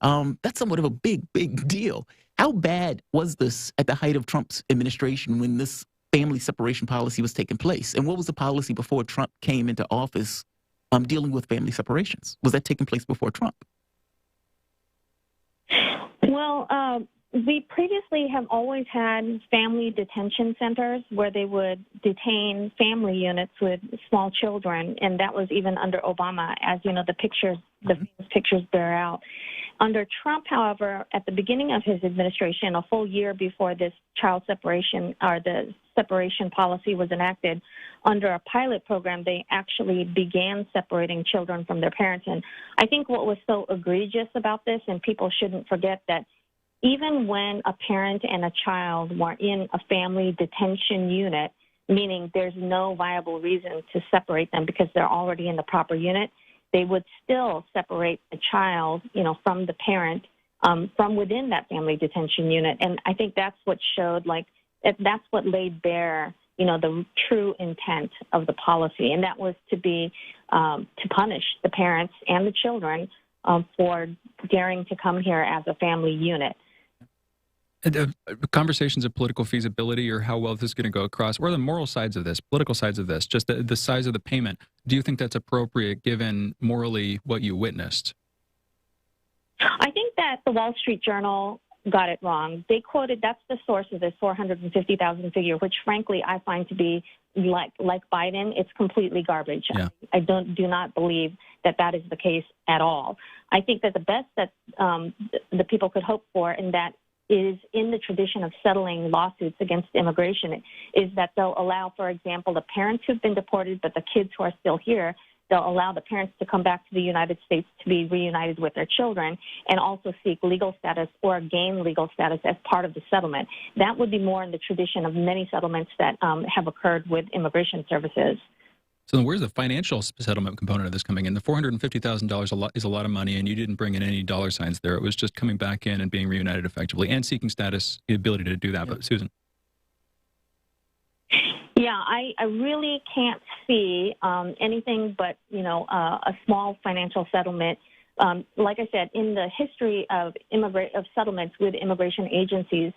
S4: That's somewhat of a big deal. How bad was this at the height of Trump's administration when this family separation policy was taking place? And what was the policy before Trump came into office dealing with family separations? Was that taking place before Trump?
S14: Well, we previously have always had family detention centers where they would detain family units with small children, and that was even under Obama, as you know, the famous pictures bear out. Under Trump, however, at the beginning of his administration, a full year before this child separation or the separation policy was enacted, under a pilot program, they actually began separating children from their parents. And I think what was so egregious about this, and people shouldn't forget that even when a parent and a child were in a family detention unit, meaning there's no viable reason to separate them because they're already in the proper unit, they would still separate the child, you know, from the parent from within that family detention unit. And I think that's what showed, like, that's what laid bare, you know, the true intent of the policy. And that was to be to punish the parents and the children for daring to come here as a family unit.
S3: Conversations of political feasibility, or how well this is going to go across, or the moral sides of this, political sides of this, just the size of the payment. Do you think that's appropriate given morally what you witnessed?
S14: I think that the Wall Street Journal got it wrong. They quoted, that's the source of this 450,000 figure, which frankly I find to be like Biden, it's completely garbage.
S3: Yeah.
S14: I do not believe that that is the case at all. I think that the best that the people could hope for, and that is in the tradition of settling lawsuits against immigration, is that they'll allow, for example, the parents who've been deported, but the kids who are still here, they'll allow the parents to come back to the United States to be reunited with their children and also seek legal status or gain legal status as part of the settlement. That would be more in the tradition of many settlements that have occurred with immigration services.
S3: So then where's the financial settlement component of this coming in? The $450,000 is a lot of money, and you didn't bring in any dollar signs there. It was just coming back in and being reunited effectively and seeking status, the ability to do that. Yeah. But Susan.
S14: Yeah, I really can't see anything but, you know, a small financial settlement. Like I said, in the history of settlements with immigration agencies,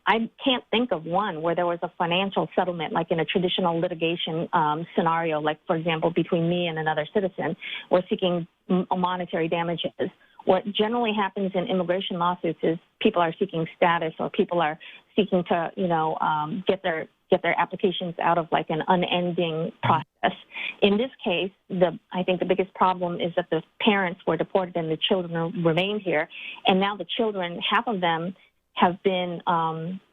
S14: I can't think of one where there was a financial settlement, like in a traditional litigation scenario, like, for example, between me and another citizen, we're seeking monetary damages. What generally happens in immigration lawsuits is people are seeking status, or people are seeking to, you know, get their applications out of like an unending process. In this case, I think the biggest problem is that the parents were deported and the children remained here, and now the children, half of them have been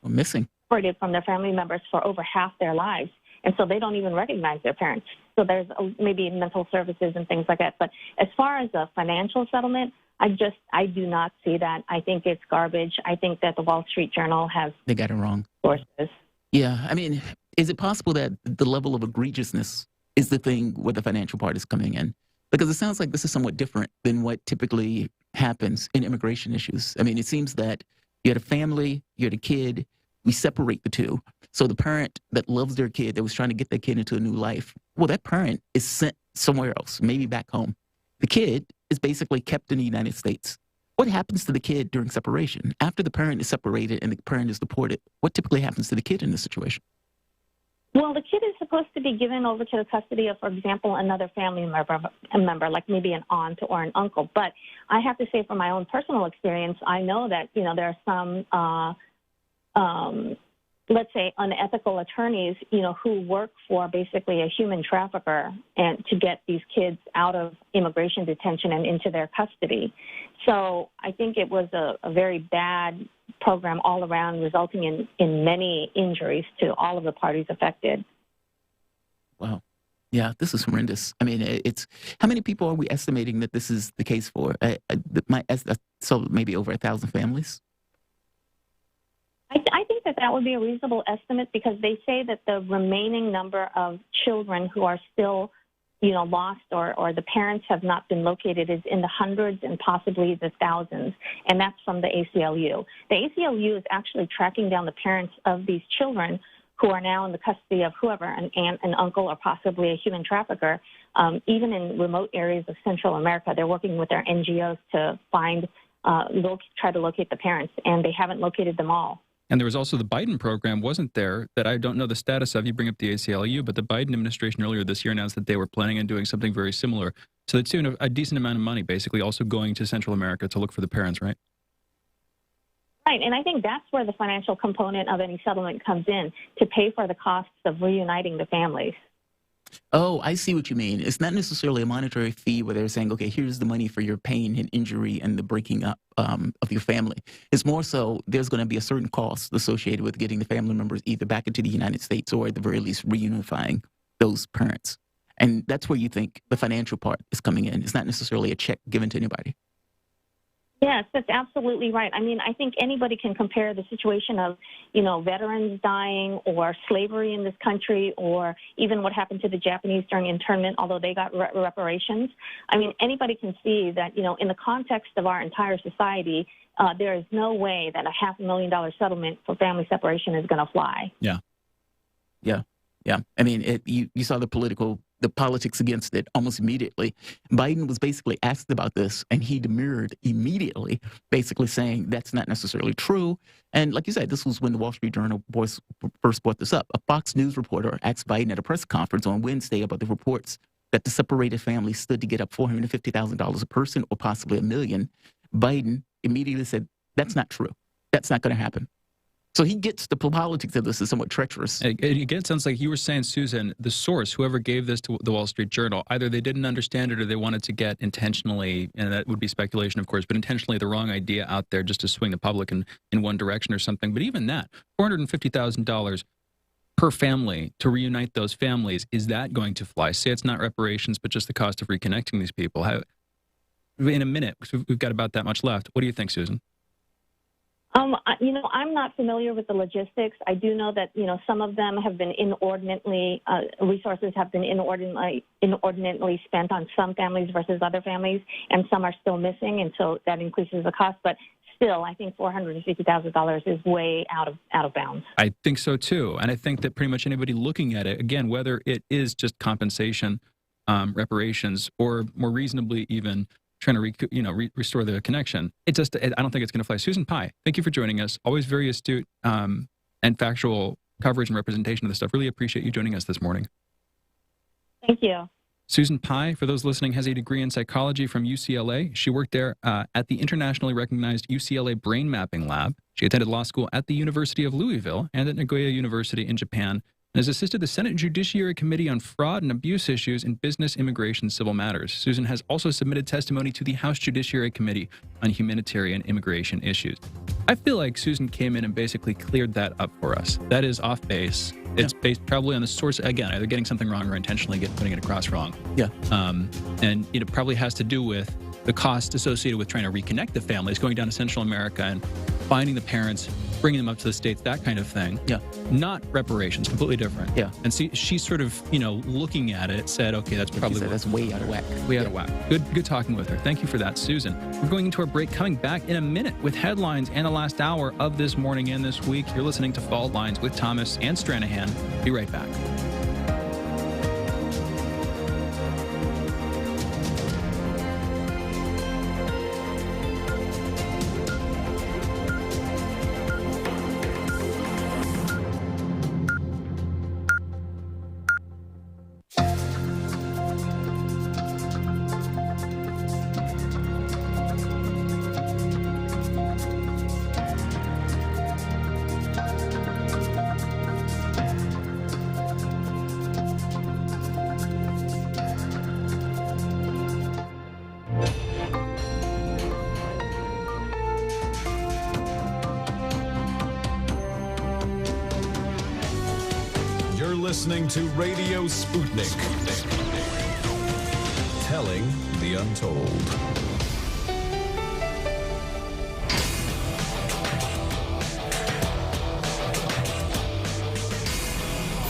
S4: missing,
S14: separated from their family members for over half their lives, and so they don't even recognize their parents. So there's maybe mental services and things like that. But as far as a financial settlement, I do not see that. I think it's garbage. I think that the Wall Street Journal they
S4: got it wrong.
S14: Sources.
S4: Yeah, I mean, is it possible that the level of egregiousness is the thing where the financial part is coming in? Because it sounds like this is somewhat different than what typically happens in immigration issues. I mean, it seems that you had a family, you had a kid, we separate the two. So the parent that loves their kid, that was trying to get their kid into a new life, well, that parent is sent somewhere else, maybe back home. The kid is basically kept in the United States. What happens to the kid during separation? After the parent is separated and the parent is deported, what typically happens to the kid in this situation?
S14: Well, the kid is supposed to be given over to the custody of, for example, another family member, like maybe an aunt or an uncle. But I have to say, from my own personal experience, I know that, there are some, let's say, unethical attorneys, who work for basically a human trafficker and to get these kids out of immigration detention and into their custody. So I think it was a very bad program all around, resulting in many injuries to all of the parties affected.
S4: Wow. Yeah, this is horrendous. I mean, it's how many people are we estimating that this is the case for? So maybe over 1,000 families?
S14: I think that would be a reasonable estimate, because they say that the remaining number of children who are still, lost or the parents have not been located is in the hundreds and possibly the thousands, and that's from the ACLU. The ACLU is actually tracking down the parents of these children who are now in the custody of whoever, an aunt, an uncle, or possibly a human trafficker. Even in remote areas of Central America, they're working with their NGOs to try to locate the parents, and they haven't located them all.
S3: And there was also the Biden program, wasn't there, that I don't know the status of. You bring up the ACLU, but the Biden administration earlier this year announced that they were planning on doing something very similar. So it's a decent amount of money, basically, also going to Central America to look for the parents, right?
S14: Right, and I think that's where the financial component of any settlement comes in, to pay for the costs of reuniting the families.
S4: Oh, I see what you mean. It's not necessarily a monetary fee where they're saying, okay, here's the money for your pain and injury and the breaking up of your family. It's more so there's going to be a certain cost associated with getting the family members either back into the United States or at the very least reunifying those parents. And that's where you think the financial part is coming in. It's not necessarily a check given to anybody.
S14: Yes, that's absolutely right. I mean, I think anybody can compare the situation of, veterans dying or slavery in this country, or even what happened to the Japanese during internment, although they got reparations. I mean, anybody can see that, in the context of our entire society, there is no way that a $500,000 settlement for family separation is going to fly.
S3: Yeah.
S4: I mean, you saw the politics against it almost immediately. Biden was basically asked about this, and he demurred immediately, basically saying that's not necessarily true. And like you said, this was when the Wall Street Journal first brought this up. A Fox News reporter asked Biden at a press conference on Wednesday about the reports that the separated family stood to get up $450,000 a person, or possibly $1 million. Biden immediately said, that's not true. That's not going to happen. So he gets the politics of this is somewhat treacherous.
S3: Again, it sounds like you were saying, Susan, the source, whoever gave this to the Wall Street Journal, either they didn't understand it or they wanted to get intentionally, and that would be speculation, of course, but intentionally the wrong idea out there just to swing the public in one direction or something. But even that, $450,000 per family to reunite those families, is that going to fly? Say it's not reparations, but just the cost of reconnecting these people. In a minute, because we've got about that much left. What do you think, Susan?
S14: I'm not familiar with the logistics. I do know that, some of them have been resources have been inordinately spent on some families versus other families, and some are still missing, and so that increases the cost. But still, I think $450,000 is way out of bounds.
S3: I think so, too. And I think that pretty much anybody looking at it, again, whether it is just compensation, reparations, or more reasonably even trying to restore the connection. I don't think it's going to fly. Susan Pye, thank you for joining us. Always very astute and factual coverage and representation of this stuff. Really appreciate you joining us this morning.
S14: Thank you.
S3: Susan Pye, for those listening, has a degree in psychology from UCLA. She worked there at the internationally recognized UCLA Brain Mapping Lab. She attended law school at the University of Louisville and at Nagoya University in Japan, and has assisted the Senate Judiciary Committee on fraud and abuse issues in business, immigration, civil matters. Susan has also submitted testimony to the House Judiciary Committee on humanitarian immigration issues. I feel like Susan came in and basically cleared that up for us. That is off base. It's based probably on the source, again, either getting something wrong or intentionally putting it across wrong.
S4: Yeah.
S3: And it probably has to do with the cost associated with trying to reconnect the families, going down to Central America and finding the parents, bringing them up to the States, that kind of thing.
S4: Yeah.
S3: Not reparations, completely different.
S4: Yeah.
S3: And see, she sort of, looking at it, said, okay, that's probably
S4: that's way out of whack.
S3: Way out of whack. Good talking with her. Thank you for that, Susan. We're going into our break, coming back in a minute with headlines and the last hour of this morning and this week. You're listening to Fault Lines with Thomas and Stranahan. Be right back.
S1: listening to Radio Sputnik. Telling the untold.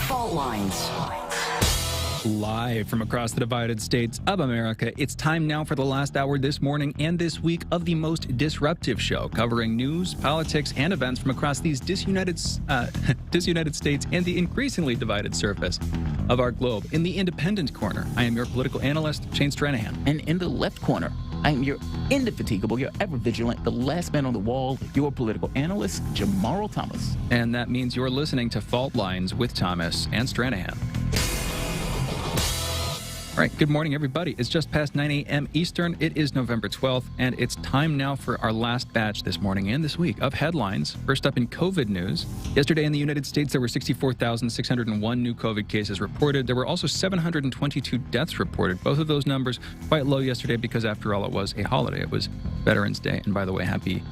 S2: Fault lines.
S3: Live from across the divided states of America, it's time now for the last hour this morning and this week of the most disruptive show, covering news, politics, and events from across these disunited states and the increasingly divided surface of our globe. In the independent corner, I am your political analyst, Shane Stranahan.
S4: And in the left corner, I am your indefatigable, your ever vigilant, the last man on the wall, your political analyst, Jamarl Thomas.
S3: And that means you're listening to Fault Lines with Thomas and Stranahan. All right, good morning, everybody. It's just past 9 a.m. Eastern. It is November 12th, and it's time now for our last batch this morning and this week of headlines. First up in COVID news. Yesterday in the United States, there were 64,601 new COVID cases reported. There were also 722 deaths reported. Both of those numbers quite low yesterday because, after all, it was a holiday. It was Veterans Day. And by the way, happy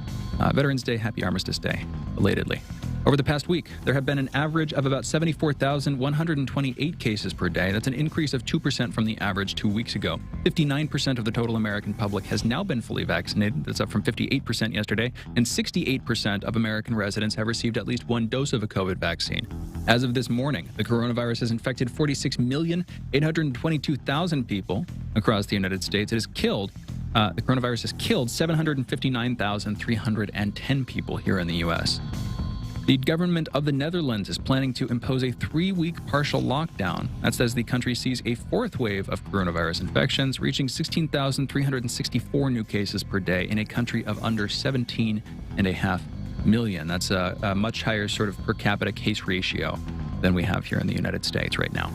S3: Veterans Day, happy Armistice Day, belatedly. Over the past week, there have been an average of about 74,128 cases per day. That's an increase of 2% from the average 2 weeks ago. 59% of the total American public has now been fully vaccinated. That's up from 58% yesterday. And 68% of American residents have received at least one dose of a COVID vaccine. As of this morning, the coronavirus has infected 46,822,000 people across the United States. It has killed the coronavirus has killed 759,310 people here in the U.S. The government of the Netherlands is planning to impose a 3-week partial lockdown. That's as the country sees a fourth wave of coronavirus infections, reaching 16,364 new cases per day in a country of under 17.5 million. That's a much higher sort of per capita case ratio than we have here in the United States right now.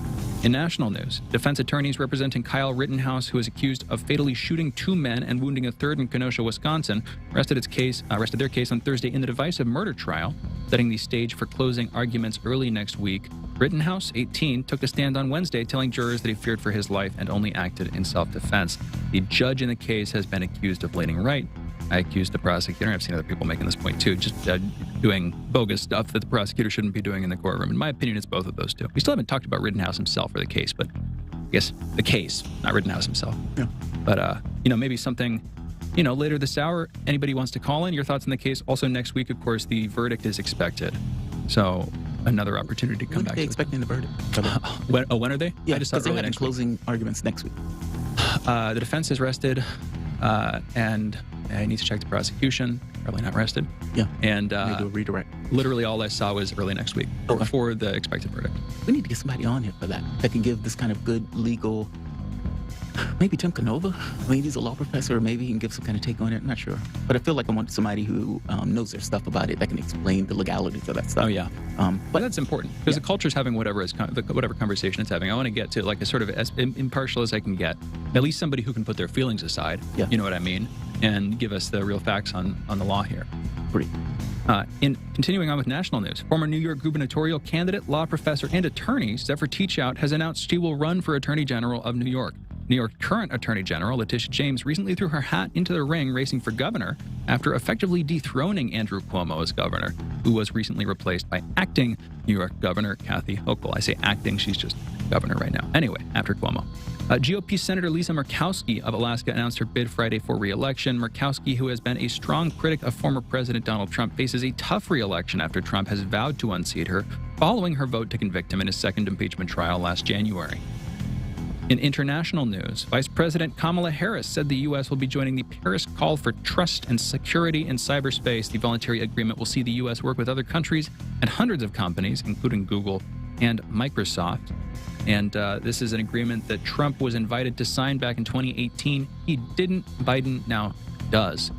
S3: In national news, defense attorneys representing Kyle Rittenhouse, who is accused of fatally shooting 2 men and wounding a third in Kenosha, Wisconsin, rested their case on Thursday in the divisive murder trial, setting the stage for closing arguments early next week. Rittenhouse, 18, took the stand on Wednesday, telling jurors that he feared for his life and only acted in self-defense. The judge in the case has been accused of leaning right. I accused the prosecutor, I've seen other people making this point too, just doing bogus stuff that the prosecutor shouldn't be doing in the courtroom. In my opinion, it's both of those two. We still haven't talked about Rittenhouse himself or the case, but I guess the case, not Rittenhouse himself.
S4: Yeah.
S3: But, maybe something, later this hour, anybody wants to call in your thoughts on the case. Also next week, of course, the verdict is expected. So another opportunity to come back.
S4: When are they expecting the verdict?
S3: When are they?
S4: Yeah,
S3: I just thought
S4: because they're
S3: early
S4: having
S3: next week.
S4: closing arguments next week.
S3: The defense is rested, and I need to check the prosecution. Probably not rested.
S4: Yeah.
S3: And
S4: They do a redirect.
S3: literally all I saw was early next week before the expected verdict.
S4: We need to get somebody on here for that can give this kind of good legal. Maybe Tim Canova. I mean, he's a law professor. Maybe he can give some kind of take on it. I'm not sure. But I feel like I want somebody who knows their stuff about it that can explain the legalities of that stuff.
S3: Oh, yeah. But that's important because the culture's having whatever conversation it's having. I want to get to like a sort of as impartial as I can get. At least somebody who can put their feelings aside.
S4: Yeah.
S3: You know what I mean? And give us the real facts on the law here.
S4: Great.
S3: In continuing on with national news, former New York gubernatorial candidate, law professor, and attorney Zephyr Teachout has announced she will run for Attorney General of New York. New York current Attorney General Letitia James recently threw her hat into the ring racing for governor after effectively dethroning Andrew Cuomo as governor, who was recently replaced by acting New York Governor Kathy Hochul. I say acting, she's just governor right now. Anyway, after Cuomo. GOP Senator Lisa Murkowski of Alaska announced her bid Friday for re-election. Murkowski, who has been a strong critic of former President Donald Trump, faces a tough re-election after Trump has vowed to unseat her following her vote to convict him in his second impeachment trial last January. In international news, Vice President Kamala Harris said the U.S. will be joining the Paris Call for Trust and Security in Cyberspace. The voluntary agreement will see the U.S. work with other countries and hundreds of companies, including Google and Microsoft. And this is an agreement that Trump was invited to sign back in 2018. He didn't. Biden now does.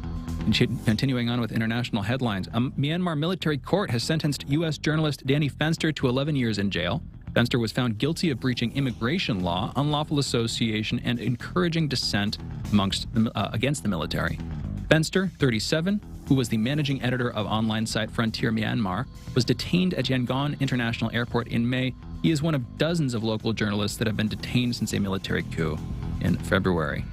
S3: And continuing on with international headlines, a Myanmar military court has sentenced U.S. journalist Danny Fenster to 11 years in jail. Fenster was found guilty of breaching immigration law, unlawful association, and encouraging dissent against the military. Fenster, 37, who was the managing editor of online site Frontier Myanmar, was detained at Yangon International Airport in May. He is one of dozens of local journalists that have been detained since a military coup in February.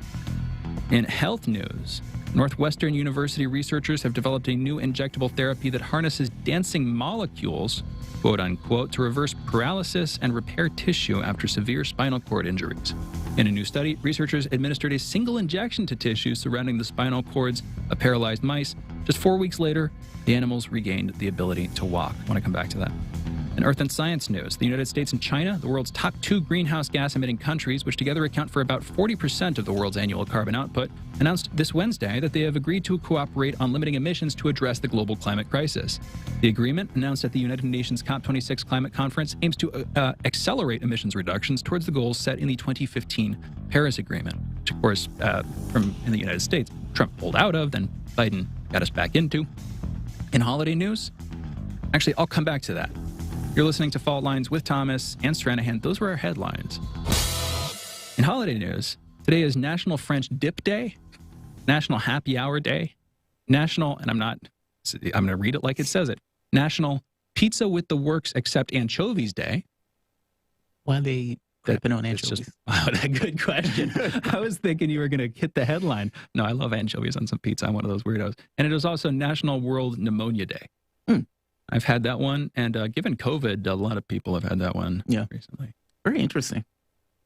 S3: In health news, Northwestern University researchers have developed a new injectable therapy that harnesses dancing molecules, quote unquote, to reverse paralysis and repair tissue after severe spinal cord injuries. In a new study, researchers administered a single injection to tissue surrounding the spinal cords of paralyzed mice. Just 4 weeks later, the animals regained the ability to walk. I want to come back to that. In Earth and Science news, the United States and China, the world's top 2 greenhouse gas emitting countries, which together account for about 40% of the world's annual carbon output, announced this Wednesday that they have agreed to cooperate on limiting emissions to address the global climate crisis. The agreement, announced at the United Nations COP26 climate conference, aims to accelerate emissions reductions towards the goals set in the 2015 Paris Agreement, which, of course, from in the United States, Trump pulled out of, then Biden got us back into. In holiday news, actually, I'll come back to that. You're listening to Fault Lines with Thomas and Stranahan. Those were our headlines. In holiday news, today is National French Dip Day, National Happy Hour Day, National, and I'm going to read it like it says it, National Pizza with the Works Except Anchovies Day.
S4: Why are they dipping on anchovies?
S3: Wow, that's a good question. I was thinking you were going to hit the headline. No, I love anchovies on some pizza. I'm one of those weirdos. And it is also National World Pneumonia Day. I've had that one, and given COVID, a lot of people have had that one recently.
S4: Very interesting.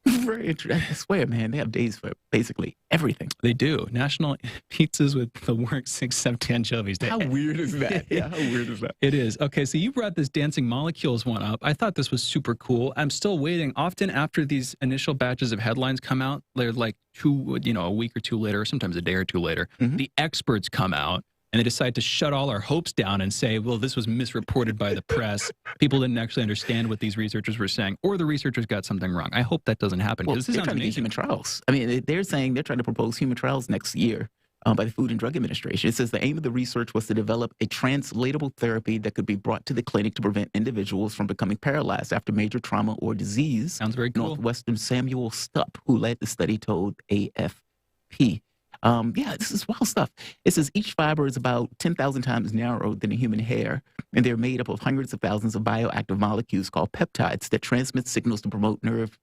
S4: Very interesting. I swear, man, they have days for basically everything.
S3: They do. National Pizzas with the Works Except Anchovies Day.
S4: How weird is that? Yeah, how weird is that?
S3: It is. Okay, so you brought this Dancing Molecules one up. I thought this was super cool. I'm still waiting. Often after these initial batches of headlines come out, they're like a week or two later, sometimes a day or two later, the experts come out. And they decide to shut all our hopes down and say, well, this was misreported by the press. People didn't actually understand what these researchers were saying, or the researchers got something wrong. I hope that doesn't happen.
S4: Well,
S3: this
S4: they're trying to get human trials. I mean, they're saying they're trying to propose human trials next year by the Food and Drug Administration. It says the aim of the research was to develop a translatable therapy that could be brought to the clinic to prevent individuals from becoming paralyzed after major trauma or disease.
S3: Sounds very cool.
S4: Northwestern Samuel Stupp, who led the study, told AFP. This is wild stuff. It says each fiber is about 10,000 times narrower than a human hair, and they're made up of hundreds of thousands of bioactive molecules called peptides that transmit signals to promote nerve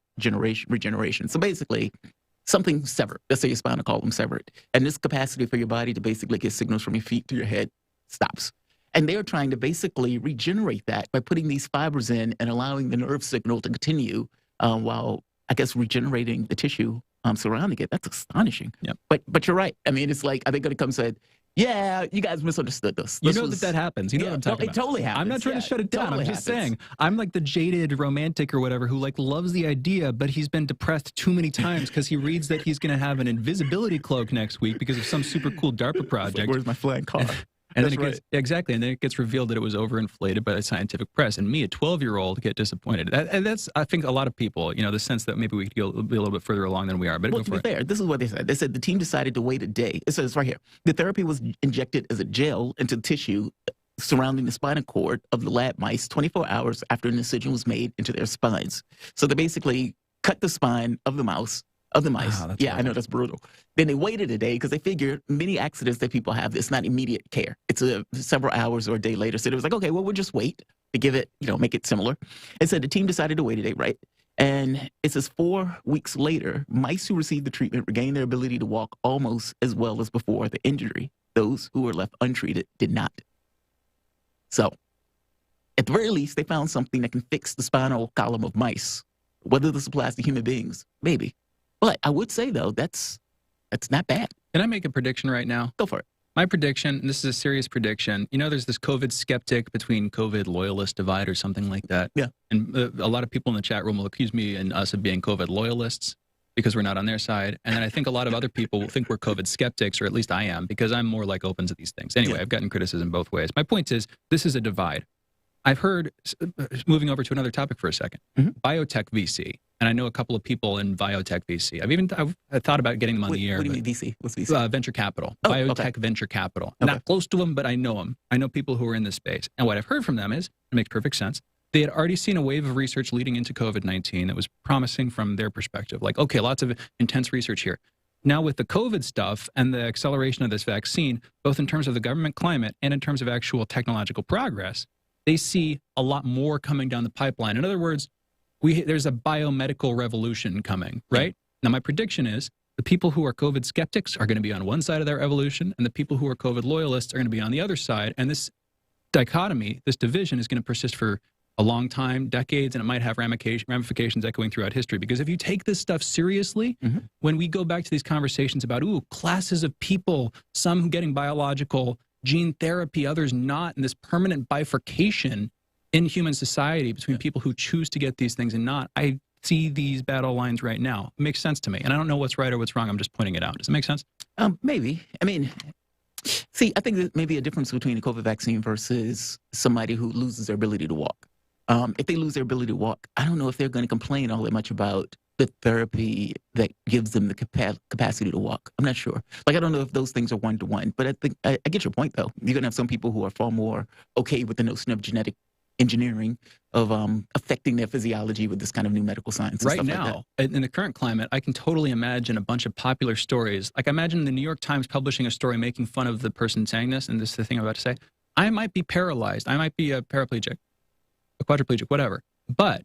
S4: regeneration. So basically, something severed. Let's say your spinal column severed. And this capacity for your body to basically get signals from your feet to your head stops. And they're trying to basically regenerate that by putting these fibers in and allowing the nerve signal to continue while, I guess, regenerating the tissue surrounding it. That's astonishing.
S3: Yep.
S4: But you're right. I mean, it's like, are they going to come and say, yeah, you guys misunderstood this.
S3: You know that happens. You know what I'm talking about.
S4: It totally happens.
S3: I'm not trying to shut it down.
S4: Totally
S3: I'm just saying, I'm like the jaded romantic or whatever who loves the idea, but he's been depressed too many times because he reads that he's going to have an invisibility cloak next week because of some super cool DARPA project.
S4: Where's my flying car?
S3: And then and then it gets revealed that it was overinflated by the scientific press. And me, a 12-year-old, get disappointed. And that's, I think, a lot of people, the sense that maybe we could be a little bit further along than we are. But
S4: to be fair, this is what they said. They said the team decided to wait a day. It says right here, the therapy was injected as a gel into tissue surrounding the spinal cord of the lab mice 24 hours after an incision was made into their spines. So they basically cut the spine of the mice. Yeah, I know, that's brutal. Then they waited a day because they figured many accidents that people have, it's not immediate care. It's several hours or a day later. So it was like, okay, well, we'll just wait to give it, make it similar. And so the team decided to wait a day, right? And it says 4 weeks later, mice who received the treatment regained their ability to walk almost as well as before the injury. Those who were left untreated did not. So at the very least, they found something that can fix the spinal column of mice. Whether this applies to human beings, maybe. But I would say, though, that's not bad.
S3: Can I make a prediction right now?
S4: Go for it.
S3: My prediction, and this is a serious prediction, there's this COVID skeptic between COVID loyalist divide or something like that.
S4: Yeah.
S3: And a lot of people in the chat room will accuse me and us of being COVID loyalists because we're not on their side. And then I think a lot of other people will think we're COVID skeptics, or at least I am, because I'm more open to these things. Anyway, I've gotten criticism both ways. My point is, this is a divide. I've heard, moving over to another topic for a second, biotech VC. And I know a couple of people in biotech VC. I've thought about getting them on the air.
S4: What do you mean VC? What's VC?
S3: Venture capital.
S4: Oh,
S3: biotech venture capital.
S4: Okay.
S3: Not close to them, but I know them. I know people who are in this space. And what I've heard from them is, it makes perfect sense, they had already seen a wave of research leading into COVID-19 that was promising from their perspective. Like, okay, lots of intense research here. Now with the COVID stuff and the acceleration of this vaccine, both in terms of the government climate and in terms of actual technological progress, they see a lot more coming down the pipeline. In other words, there's a biomedical revolution coming, right? Now, my prediction is The people who are COVID skeptics are going to be on one side of that revolution, and the people who are COVID loyalists are going to be on the other side. And this dichotomy, this division is going to persist for a long time, decades, and it might have ramifications echoing throughout history. Because if you take this stuff seriously, when we go back to these conversations about, classes of people, some getting biological gene therapy, others not, and this permanent bifurcation in human society between people who choose to get these things and not, I see these battle lines right now. It makes sense to me. And I don't know what's right or what's wrong. I'm just pointing it out. Does it make sense?
S4: Maybe. I mean, see, I think there may be a difference between a COVID vaccine versus somebody who loses their ability to walk. If they lose their ability to walk, I don't know if they're going to complain all that much about the therapy that gives them the capacity to walk. I'm not sure. Like, I don't know if those things are one-to-one, but I think I get your point, though. You're going to have some people who are far more okay with the notion of genetic engineering, of affecting their physiology with this kind of new medical science.
S3: Right now, in the current climate, I can totally imagine a bunch of popular stories. Like, imagine the New York Times publishing a story making fun of the person saying this, and this is the thing I'm about to say. I might be paralyzed. I might be a paraplegic, a quadriplegic, whatever. But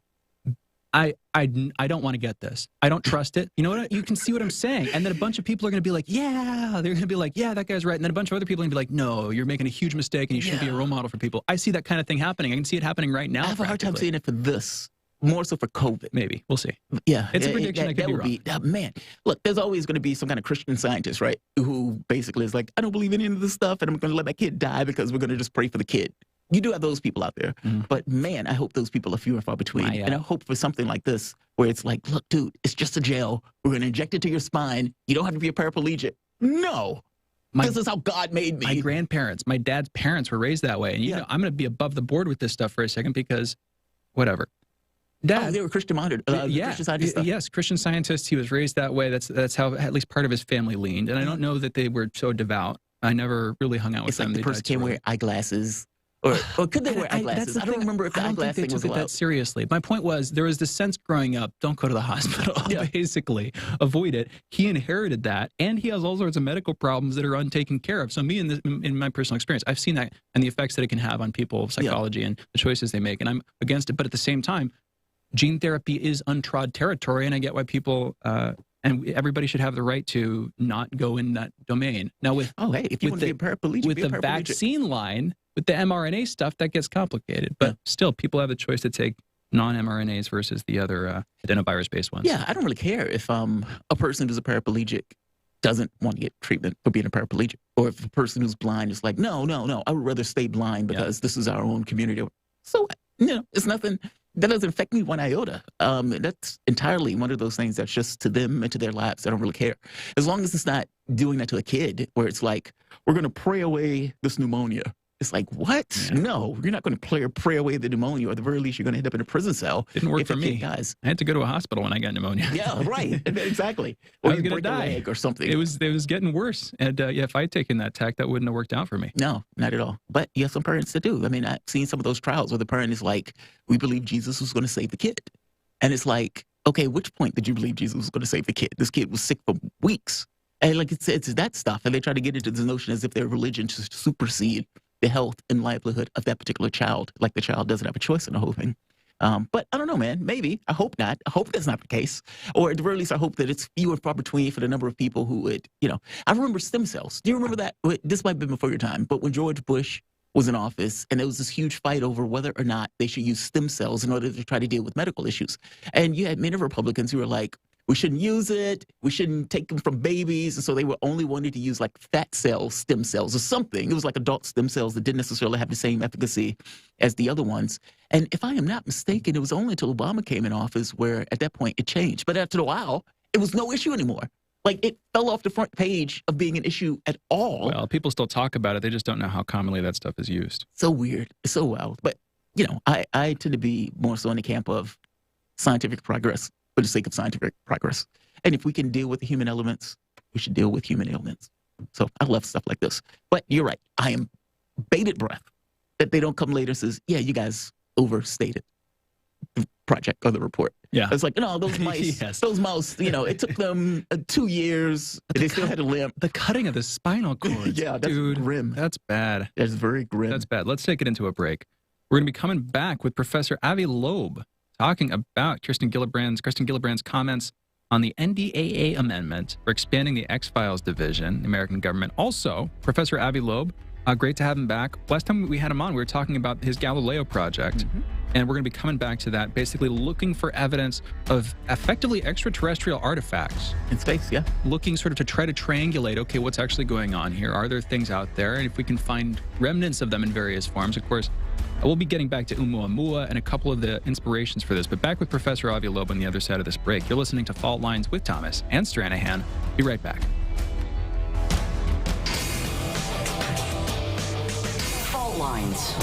S3: I don't want to get this. I don't trust it. You know what? You can see what I'm saying. And then a bunch of people are going to be like, yeah, they're going to be like, yeah, that guy's right. And then a bunch of other people are going to be like, no, you're making a huge mistake and you shouldn't be a role model for people. I see that kind of thing happening. I can see it happening right now.
S4: I have a hard time seeing it for this, more so for COVID.
S3: Maybe. We'll see.
S4: Yeah.
S3: It's a prediction. I could be wrong.
S4: Man, look, there's always going to be some kind of Christian scientist, right, who basically is like, I don't believe in any of this stuff and I'm going to let my kid die because we're going to just pray for the kid. You do have those people out there. But, man, I hope those people are few and far between. And I hope for something like this where it's like, look, dude, it's just a gel. We're going to inject it to your spine. You don't have to be a paraplegic. No. This is how God made me.
S3: My grandparents, my dad's parents were raised that way. And, you know, I'm going to be above the board with this stuff for a second because whatever.
S4: Dad, they were Christian minded. Christian scientists.
S3: Yes, Christian scientists. He was raised that way. That's how at least part of his family leaned. And I don't know that they were so devout. I never really hung out with them.
S4: Like the person can't wear eyeglasses. Or could they wear eyeglasses? I don't remember if the eyeglass thing was allowed.
S3: That seriously. My point was, there was this sense growing up, don't go to the hospital, basically. Avoid it. He inherited that, and he has all sorts of medical problems that are untaken care of. So me, in my personal experience, I've seen that and the effects that it can have on people's psychology and the choices they make, and I'm against it. But at the same time, gene therapy is untrod territory, and I get why people... and everybody should have the right to not go in that domain. Now, with
S4: if you want to be a paraplegic,
S3: with the vaccine line, with the mRNA stuff, that gets complicated. But still, people have the choice to take non-mRNAs versus the other adenovirus-based ones.
S4: Yeah, I don't really care if a person who's a paraplegic doesn't want to get treatment for being a paraplegic, or if a person who's blind is like, no, I would rather stay blind because this is our own community. So, it's nothing. That doesn't affect me one iota. That's entirely one of those things that's just to them and to their lives. I don't really care. As long as it's not doing that to a kid where it's like, we're going to pray away this pneumonia. It's like, what? Yeah. No, you're not going to pray away the pneumonia, or at the very least, you're going to end up in a prison cell.
S3: Didn't work for me.
S4: Guys.
S3: I had to go to a hospital when I got pneumonia.
S4: Yeah, right. Exactly. Or
S3: I was going to die.
S4: A leg or something.
S3: It was getting worse. And if I had taken that tack, that wouldn't have worked out for me.
S4: No, not at all. But you have some parents that do. I mean, I've seen some of those trials where the parent is like, we believe Jesus was going to save the kid. And it's like, okay, which point did you believe Jesus was going to save the kid? This kid was sick for weeks. And like it's that stuff. And they try to get into the notion as if their religion to supersede the health and livelihood of that particular child, like the child doesn't have a choice in the whole thing. But I don't know, man. Maybe. I hope not. I hope that's not the case. Or at the very least, I hope that it's few and far between for the number of people who would, I remember stem cells. Do you remember that? This might have been before your time, but when George Bush was in office, and there was this huge fight over whether or not they should use stem cells in order to try to deal with medical issues. And you had many Republicans who were like, we shouldn't use it. We shouldn't take them from babies. And so they were only wanting to use like fat cell stem cells or something. It was like adult stem cells that didn't necessarily have the same efficacy as the other ones. And if I am not mistaken, it was only until Obama came in office where at that point it changed. But after a while, it was no issue anymore. Like it fell off the front page of being an issue at all.
S3: Well, people still talk about it. They just don't know how commonly that stuff is used.
S4: So weird. It's so wild. But, I tend to be more so in the camp of scientific progress for the sake of scientific progress. And if we can deal with the human elements, we should deal with human ailments. So I love stuff like this. But you're right. I am bated breath that they don't come later and says, yeah, you guys overstated the project or the report.
S3: Yeah.
S4: It's like, those mice, those mouse, it took them 2 years. They still had a limp.
S3: The cutting of the spinal cord.
S4: Yeah, that's grim.
S3: That's bad.
S4: That's very grim.
S3: That's bad. Let's take it into a break. We're going to be coming back with Professor Avi Loeb talking about Kirsten Gillibrand's comments on the NDAA amendment for expanding the X-Files division, the American government. Also, Professor Avi Loeb, great to have him back. Last time we had him on, we were talking about his Galileo project. And we're going to be coming back to that, basically looking for evidence of effectively extraterrestrial artifacts.
S4: In space, yeah.
S3: Looking sort of to try to triangulate, okay, what's actually going on here? Are there things out there? And if we can find remnants of them in various forms, of course, we'll be getting back to Oumuamua and a couple of the inspirations for this. But back with Professor Avi Loeb on the other side of this break. You're listening to Fault Lines with Thomas and Stranahan. Be right back.
S2: Fault Lines.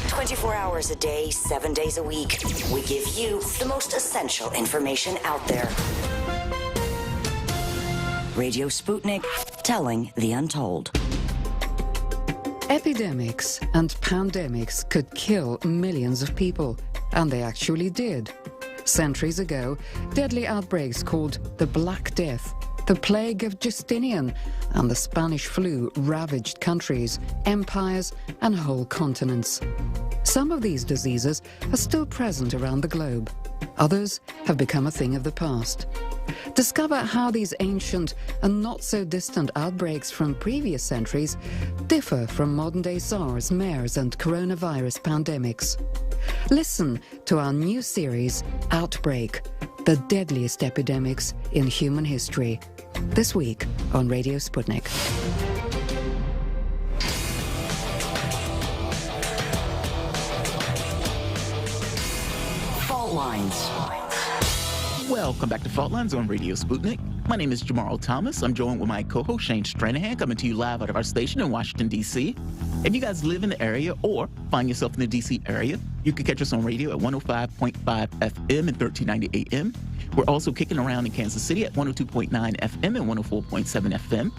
S2: 24 hours a day, 7 days a week. We give you the most essential information out there. Radio Sputnik, telling the untold.
S15: Epidemics and pandemics could kill millions of people, and they actually did. Centuries ago, deadly outbreaks called the Black Death, the plague of Justinian, and the Spanish flu ravaged countries, empires, and whole continents. Some of these diseases are still present around the globe. Others have become a thing of the past. Discover how these ancient and not-so-distant outbreaks from previous centuries differ from modern-day SARS, MERS, and coronavirus pandemics. Listen to our new series, Outbreak, the deadliest epidemics in human history. This week on Radio Sputnik.
S2: Fault Lines.
S4: Welcome back to Fault Lines on Radio Sputnik. My name is Jamarl Thomas. I'm joined with my co-host Shane Stranahan, coming to you live out of our station in Washington, D.C. If you guys live in the area or find yourself in the D.C. area, you can catch us on radio at 105.5 FM and 1390 AM. We're also kicking around in Kansas City at 102.9 FM and 104.7 FM.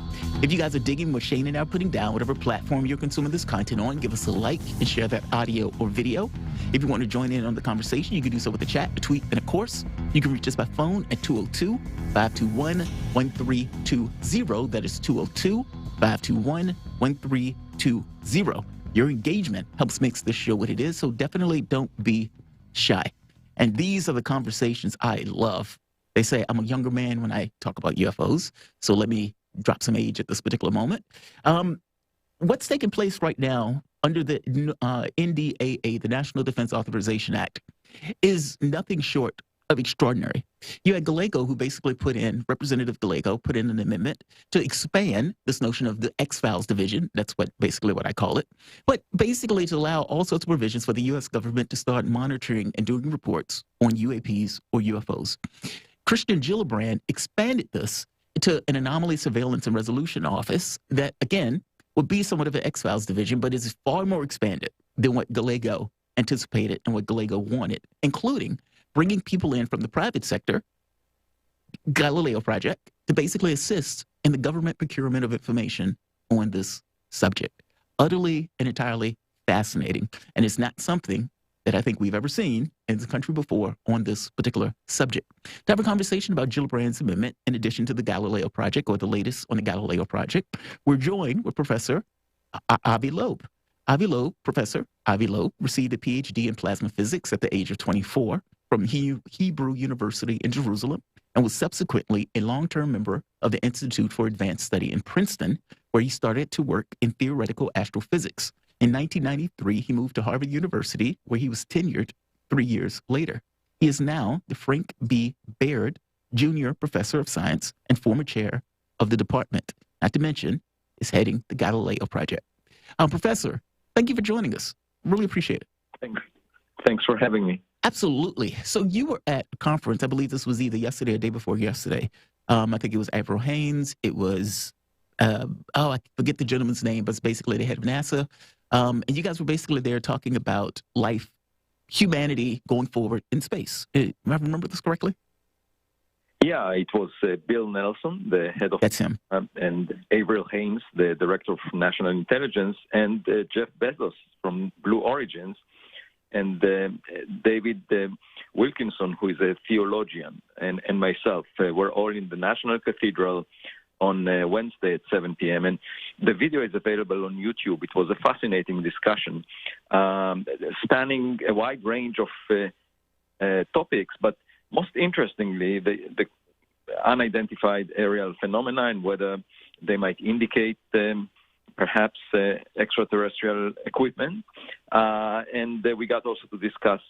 S4: If you guys are digging what Shane and I are putting down, whatever platform you're consuming this content on, give us a like and share that audio or video. If you want to join in on the conversation, you can do so with a chat, a tweet, and of course, you can reach us by phone at 202-521-1320. That is 202-521-1320. Your engagement helps make this show what it is, so definitely don't be shy. And these are the conversations I love. They say I'm a younger man when I talk about UFOs, so let me drop some age at this particular moment. What's taking place right now under the NDAA, the National Defense Authorization Act, is nothing short of extraordinary. You had Gallego, who basically Representative Gallego put in an amendment to expand this notion of the X-Files division. That's basically what I call it. But basically to allow all sorts of provisions for the U.S. government to start monitoring and doing reports on UAPs or UFOs. Christian Gillibrand expanded this to an anomaly surveillance and resolution office that, again, would be somewhat of an X-Files division, but is far more expanded than what Gallego anticipated and what Gallego wanted, including bringing people in from the private sector, Galileo Project, to basically assist in the government procurement of information on this subject. Utterly and entirely fascinating. And it's not something that I think we've ever seen in the country before on this particular subject. To have a conversation about Gillibrand's amendment, in addition to the Galileo Project, or the latest on the Galileo Project, we're joined with Professor Avi Loeb. Professor Avi Loeb received a PhD in plasma physics at the age of 24 from Hebrew University in Jerusalem, and was subsequently a long-term member of the Institute for Advanced Study in Princeton, where he started to work in theoretical astrophysics. In 1993, he moved to Harvard University, where he was tenured 3 years later. He is now the Frank B. Baird Jr. Professor of Science and former chair of the department, not to mention is heading the Galileo Project. Professor, thank you for joining us. Really appreciate it.
S16: Thanks for having me.
S4: Absolutely. So you were at a conference, I believe this was either yesterday or the day before yesterday. I think it was Avril Haines. It was, I forget the gentleman's name, but it's basically the head of NASA. And you guys were basically there talking about life, humanity going forward in space. Am I remember this correctly?
S16: Yeah, it was Bill Nelson, the head of...
S4: That's him.
S16: And Avril Haines, the director of national intelligence, and Jeff Bezos from Blue Origins, and David Wilkinson, who is a theologian, and myself. We're all in the National Cathedral on Wednesday at 7 p.m. And the video is available on YouTube. It was a fascinating discussion, spanning a wide range of topics, but most interestingly, the unidentified aerial phenomena and whether they might indicate perhaps extraterrestrial equipment. And we got also to discuss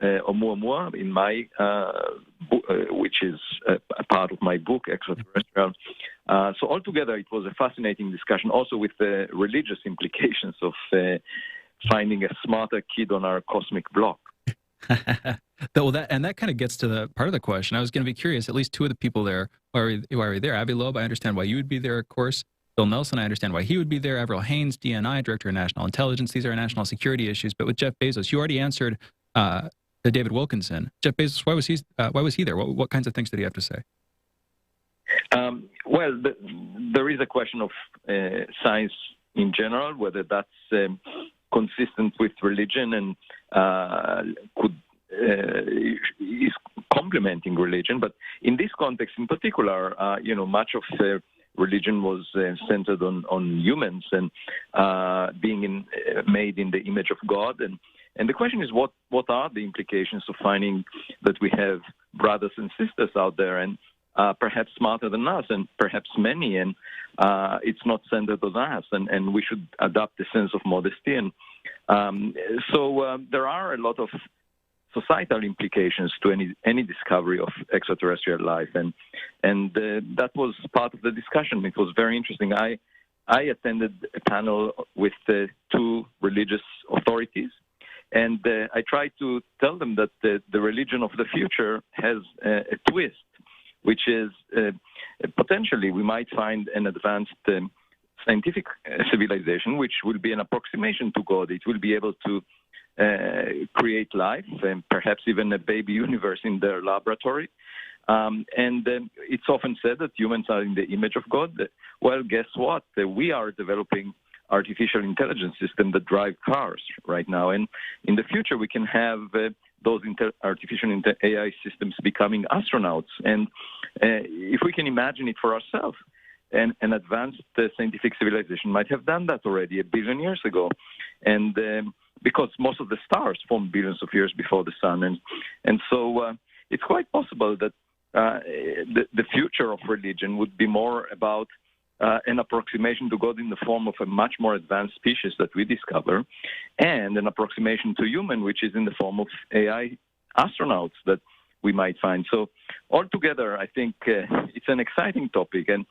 S16: Oumuamua in my book, which is a part of my book, Extraterrestrial. So altogether, it was a fascinating discussion, also with the religious implications of finding a smarter kid on our cosmic block.
S3: Well, that kind of gets to the part of the question. I was going to be curious. At least two of the people there who are there. Avi Loeb, I understand why you would be there, of course. Bill Nelson, I understand why he would be there. Avril Haines, DNI, Director of National Intelligence. These are national security issues. But with Jeff Bezos, you already answered to David Wilkinson. Jeff Bezos, why was he there? What kinds of things did he have to say?
S16: Well, there is a question of science in general, whether that's consistent with religion and is complementing religion. But in this context in particular, much of religion was centered on humans and being made in the image of God. And the question is, what are the implications of finding that we have brothers and sisters out there and perhaps smarter than us and perhaps many, and it's not centered on us, and we should adopt a sense of modesty. And so there are a lot of societal implications to any discovery of extraterrestrial life, and that was part of the discussion. It was very interesting. I attended a panel with two religious authorities, and I tried to tell them that the religion of the future has a twist, which is potentially we might find an advanced scientific civilization which will be an approximation to God. It will be able to create life and perhaps even a baby universe in their laboratory. And it's often said that humans are in the image of God. Well, guess what? We are developing artificial intelligence systems that drive cars right now. And in the future, we can have those artificial AI systems becoming astronauts. And if we can imagine it for ourselves, an advanced scientific civilization might have done that already 1 billion years ago. And because most of the stars formed billions of years before the sun. And so it's quite possible that the future of religion would be more about an approximation to God in the form of a much more advanced species that we discover, and an approximation to human, which is in the form of AI astronauts that we might find. So altogether, I think it's an exciting topic, and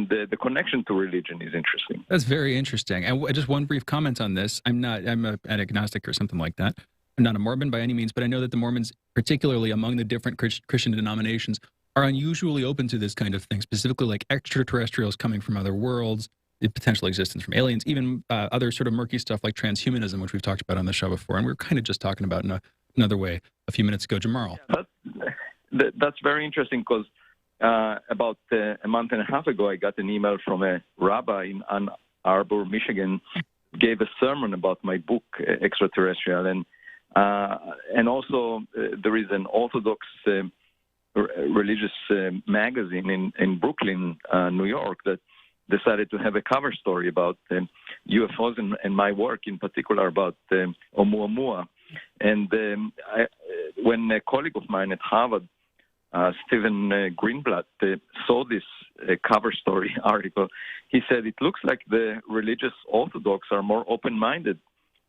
S16: the connection to religion is interesting.
S3: That's very interesting. And just one brief comment on this. I'm an agnostic or something like that. I'm not a Mormon by any means, but I know that the Mormons, particularly among the different Christian denominations, are unusually open to this kind of thing, specifically like extraterrestrials coming from other worlds, the potential existence from aliens, even other sort of murky stuff like transhumanism, which we've talked about on the show before. And we were kind of just talking about in another way a few minutes ago. Jamarl.
S16: That's very interesting because about a month and a half ago, I got an email from a rabbi in Ann Arbor, Michigan, gave a sermon about my book, Extraterrestrial. And also there is an Orthodox religious magazine in Brooklyn, New York, that decided to have a cover story about UFOs and my work in particular about Oumuamua. And when a colleague of mine at Harvard, Stephen Greenblatt, saw this cover story article, he said it looks like the religious Orthodox are more open-minded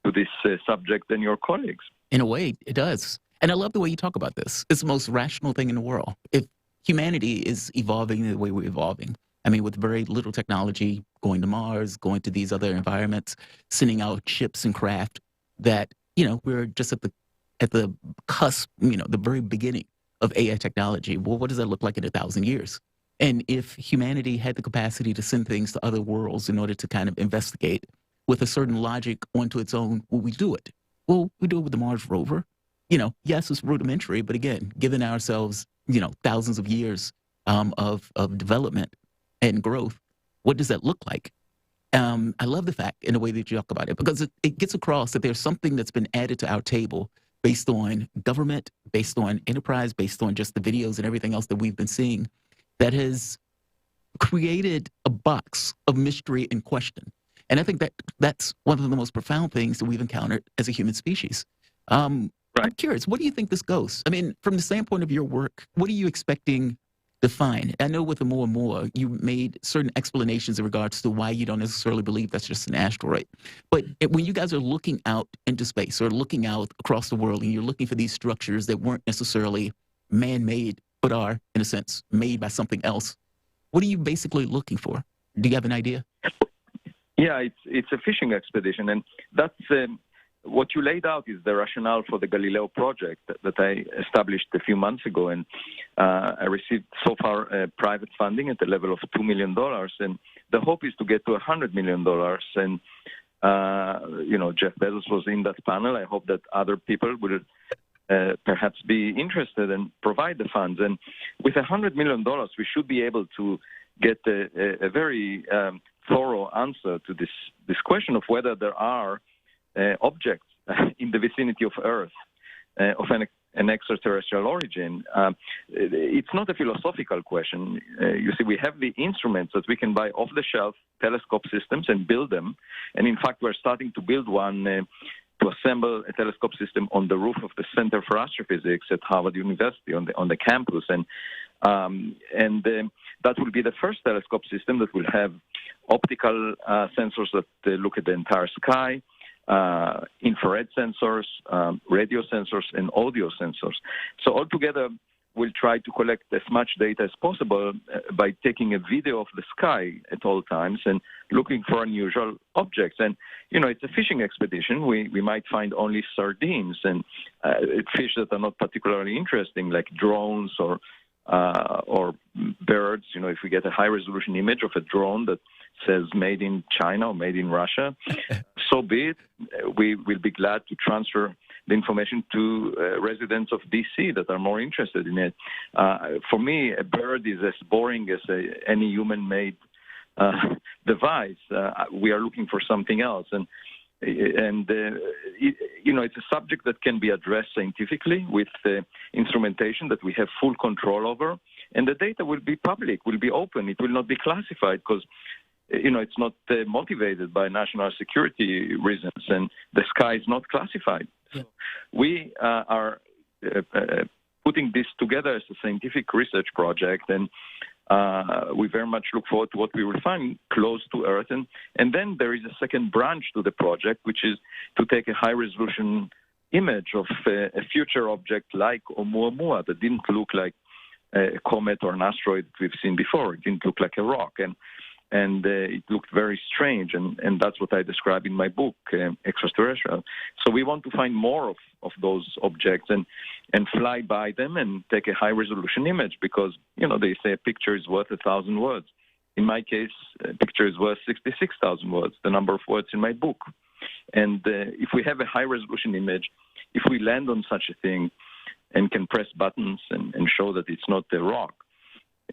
S16: to this subject than your colleagues.
S4: In a way, it does. And I love the way you talk about this. It's the most rational thing in the world. If humanity is evolving the way we're evolving, I mean, with very little technology, going to Mars, going to these other environments, sending out ships and craft, that, we're just at the cusp, the very beginning of AI technology. Well, what does that look like in 1,000 years? And if humanity had the capacity to send things to other worlds in order to kind of investigate with a certain logic onto its own, will we do it? Well, we do it with the Mars rover. Yes, it's rudimentary, but again, given ourselves, thousands of years of development and growth, what does that look like? I love the fact in the way that you talk about it, because it gets across that there's something that's been added to our table based on government, based on enterprise, based on just the videos and everything else that we've been seeing, that has created a box of mystery and question. And I think that's one of the most profound things that we've encountered as a human species. I'm curious, what do you think this goes? I mean, from the standpoint of your work, what are you expecting to find? I know with the Oumuamua, you made certain explanations in regards to why you don't necessarily believe that's just an asteroid. But when you guys are looking out into space or looking out across the world and you're looking for these structures that weren't necessarily man-made, but are, in a sense, made by something else, what are you basically looking for? Do you have an idea?
S16: Yeah, it's a fishing expedition, and that's what you laid out is the rationale for the Galileo project that I established a few months ago, and I received so far private funding at the level of $2 million, and the hope is to get to $100 million. And Jeff Bezos was in that panel. I hope that other people will perhaps be interested and provide the funds. And with $100 million, we should be able to get a very thorough answer to this question of whether there are objects in the vicinity of Earth of an extraterrestrial origin. It's not a philosophical question. You see, we have the instruments that we can buy off-the-shelf telescope systems and build them. And in fact, we're starting to build one to assemble a telescope system on the roof of the Center for Astrophysics at Harvard University on the campus. And that will be the first telescope system that will have optical sensors that look at the entire sky, infrared sensors, radio sensors, and audio sensors. So altogether, we'll try to collect as much data as possible by taking a video of the sky at all times and looking for unusual objects. And, it's a fishing expedition. We might find only sardines and fish that are not particularly interesting, like drones or birds. If we get a high-resolution image of a drone that says made in China or made in Russia, so be it. We will be glad to transfer the information to residents of D.C. that are more interested in it. For me, a bird is as boring as any human-made device. We are looking for something else. And it's a subject that can be addressed scientifically with instrumentation that we have full control over. And the data will be public, will be open. It will not be classified because it's not motivated by national security reasons, and the sky is not classified. So we are putting this together as a scientific research project, and we very much look forward to what we will find close to Earth. And then there is a second branch to the project, which is to take a high-resolution image of a future object like Oumuamua that didn't look like a comet or an asteroid that we've seen before. It didn't look like a rock. And it looked very strange, and that's what I describe in my book, Extraterrestrial. So we want to find more of those objects and fly by them and take a high-resolution image because, they say a picture is worth 1,000 words. In my case, a picture is worth 66,000 words, the number of words in my book. And if we have a high-resolution image, if we land on such a thing and can press buttons and show that it's not a rock,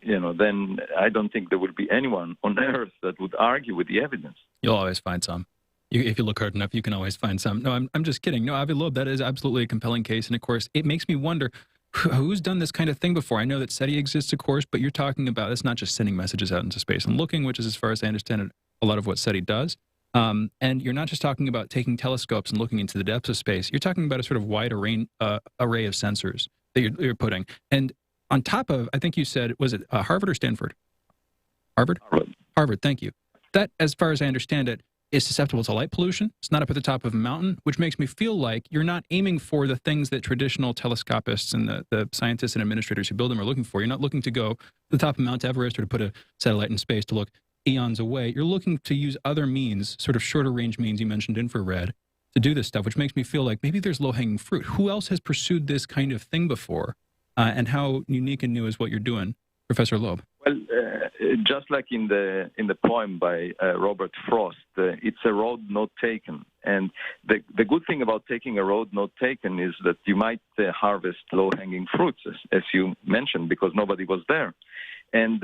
S16: then I don't think there would be anyone on Earth that would argue with the evidence.
S3: You'll always find some. If you look hard enough, you can always find some. No, I'm just kidding. No, Avi Loeb, that is absolutely a compelling case. And of course, it makes me wonder who's done this kind of thing before. I know that SETI exists, of course, but you're talking about it's not just sending messages out into space and looking, which is, as far as I understand it, a lot of what SETI does. And you're not just talking about taking telescopes and looking into the depths of space. You're talking about a sort of wide array of sensors that you're putting. And on top of, I think you said, was it Harvard or Stanford? Harvard? Harvard, thank you. That, as far as I understand it, is susceptible to light pollution. It's not up at the top of a mountain, which makes me feel like you're not aiming for the things that traditional telescopists and the scientists and administrators who build them are looking for. You're not looking to go to the top of Mount Everest or to put a satellite in space to look eons away. You're looking to use other means, sort of shorter range means, you mentioned infrared, to do this stuff, which makes me feel like maybe there's low-hanging fruit. Who else has pursued this kind of thing before? And how unique and new is what you're doing, Professor Loeb?
S16: Well, just like in the poem by Robert Frost, it's a road not taken. And the good thing about taking a road not taken is that you might harvest low-hanging fruits, as you mentioned, because nobody was there. And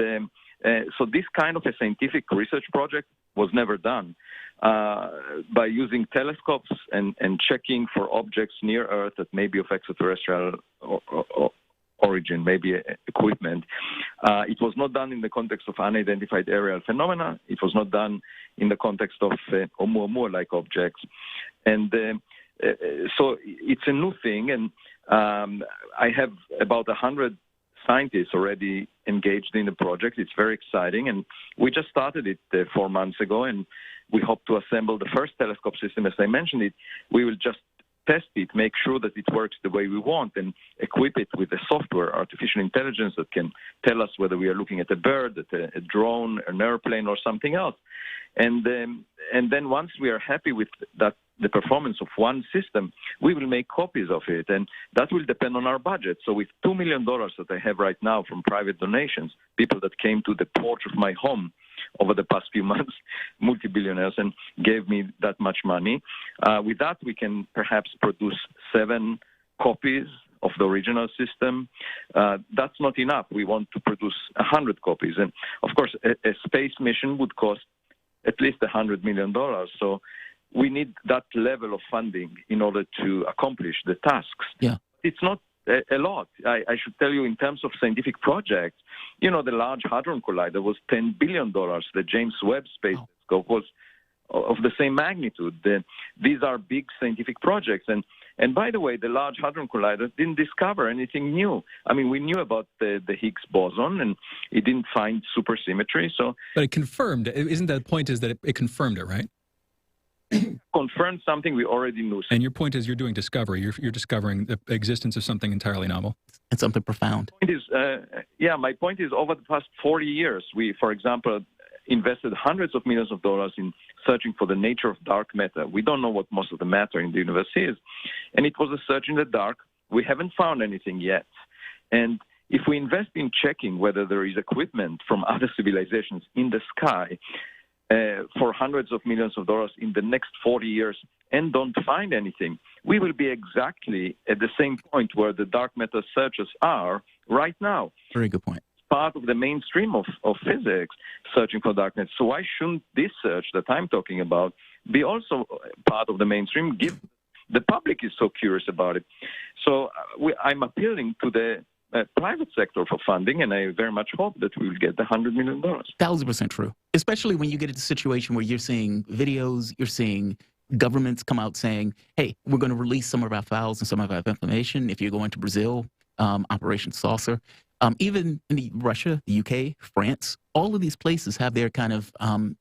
S16: so this kind of a scientific research project was never done. By using telescopes and checking for objects near Earth that may be of extraterrestrial origin, maybe equipment. It was not done in the context of unidentified aerial phenomena. It was not done in the context of Oumuamua-like objects. And so it's a new thing, and I have about 100 scientists already engaged in the project. It's very exciting, and we just started it 4 months ago, and we hope to assemble the first telescope system. As I mentioned it, we will just test it, make sure that it works the way we want, and equip it with a software, artificial intelligence that can tell us whether we are looking at a bird, at a drone, an airplane, or something else. And then once we are happy with that, the performance of one system, we will make copies of it, and that will depend on our budget. So with $2 million that I have right now from private donations, people that came to the porch of my home over the past few months, multi-billionaires, and gave me that much money. With that, we can perhaps produce 7 copies of the original system. That's not enough. We want to produce 100 copies. And, of course, a space mission would cost at least $100 million. So we need that level of funding in order to accomplish the tasks.
S4: Yeah.
S16: It's not a lot. I should tell you, in terms of scientific projects, the Large Hadron Collider was $10 billion. The James Webb Space Telescope was of the same magnitude. These are big scientific projects. And by the way, the Large Hadron Collider didn't discover anything new. I mean, we knew about the Higgs boson, and it didn't find supersymmetry.
S3: But it confirmed. Isn't the point is that it confirmed it, right?
S16: Confirmed something we already knew.
S3: And your point is you're doing discovery. You're discovering the existence of something entirely novel.
S4: And something profound.
S16: My point is over the past 40 years, we, for example, invested hundreds of millions of dollars in searching for the nature of dark matter. We don't know what most of the matter in the universe is. And it was a search in the dark. We haven't found anything yet. And if we invest in checking whether there is equipment from other civilizations in the sky, for hundreds of millions of dollars in the next 40 years and don't find anything, we will be exactly at the same point where the dark matter searches are right now.
S4: Very good point.
S16: Part of the mainstream of physics, searching for dark matter. So why shouldn't this search that I'm talking about be also part of the mainstream, given the public is so curious about it? So I'm appealing to the private sector for funding, and I very much hope that we will get the $100 million.
S4: 1,000% true. Especially when you get into a situation where you're seeing videos, you're seeing governments come out saying, hey, we're going to release some of our files and some of our information. If you're going to Brazil, Operation Saucer, even in Russia, the UK, France, all of these places have their kind of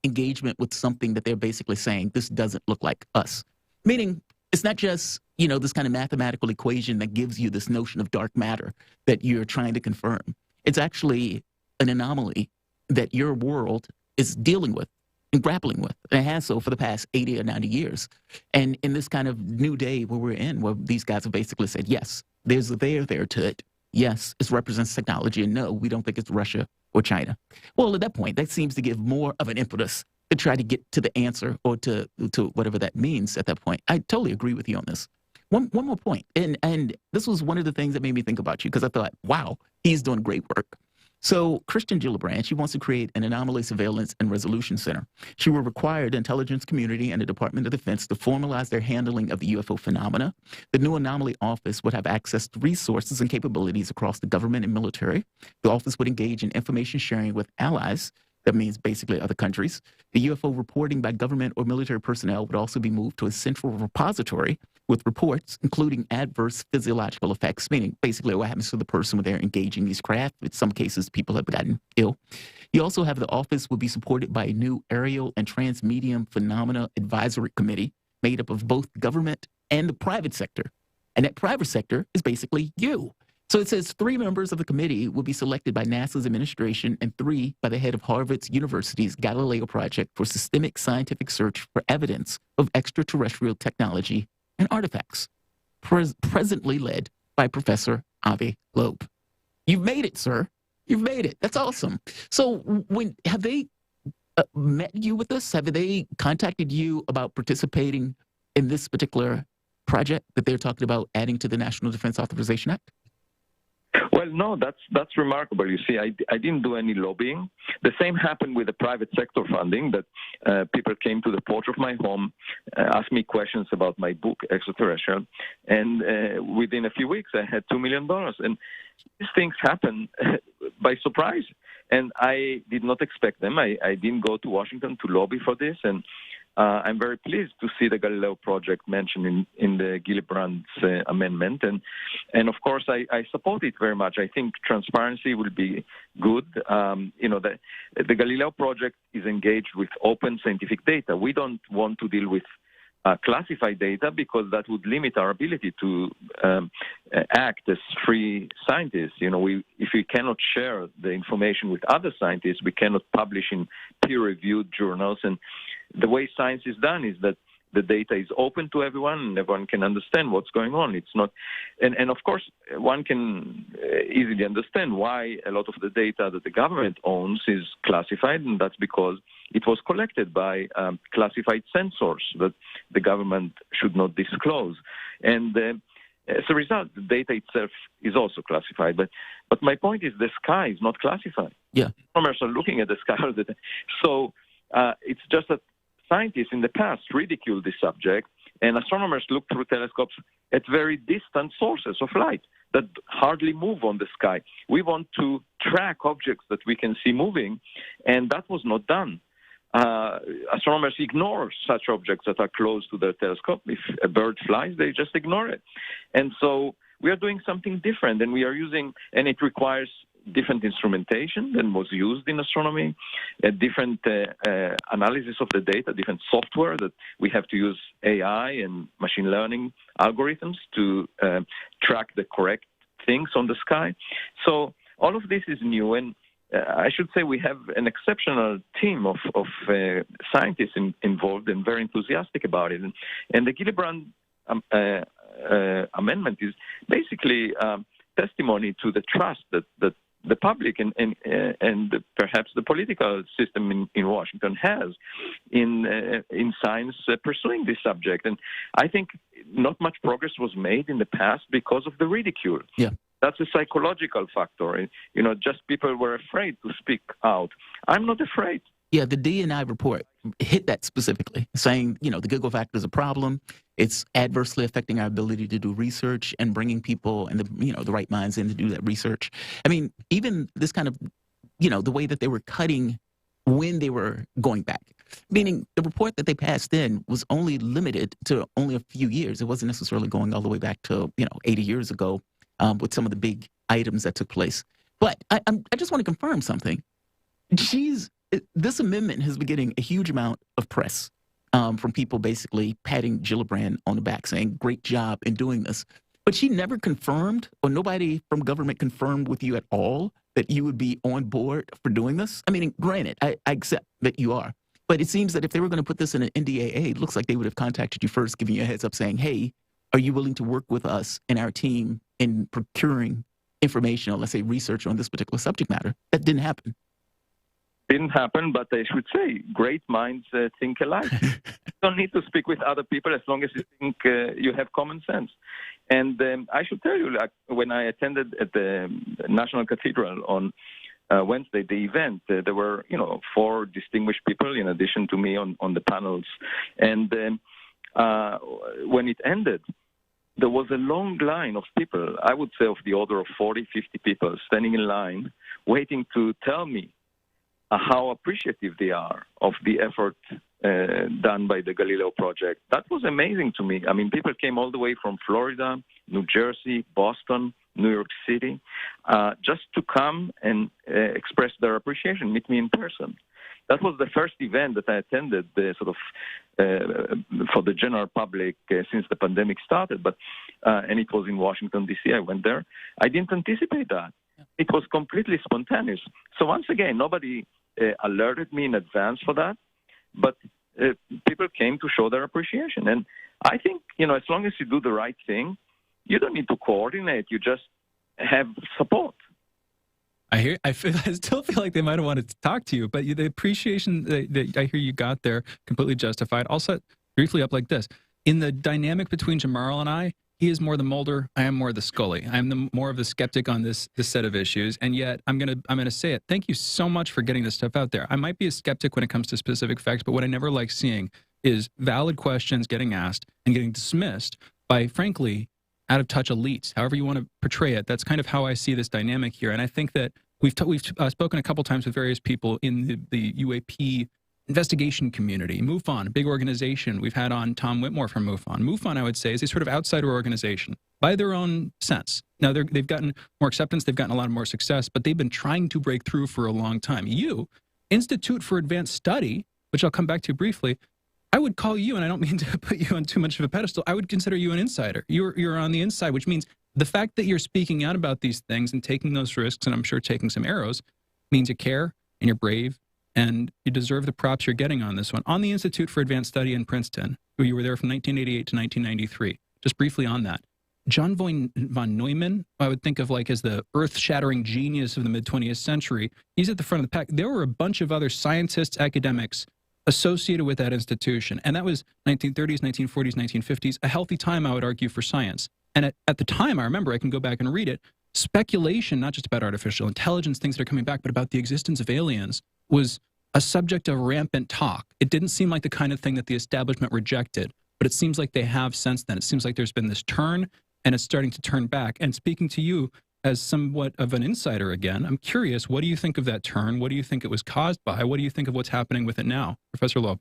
S4: engagement with something that they're basically saying, this doesn't look like us. Meaning, it's not just, this kind of mathematical equation that gives you this notion of dark matter that you're trying to confirm. It's actually an anomaly that your world is dealing with and grappling with. And it has so for the past 80 or 90 years. And in this kind of new day where we're in, where these guys have basically said, yes, there's a there to it. Yes, it represents technology. And no, we don't think it's Russia or China. Well, at that point, that seems to give more of an impetus to try to get to the answer or to whatever that means at that point. I totally agree with you on this. One more point, and this was one of the things that made me think about you, because I thought, wow, he's doing great work. So Christian Gillibrand, she wants to create an anomaly surveillance and resolution center. She will require the intelligence community and the Department of Defense to formalize their handling of the UFO phenomena. The new anomaly office would have access to resources and capabilities across the government and military. The office would engage in information sharing with allies. That means basically other countries. The UFO reporting by government or military personnel would also be moved to a central repository with reports, including adverse physiological effects, meaning basically what happens to the person when they're engaging these craft. In some cases, people have gotten ill. You also have the office will be supported by a new aerial and transmedium phenomena advisory committee made up of both government and the private sector. And that private sector is basically you. So it says 3 members of the committee will be selected by NASA's administration and 3 by the head of Harvard University's Galileo Project for systemic scientific search for evidence of extraterrestrial technology and artifacts, presently led by Professor Avi Loeb. You've made it, sir. You've made it. That's awesome. So have they met you with this? Have they contacted you about participating in this particular project that they're talking about adding to the National Defense Authorization Act?
S16: Well, no, that's remarkable. You see, I didn't do any lobbying. The same happened with the private sector funding, that people came to the porch of my home, asked me questions about my book, Extraterrestrial, and within a few weeks I had $2 million. And these things happen by surprise, and I did not expect them. I didn't go to Washington to lobby for this, and I'm very pleased to see the Galileo project mentioned in the Gillibrand's amendment. And of course, I support it very much. I think transparency will be good. The Galileo project is engaged with open scientific data. We don't want to deal with classified data because that would limit our ability to act as free scientists. If we cannot share the information with other scientists, we cannot publish in peer-reviewed journals. And the way science is done is that the data is open to everyone and everyone can understand what's going on. It's not, and of course, one can easily understand why a lot of the data that the government owns is classified, and that's because it was collected by classified censors that the government should not disclose. And as a result, the data itself is also classified. But my point is the sky is not classified.
S4: Yeah.
S16: Astronomers are looking at the sky all the time. So it's just that scientists in the past ridiculed this subject, and astronomers look through telescopes at very distant sources of light that hardly move on the sky. We want to track objects that we can see moving, and that was not done. Astronomers ignore such objects that are close to their telescope. If a bird flies, they just ignore it. And so we are doing something different, and we are using, and it requires different instrumentation than was used in astronomy, a different analysis of the data, different software that we have to use AI and machine learning algorithms to track the correct things on the sky. So all of this is new, and I should say we have an exceptional team of scientists involved and very enthusiastic about it. And the Gillibrand amendment is basically testimony to the trust that the public and perhaps the political system in Washington has in science pursuing this subject. And I think not much progress was made in the past because of the ridicule.
S4: Yeah.
S16: That's a psychological factor. Just people were afraid to speak out. I'm not afraid.
S4: Yeah, the D&I report hit that specifically, saying, the giggle factor is a problem. It's adversely affecting our ability to do research and bringing people and the right minds in to do that research. I mean, even this kind of, the way that they were cutting when they were going back, meaning the report that they passed in was only limited to only a few years. It wasn't necessarily going all the way back to, 80 years ago with some of the big items that took place. But I just want to confirm something. This amendment has been getting a huge amount of press from people basically patting Gillibrand on the back, saying, great job in doing this. But she never confirmed, or nobody from government confirmed with you at all that you would be on board for doing this. I mean, granted, I accept that you are. But it seems that if they were going to put this in an NDAA, it looks like they would have contacted you first, giving you a heads up saying, hey, are you willing to work with us and our team in procuring information or, let's say, research on this particular subject matter? That didn't happen.
S16: Didn't happen, but I should say, great minds think alike. You don't need to speak with other people as long as you think you have common sense. And I should tell you, like, when I attended at the National Cathedral on Wednesday, the event, there were, 4 distinguished people in addition to me on the panels. And when it ended, there was a long line of people, I would say of the order of 40, 50 people standing in line, waiting to tell me how appreciative they are of the effort done by the Galileo project. That was amazing to me. I mean, people came all the way from Florida, New Jersey, Boston, New York City, just to come and express their appreciation, meet me in person. That was the first event that I attended for the general public since the pandemic started, and it was in Washington, D.C. I went there. I didn't anticipate that. It was completely spontaneous. So once again, nobody alerted me in advance for that, but people came to show their appreciation. And I think, as long as you do the right thing, you don't need to coordinate. You just have support.
S3: I still feel like they might have wanted to talk to you, but the appreciation that I hear you got there, completely justified. I'll set briefly up like this. In the dynamic between Jamarl and I, he is more the Mulder, I am more the Scully. I'm more of the skeptic on this set of issues, and yet I'm gonna say it. Thank you so much for getting this stuff out there. I might be a skeptic when it comes to specific facts, but what I never like seeing is valid questions getting asked and getting dismissed by, frankly, out-of-touch elites. However you want to portray it, that's kind of how I see this dynamic here. And I think that we've spoken a couple times with various people in the UAP investigation community. MUFON, a big organization. We've had on Tom Whitmore from MUFON. MUFON, I would say, is a sort of outsider organization by their own sense. Now, they've gotten more acceptance, they've gotten a lot more success, but they've been trying to break through for a long time. You, Institute for Advanced Study, which I'll come back to briefly, I would call you, and I don't mean to put you on too much of a pedestal, I would consider you an insider. You're on the inside, which means the fact that you're speaking out about these things and taking those risks, and I'm sure taking some arrows, means you care and you're brave and you deserve the props you're getting on this one. On the Institute for Advanced Study in Princeton, who you were there from 1988 to 1993, just briefly on that. John von Neumann, I would think of like as the earth-shattering genius of the mid-20th century. He's at the front of the pack. There were a bunch of other scientists, academics associated with that institution. And that was 1930s, 1940s, 1950s, a healthy time, I would argue, for science. And at the time, I remember, I can go back and read it, speculation, not just about artificial intelligence, things that are coming back, but about the existence of aliens was a subject of rampant talk. It didn't seem like the kind of thing that the establishment rejected, but it seems like they have since then. It seems like there's been this turn, and it's starting to turn back. And speaking to you as somewhat of an insider again, I'm curious, what do you think of that turn? What do you think it was caused by? What do you think of what's happening with it now? Professor Loeb.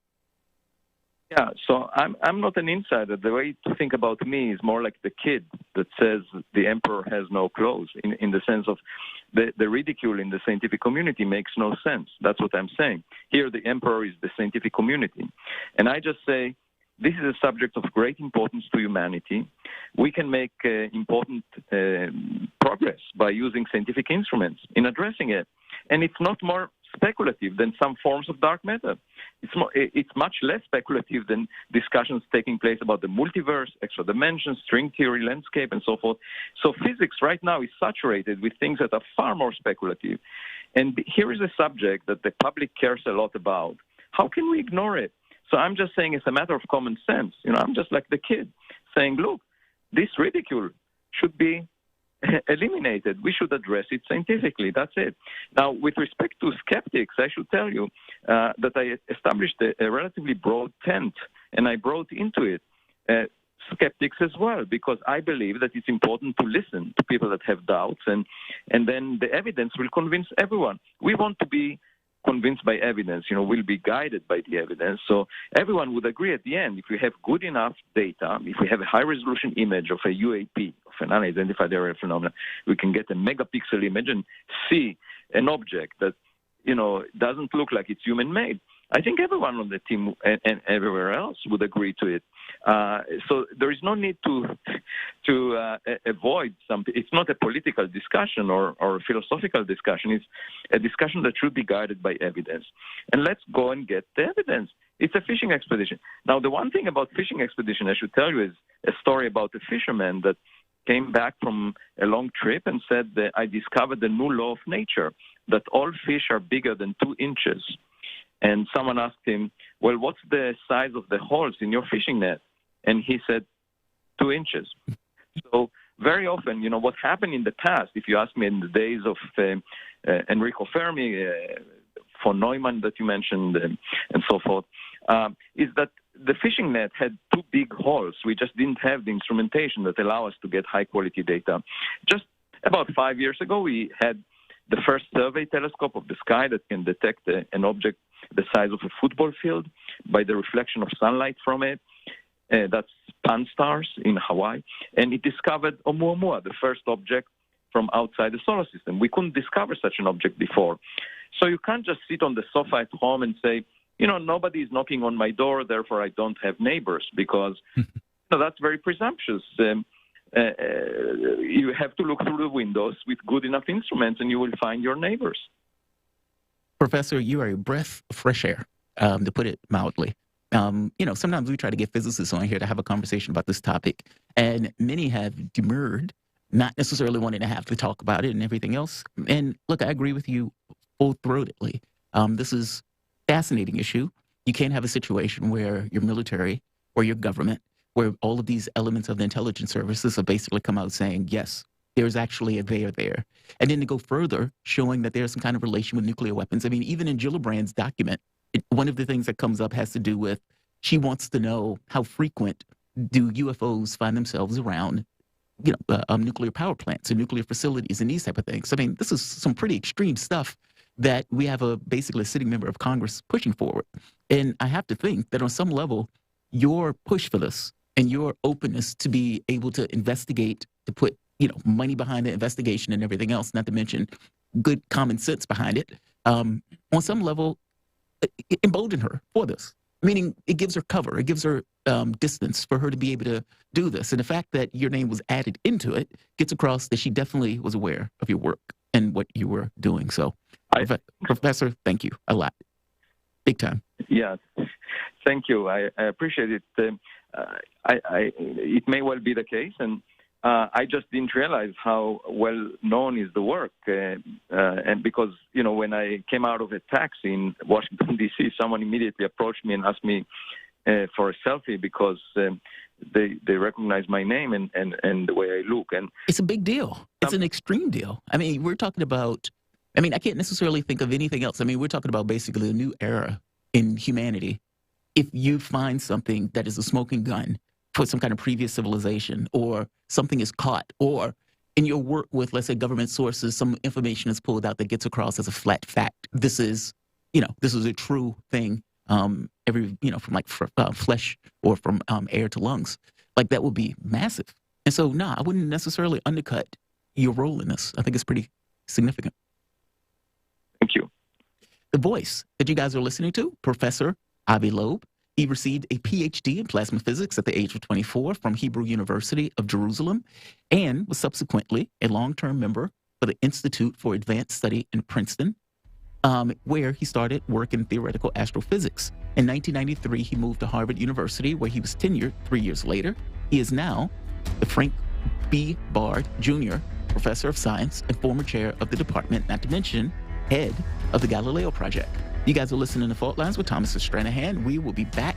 S16: Yeah, so I'm not an insider. The way to think about me is more like the kid that says the emperor has no clothes, in the sense of the ridicule in the scientific community makes no sense. That's what I'm saying. Here, the emperor is the scientific community. And I just say, this is a subject of great importance to humanity. We can make important progress by using scientific instruments in addressing it. And it's not more speculative than some forms of dark matter. It's much less speculative than discussions taking place about the multiverse, extra dimensions, string theory, landscape, and so forth. So physics right now is saturated with things that are far more speculative. And here is a subject that the public cares a lot about. How can we ignore it? So I'm just saying it's a matter of common sense. I'm just like the kid saying, look, this ridicule should be eliminated. We should address it scientifically. That's it. Now, with respect to skeptics, I should tell you that I established a relatively broad tent, and I brought into it skeptics as well, because I believe that it's important to listen to people that have doubts, and then the evidence will convince everyone. We want to be convinced by evidence, we'll be guided by the evidence. So everyone would agree at the end, if we have good enough data, if we have a high-resolution image of a UAP, of an unidentified aerial phenomenon, we can get a megapixel image and see an object that, doesn't look like it's human-made. I think everyone on the team and everywhere else would agree to it. So there is no need to avoid something. It's not a political discussion or a philosophical discussion. It's a discussion that should be guided by evidence. And let's go and get the evidence. It's a fishing expedition. Now, the one thing about fishing expedition I should tell you is a story about a fisherman that came back from a long trip and said that I discovered the new law of nature, that all fish are bigger than 2 inches. And someone asked him, well, what's the size of the holes in your fishing net? And he said, 2 inches. So very often, what happened in the past, if you ask me in the days of Enrico Fermi, von Neumann that you mentioned, and so forth, is that the fishing net had 2 big holes. We just didn't have the instrumentation that allow us to get high-quality data. Just about 5 years ago, we had the first survey telescope of the sky that can detect an object the size of a football field by the reflection of sunlight from it. That's Pan-STARRS in Hawaii. And it discovered Oumuamua, the first object from outside the solar system. We couldn't discover such an object before. So you can't just sit on the sofa at home and say, nobody is knocking on my door, therefore I don't have neighbors, because that's very presumptuous. You have to look through the windows with good enough instruments and you will find your neighbors.
S4: Professor, you are a breath of fresh air, to put it mildly. Sometimes we try to get physicists on here to have a conversation about this topic, and many have demurred, not necessarily wanting to have to talk about it and everything else. And look, I agree with you full-throatedly. This is a fascinating issue. You can't have a situation where your military or your government, where all of these elements of the intelligence services have basically come out saying, yes, there's actually a there. And then to go further, showing that there's some kind of relation with nuclear weapons. I mean, even in Gillibrand's document, one of the things that comes up has to do with, she wants to know how frequent do UFOs find themselves around, nuclear power plants and nuclear facilities and these type of things. I mean, this is some pretty extreme stuff that we have basically a sitting member of Congress pushing forward. And I have to think that on some level, your push for this and your openness to be able to investigate, to put, money behind the investigation and everything else, not to mention good common sense behind it, on some level, it emboldened her for this. Meaning it gives her cover, it gives her distance for her to be able to do this. And the fact that your name was added into it gets across that she definitely was aware of your work and what you were doing. So, Professor, thank you a lot. Big time.
S16: Yeah, thank you. I appreciate it. It may well be the case, and I just didn't realize how well known is the work. And because, when I came out of a taxi in Washington, D.C., someone immediately approached me and asked me for a selfie because they recognize my name and the way I look. And
S4: it's a big deal. It's an extreme deal. I mean, we're talking about, I can't necessarily think of anything else. We're talking about basically a new era in humanity. If you find something that is a smoking gun for some kind of previous civilization, or something is caught, or in your work with, let's say, government sources, some information is pulled out that gets across as a flat fact. This is, this is a true thing. From like flesh or from air to lungs, like that would be massive. And so, I wouldn't necessarily undercut your role in this. I think it's pretty significant.
S16: Thank you.
S4: The voice that you guys are listening to, Professor Avi Loeb. He received a PhD in plasma physics at the age of 24 from Hebrew University of Jerusalem, and was subsequently a long-term member of the Institute for Advanced Study in Princeton, where he started work in theoretical astrophysics. In 1993, he moved to Harvard University, where he was tenured 3 years later. He is now the Frank B. Bard Jr. Professor of Science and former chair of the department, not to mention head of the Galileo Project. You guys are listening to Fault Lines with Thomas and Stranahan. We will be back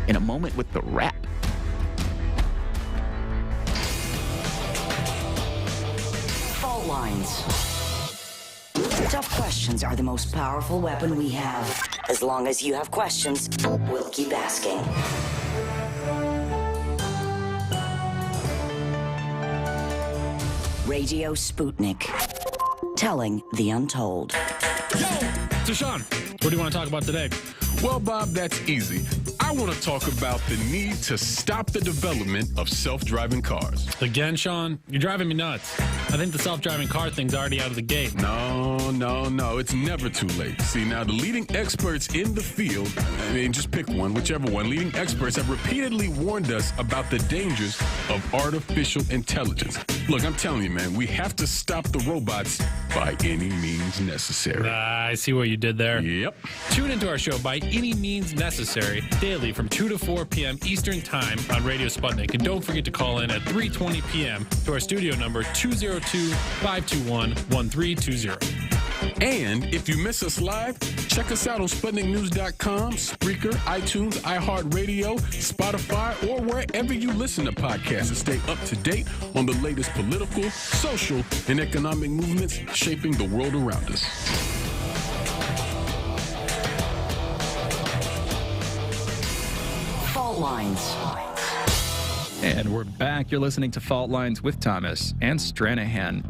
S4: in a moment with the wrap.
S2: Fault Lines. Tough questions are the most powerful weapon we have. As long as you have questions, we'll keep asking. Radio Sputnik. Telling the untold.
S17: So, Sean, what do you want to talk about today?
S18: Well, Bob, that's easy. I want to talk about the need to stop the development of self-driving cars.
S17: Again, Sean, you're driving me nuts. I think the self-driving car thing's already out of the gate.
S18: No. It's never too late. See, now the leading experts in the field, just pick one, whichever one, leading experts have repeatedly warned us about the dangers of artificial intelligence. Look, I'm telling you, man, we have to stop the robots by any means necessary.
S17: I see what you did there.
S18: Yep.
S17: Tune into our show By Any Means Necessary daily from 2 to 4 p.m. Eastern Time on Radio Sputnik. And don't forget to call in at 3:20 p.m. to our studio number 202-521-1320.
S18: And if you miss us live, check us out on SputnikNews.com, Spreaker, iTunes, iHeartRadio, Spotify, or wherever you listen to podcasts to stay up to date on the latest political, social, and economic movements shaping the world around us.
S2: Fault Lines.
S3: And we're back. You're listening to Fault Lines with Thomas and Stranahan.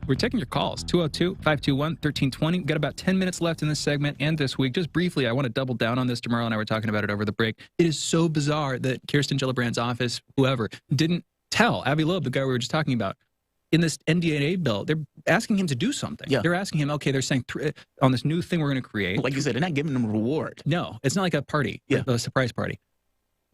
S3: We're taking your calls, 202-521-1320. We've got about 10 minutes left in this segment and this week. Just briefly, I want to double down on this. Jamarl and I were talking about it over the break. It is so bizarre that Kirsten Gillibrand's office, whoever, didn't tell Avi Loeb, the guy we were just talking about, in this NDAA bill, they're asking him to do something. Yeah. They're asking him, okay, they're saying on this new thing we're going to create.
S4: Like you said, they're not giving him a reward.
S3: No, it's not like a party, a surprise party.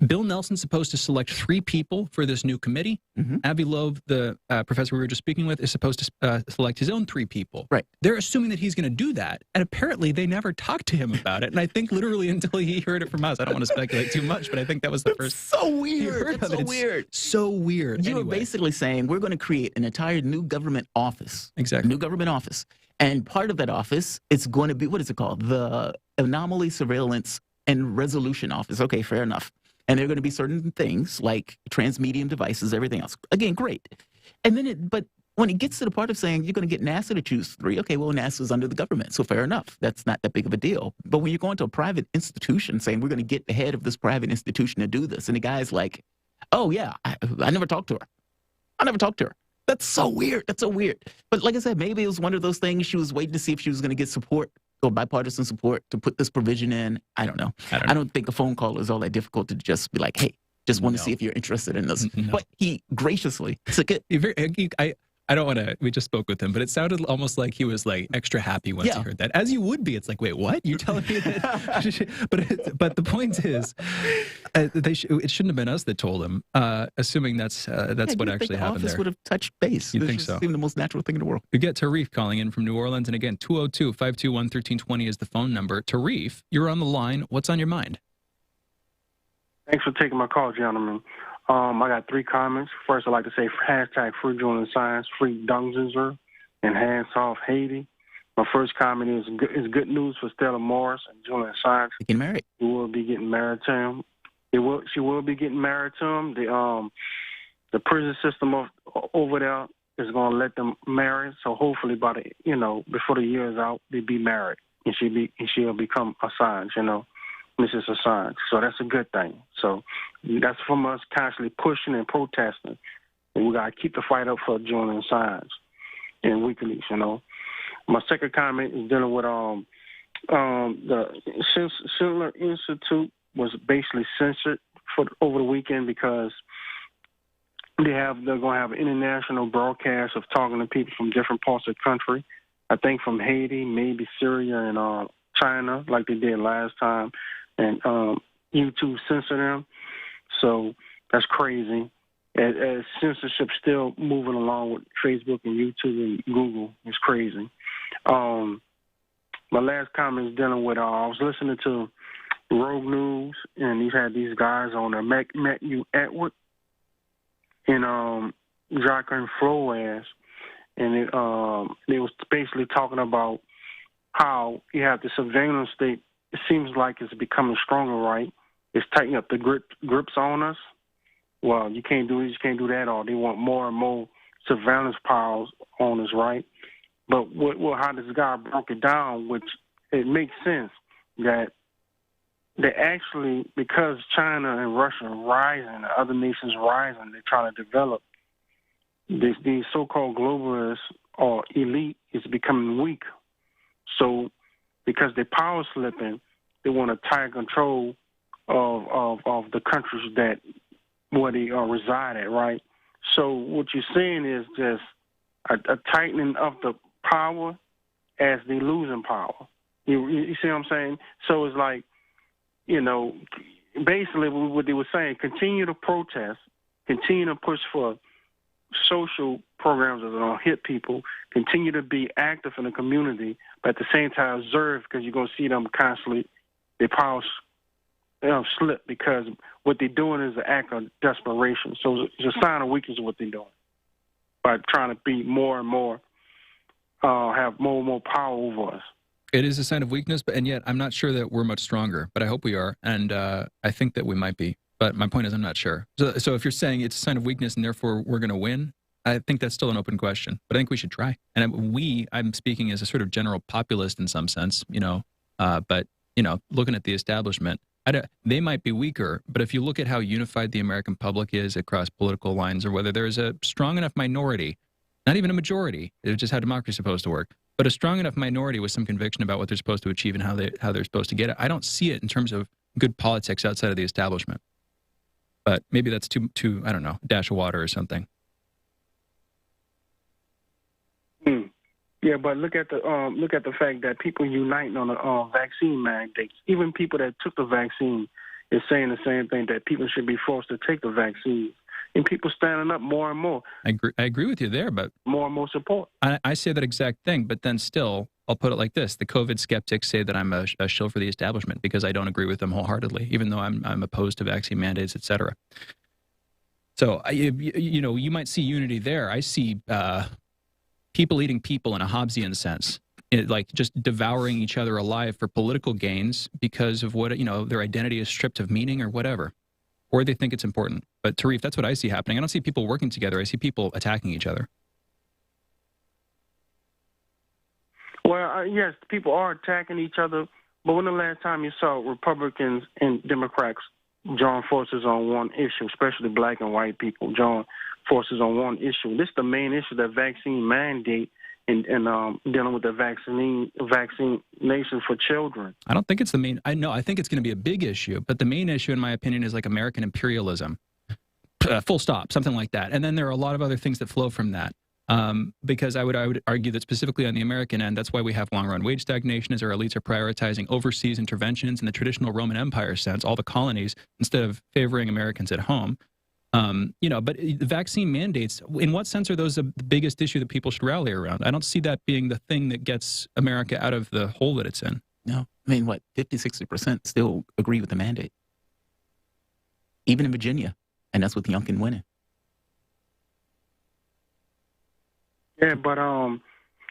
S3: Bill Nelson's supposed to select 3 people for this new committee. Mm-hmm. Avi Loeb, the professor we were just speaking with, is supposed to select his own 3 people.
S4: Right.
S3: They're assuming that he's going to do that, and apparently they never talked to him about it. And I think literally until he heard it from us, I don't want to speculate too much, but I think that was the first.
S4: So weird. That's so weird.
S3: So weird.
S4: You were basically saying we're going to create an entire new government office.
S3: Exactly.
S4: New government office. And part of that office is going to be, what is it called? The Anomaly Surveillance and Resolution Office. Okay, fair enough. And there are going to be certain things like transmedium devices, everything else. Again, great. And then but when it gets to the part of saying you're going to get NASA to choose 3, okay, well, NASA's under the government, so fair enough. That's not that big of a deal. But when you're going to a private institution saying we're going to get the head of this private institution to do this, and the guy's like, oh, yeah, I never talked to her. I never talked to her. That's so weird. That's so weird. But like I said, maybe it was one of those things. She was waiting to see if she was going to get support or bipartisan support to put this provision in. I don't know. I don't think a phone call is all that difficult to just be like, hey, just want to see if you're interested in this. No. But he graciously took it.
S3: I don't want to, we just spoke with him, but it sounded almost like he was like extra happy once he heard that. As you would be. It's like, wait, what? You telling me that? but the point is, it shouldn't have been us that told him, assuming that's what actually happened there.
S4: The office would have touched base.
S3: You think so?
S4: Seemed the most natural thing in the world.
S3: You get Tarif calling in from New Orleans. And again, 202-521-1320 is the phone number. Tarif, you're on the line. What's on your mind?
S19: Thanks for taking my call, gentlemen. I got 3 comments. First, I'd like to say hashtag free Julian Science, free Dungzinger, and hands off Haiti. My first comment is good news for Stella Morris and Julian Science.
S4: Getting married.
S19: She will be getting married to him. She will be getting married to him. The prison system over there is going to let them marry. So hopefully before the year is out, they'll be married, and she'll become a Science, Mrs. Assange. So that's a good thing. So that's from us constantly pushing and protesting. And we got to keep the fight up for Julian Assange and WikiLeaks, My second comment is dealing with the Schindler Institute was basically censored over the weekend because they're going to have an international broadcast of talking to people from different parts of the country. I think from Haiti, maybe Syria and China, like they did last time. And YouTube censored them. So that's crazy. As censorship still moving along with Facebook and YouTube and Google, it's crazy. My last comment is dealing with, I was listening to Rogue News, and he's had these guys on there, Matthew Atwood and Jacqueline Flores, and they was basically talking about how you have the surveillance state. It seems like it's becoming stronger, right? It's tightening up the grips on us. Well, you can't do this, you can't do that, or they want more and more surveillance powers on us, right? But how this guy broke it down, which it makes sense that they actually, because China and Russia are rising, and other nations rising, they're trying to develop. These so-called globalists or elite is becoming weak. So because they're power slipping, they want to tighten control of the countries where they reside at, right? So what you're seeing is just a tightening of the power as they losing power. You see what I'm saying? So it's like, basically what they were saying, continue to protest, continue to push for social programs that are going to hit people, continue to be active in the community, but at the same time observe, because you're going to see them constantly, their power slip, because what they're doing is an act of desperation. So it's a sign of weakness of what they're doing by trying to be more and more, have more and more power over us.
S3: It is a sign of weakness, and yet I'm not sure that we're much stronger, but I hope we are, and I think that we might be. But my point is I'm not sure. So if you're saying it's a sign of weakness and therefore we're going to win, I think that's still an open question. But I think we should try. And I'm speaking as a sort of general populist in some sense, but, looking at the establishment, they might be weaker. But if you look at how unified the American public is across political lines, or whether there is a strong enough minority, not even a majority, it's just how democracy is supposed to work, but a strong enough minority with some conviction about what they're supposed to achieve and how they're supposed to get it, I don't see it in terms of good politics outside of the establishment. But maybe that's too I don't know, dash of water or something.
S19: Yeah, but look at the fact that people uniting on the vaccine mandates. Even people that took the vaccine is saying the same thing, that people should be forced to take the vaccine. And people standing up more and more.
S3: I agree with you there, but
S19: more and more support.
S3: I say that exact thing, but then still, I'll put it like this: the COVID skeptics say that I'm a shill for the establishment because I don't agree with them wholeheartedly, even though I'm opposed to vaccine mandates, etc. So you might see unity there. I see people eating people in a Hobbesian sense, like just devouring each other alive for political gains because of what their identity is stripped of meaning or whatever. Or they think it's important. But Tarif, that's what I see happening. I don't see people working together. I see people attacking each other.
S19: Well, yes, people are attacking each other. But when the last time you saw Republicans and Democrats join forces on one issue, especially black and white people join forces on one issue. This is the main issue, the vaccine mandate and dealing with the vaccination for children.
S3: I don't think it's the main. I think it's going to be a big issue, but the main issue, in my opinion, is like American imperialism. Full stop, something like that. And then there are a lot of other things that flow from that. Because I would argue that specifically on the American end, that's why we have long-run wage stagnation, as our elites are prioritizing overseas interventions in the traditional Roman Empire sense, all the colonies, instead of favoring Americans at home. But the vaccine mandates, in what sense are those the biggest issue that people should rally around? I don't see that being the thing that gets America out of the hole that it's in.
S4: No. I mean, 50-60% still agree with the mandate. Even in Virginia. And that's with Youngkin winning.
S19: Yeah, but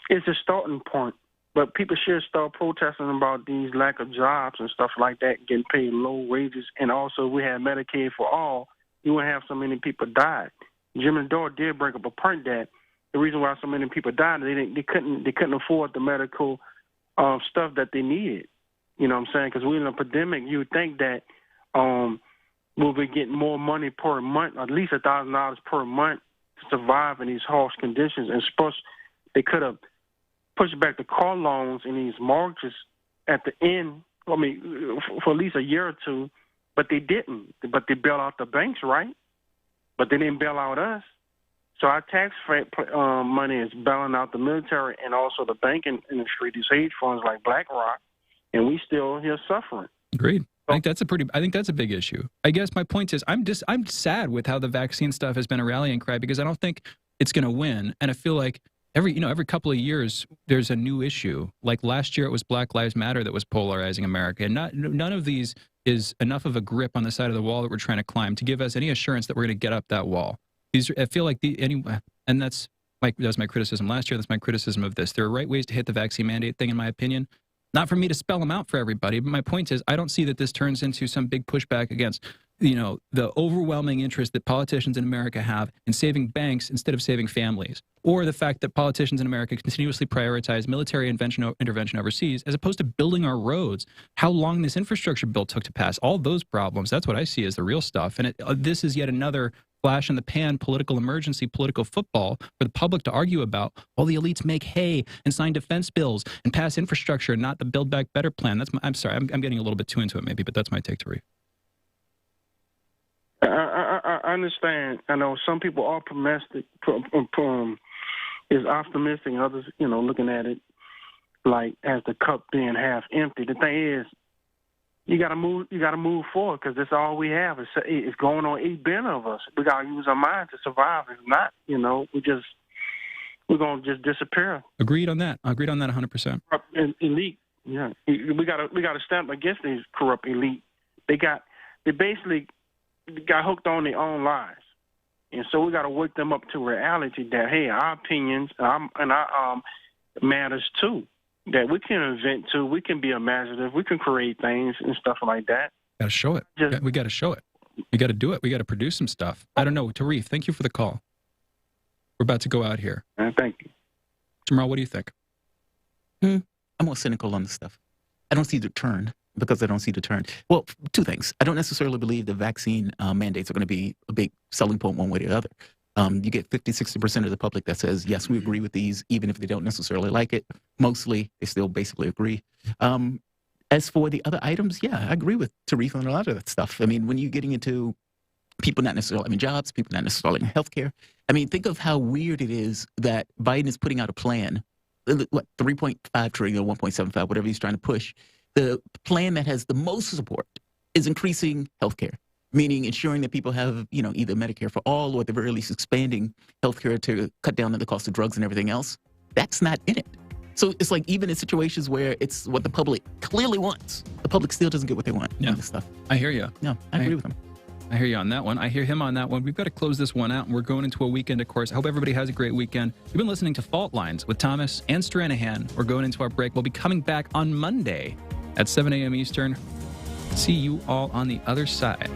S19: it's a starting point. But people should start protesting about these lack of jobs and stuff like that, getting paid low wages. And also, we had Medicaid for all. You wouldn't have so many people die. Jim and Dore did bring up a point that the reason why so many people died, they couldn't afford the medical stuff that they needed. You know what I'm saying? Because we're in a pandemic. You would think that we'll be getting more money per month, at least $1,000 per month to survive in these harsh conditions. And suppose they could have pushed back the car loans and these mortgages at the end, for at least a year or two. But they didn't. But they bailed out the banks, right? But they didn't bail out us. So our tax money is bailing out the military and also the banking industry, these hedge funds like BlackRock, and we still here suffering.
S3: Agreed. I think that's a big issue. I guess my point is I'm sad with how the vaccine stuff has been a rallying cry because I don't think it's going to win, and I feel like every couple of years there's a new issue. Like last year it was Black Lives Matter that was polarizing America, and none of these is enough of a grip on the side of the wall that we're trying to climb to give us any assurance that we're going to get up that wall. I feel like and that's my criticism last year. That's my criticism of this. There are right ways to hit the vaccine mandate thing, in my opinion. Not for me to spell them out for everybody, but my point is I don't see that this turns into some big pushback against, the overwhelming interest that politicians in America have in saving banks instead of saving families, or the fact that politicians in America continuously prioritize military intervention overseas as opposed to building our roads, how long this infrastructure bill took to pass, all those problems. That's what I see as the real stuff. And this is yet another flash in the pan political emergency, political football for the public to argue about while the elites make hay and sign defense bills and pass infrastructure and not the Build Back Better plan. I'm sorry, I'm getting a little bit too into it maybe, but that's my take, Tarif.
S19: I understand. I know some people are optimistic, is optimistic, and others, looking at it like as the cup being half empty. The thing is, you got to move forward because that's all we have. It's going on 8 billion of us. We got to use our mind to survive. If not, we're going to just disappear.
S3: Agreed on that. 100%.
S19: Elite. Yeah, we got to stand against these corrupt elite. They basically got hooked on their own lies, and so we got to wake them up to reality that hey, our opinions and our matters too. That we can invent too, we can be imaginative, we can create things and stuff like that.
S3: Got to show it. We got to show it. We got to do it. We got to produce some stuff. I don't know, Tarif. Thank you for the call. We're about to go out here.
S19: Thank you,
S3: Jamarl. What do you think?
S4: I'm more cynical on this stuff. I don't see the turn. Because I don't see the turn. Well, 2 things. I don't necessarily believe the vaccine mandates are going to be a big selling point one way or the other. You get 50-60% of the public that says, yes, we agree with these, even if they don't necessarily like it. Mostly, they still basically agree. As for the other items, yeah, I agree with Tarif on a lot of that stuff. I mean, when you're getting into people not necessarily having jobs, people not necessarily in healthcare. I mean, think of how weird it is that Biden is putting out a plan, what, 3.5 trillion or 1.75, whatever he's trying to push. The plan that has the most support is increasing healthcare, meaning ensuring that people have, either Medicare for all or at the very least expanding healthcare to cut down on the cost of drugs and everything else. That's not in it. So it's like even in situations where it's what the public clearly wants, the public still doesn't get what they want.
S3: Yeah,
S4: this stuff.
S3: I hear you.
S4: No, I agree with him.
S3: I hear you on that one. I hear him on that one. We've got to close this one out, and we're going into a weekend, of course. I hope everybody has a great weekend. You've been listening to Fault Lines with Thomas and Stranahan. We're going into our break. We'll be coming back on Monday at 7 a.m. Eastern. See you all on the other side.